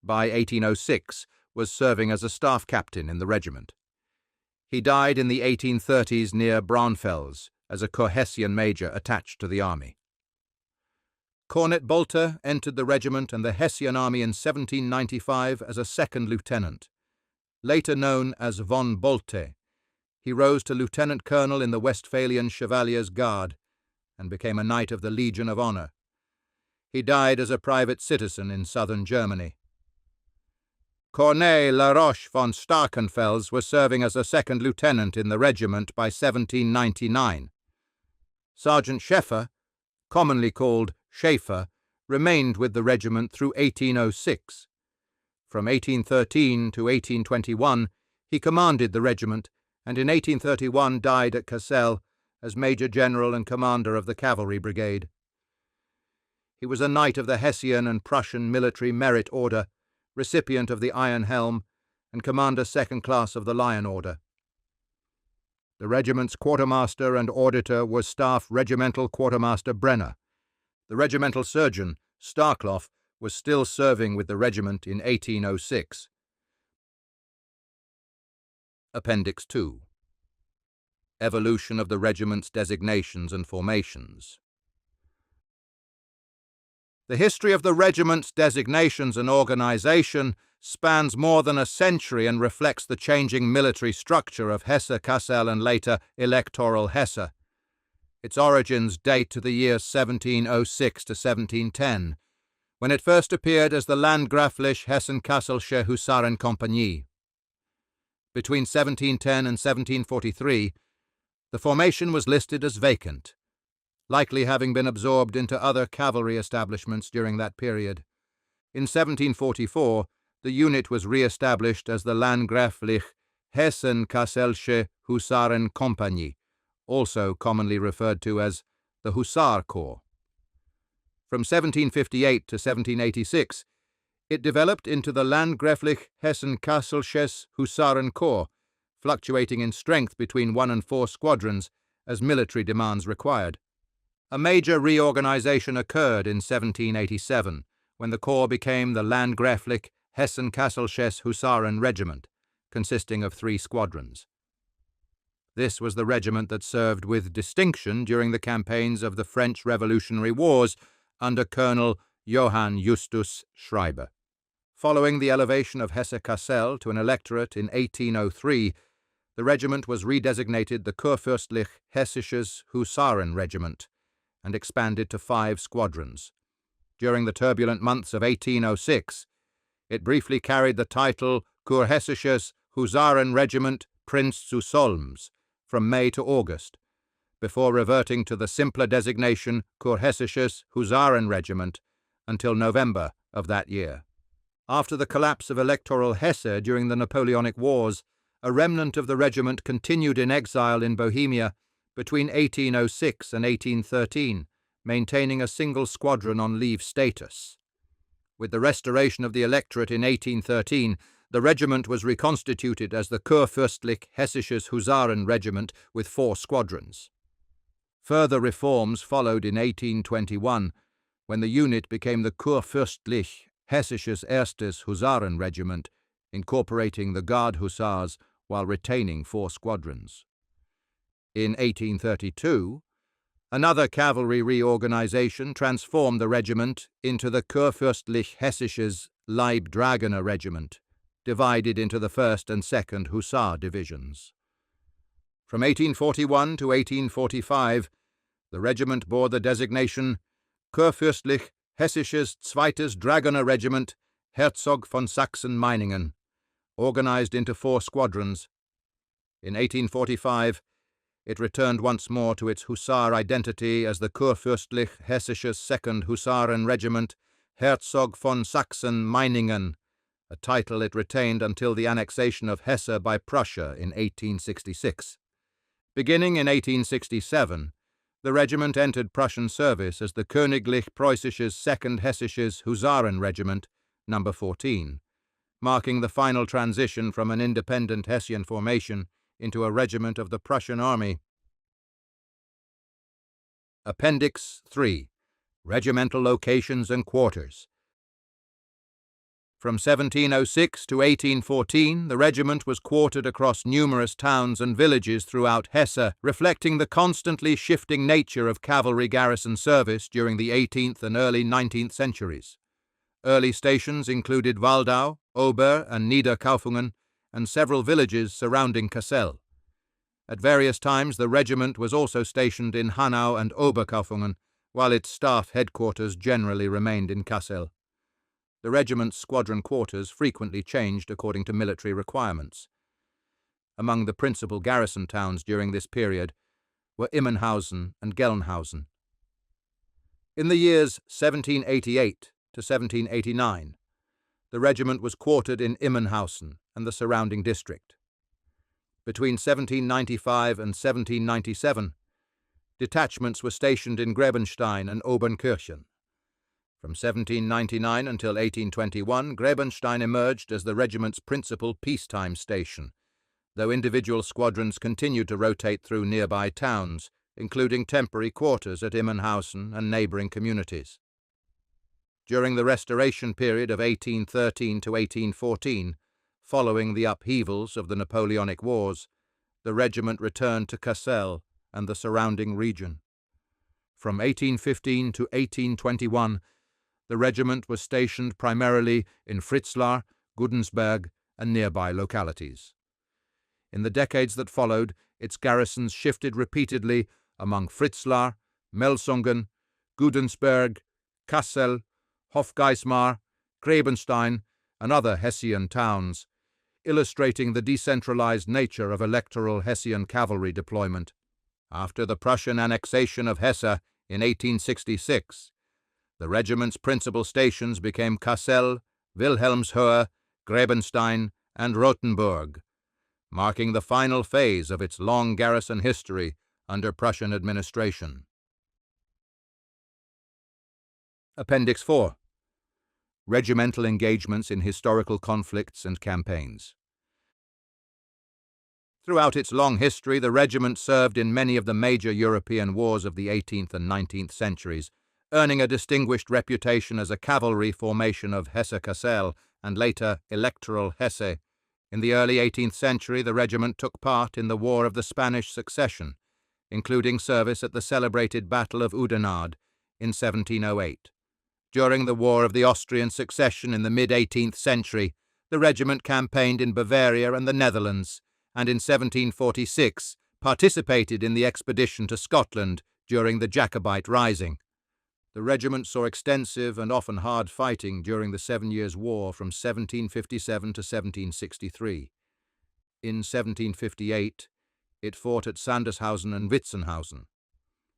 Speaker 1: by 1806, was serving as a staff captain in the regiment. He died in the 1830s near Braunfels as a Hessian major attached to the army. Cornet Bolter entered the regiment and the Hessian army in 1795 as a 2nd lieutenant. Later known as von Bolte, he rose to lieutenant colonel in the Westphalian Chevaliers' Guard and became a Knight of the Legion of Honor. He died as a private citizen in southern Germany. Corneille Laroche von Starkenfels was serving as a 2nd lieutenant in the regiment by 1799. Sergeant Scheffer, commonly called Schaefer, remained with the regiment through 1806. From 1813 to 1821 he commanded the regiment, and in 1831 died at Cassel as Major General and commander of the Cavalry Brigade. He was a Knight of the Hessian and Prussian Military Merit Order, recipient of the Iron Helm, and Commander 2nd Class of the Lion Order. The regiment's quartermaster and auditor was Staff Regimental Quartermaster Brenner. The regimental surgeon, Starkloff, was still serving with the regiment in 1806. Appendix 2. Evolution of the regiment's designations and formations. The history of the regiment's designations and organization spans more than a century and reflects the changing military structure of Hesse-Kassel and later electoral Hesse. Its origins date to the years 1706 to 1710, when it first appeared as the Landgrafliche Hessen-Kasselsche Husarenkompanie. Between 1710 and 1743, the formation was listed as vacant, likely having been absorbed into other cavalry establishments during that period. In 1744, the unit was re-established as the Landgrafliche Hessen-Kasselsche Husarenkompanie, also commonly referred to as the Hussar Corps. From 1758 to 1786, it developed into the Landgrafliche Hessen-Kasselsches Husarenkorps, fluctuating in strength between 1 and 4 squadrons as military demands required. A major reorganization occurred in 1787, when the corps became the Landgrafliche Hessen-Kasselsches Husarenregiment, consisting of 3 squadrons. This was the regiment that served with distinction during the campaigns of the French Revolutionary Wars under Colonel Johann Justus Schreiber. Following the elevation of Hesse-Kassel to an electorate in 1803, the regiment was redesignated the Kurfürstlich Hessisches Husarenregiment and expanded to 5 squadrons. During the turbulent months of 1806, it briefly carried the title Kurhessisches Husarenregiment Prinz zu Solms from May to August, before reverting to the simpler designation Kurhessisches Husarenregiment until November of that year. After the collapse of electoral Hesse during the Napoleonic Wars, a remnant of the regiment continued in exile in Bohemia between 1806 and 1813, maintaining a single squadron on leave status. With the restoration of the electorate in 1813, the regiment was reconstituted as the Kurfürstlich Hessisches Husarenregiment with 4 squadrons. Further reforms followed in 1821, when the unit became the Kurfürstlich Hessisches Erstes Husarenregiment, incorporating the Guard Hussars while retaining 4 squadrons. In 1832, another cavalry reorganization transformed the regiment into the Kurfürstlich Hessisches Leibdragoner Regiment, divided into the 1st and 2nd Hussar divisions. From 1841 to 1845, the regiment bore the designation Kurfürstlich Hessisches Zweites Dragoner Regiment, Herzog von Sachsen-Meiningen, organized into 4 squadrons. In 1845, it returned once more to its Hussar identity as the Kurfürstlich Hessisches Second Husarenregiment, Herzog von Sachsen-Meiningen, a title it retained until the annexation of Hesse by Prussia in 1866. Beginning in 1867, the regiment entered Prussian service as the Königlich Preußisches Second Hessisches Husarenregiment, No. 14, marking the final transition from an independent Hessian formation into a regiment of the Prussian army. Appendix 3. Regimental Locations and Quarters. From 1706 to 1814, the regiment was quartered across numerous towns and villages throughout Hesse, reflecting the constantly shifting nature of cavalry garrison service during the 18th and early 19th centuries. Early stations included Waldau, Ober and Niederkaufungen, and several villages surrounding Cassel. At various times, the regiment was also stationed in Hanau and Oberkaufungen, while its staff headquarters generally remained in Cassel. The regiment's squadron quarters frequently changed according to military requirements. Among the principal garrison towns during this period were Immenhausen and Gelnhausen. In the years 1788 to 1789, the regiment was quartered in Immenhausen and the surrounding district. Between 1795 and 1797, detachments were stationed in Grebenstein and Obernkirchen. From 1799 until 1821, Grebenstein emerged as the regiment's principal peacetime station, though individual squadrons continued to rotate through nearby towns, including temporary quarters at Immenhausen and neighbouring communities. During the restoration period of 1813 to 1814, following the upheavals of the Napoleonic Wars, the regiment returned to Cassel and the surrounding region. From 1815 to 1821, the regiment was stationed primarily in Fritzlar, Gudensberg, and nearby localities. In the decades that followed, its garrisons shifted repeatedly among Fritzlar, Melsungen, Gudensberg, Kassel, Hofgeismar, Grebenstein, and other Hessian towns, illustrating the decentralized nature of electoral Hessian cavalry deployment. After the Prussian annexation of Hesse in 1866, the regiment's principal stations became Cassel, Wilhelmshöhe, Grebenstein, and Rothenburg, marking the final phase of its long garrison history under Prussian administration. Appendix 4. Regimental engagements in historical conflicts and campaigns. Throughout its long history, the regiment served in many of the major European wars of the 18th and 19th centuries, earning a distinguished reputation as a cavalry formation of Hesse-Cassel and later electoral Hesse. In the early 18th century, the regiment took part in the War of the Spanish Succession, including service at the celebrated Battle of Oudenarde in 1708. During the War of the Austrian Succession in the mid-18th century, the regiment campaigned in Bavaria and the Netherlands, and in 1746 participated in the expedition to Scotland during the Jacobite Rising. The regiment saw extensive and often hard fighting during the 7 Years' War from 1757 to 1763. In 1758, it fought at Sandershausen and Witzenhausen.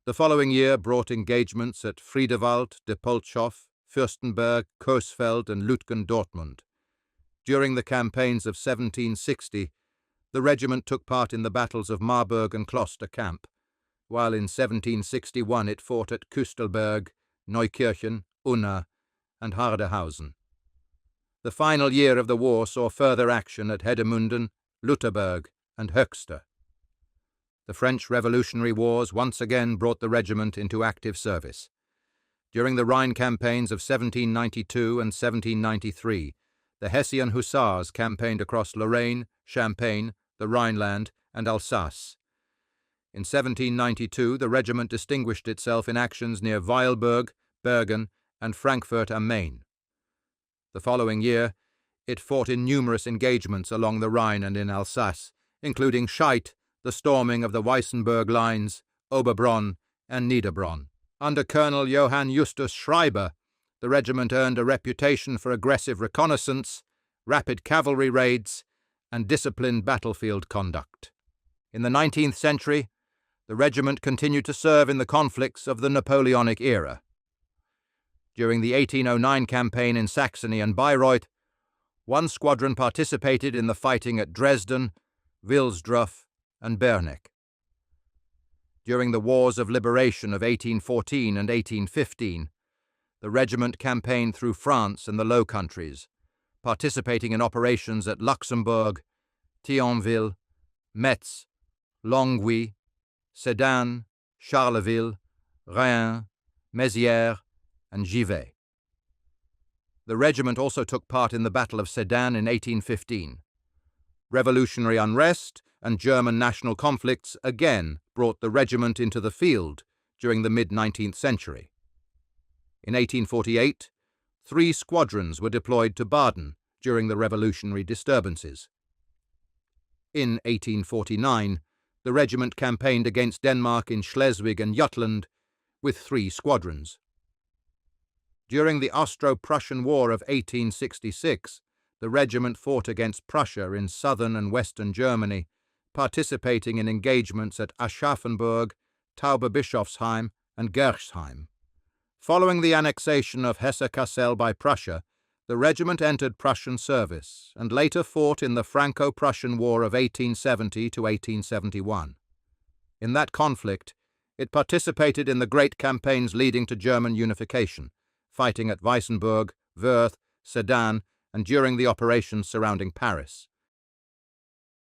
Speaker 1: The following year brought engagements at Friedewald, Depoltschow, Fürstenberg, Coesfeld, and Lütgen-Dortmund. During the campaigns of 1760, the regiment took part in the battles of Marburg and Kloster Camp, while in 1761 it fought at Küstelberg, Neukirchen, Unna, and Hardehausen. The final year of the war saw further action at Hedemunden, Lutterberg, and Höxter. The French Revolutionary Wars once again brought the regiment into active service. During the Rhine campaigns of 1792 and 1793, the Hessian Hussars campaigned across Lorraine, Champagne, the Rhineland, and Alsace. In 1792, the regiment distinguished itself in actions near Weilburg, Bergen, and Frankfurt am Main. The following year, it fought in numerous engagements along the Rhine and in Alsace, including Scheidt, the storming of the Weissenberg lines, Oberbronn, and Niederbronn. Under Colonel Johann Justus Schreiber, the regiment earned a reputation for aggressive reconnaissance, rapid cavalry raids, and disciplined battlefield conduct. In the 19th century, the regiment continued to serve in the conflicts of the Napoleonic era. During the 1809 campaign in Saxony and Bayreuth, one squadron participated in the fighting at Dresden, Wilsdruff, and Berneck. During the Wars of Liberation of 1814 and 1815, the regiment campaigned through France and the Low Countries, participating in operations at Luxembourg, Thionville, Metz, Longwy, Sedan, Charleville, Reims, Mézières, and Givet. The regiment also took part in the Battle of Sedan in 1815. Revolutionary unrest and German national conflicts again brought the regiment into the field during the mid-19th century. In 1848, 3 squadrons were deployed to Baden during the revolutionary disturbances. In 1849, the regiment campaigned against Denmark in Schleswig and Jutland with 3 squadrons. During the Austro-Prussian War of 1866, the regiment fought against Prussia in southern and western Germany, participating in engagements at Aschaffenburg, Tauberbischofsheim, and Gerxheim. Following the annexation of Hesse-Kassel by Prussia, the regiment entered Prussian service and later fought in the Franco-Prussian War of 1870 to 1871. In that conflict, it participated in the great campaigns leading to German unification, fighting at Weissenburg, Wörth, Sedan, and during the operations surrounding Paris.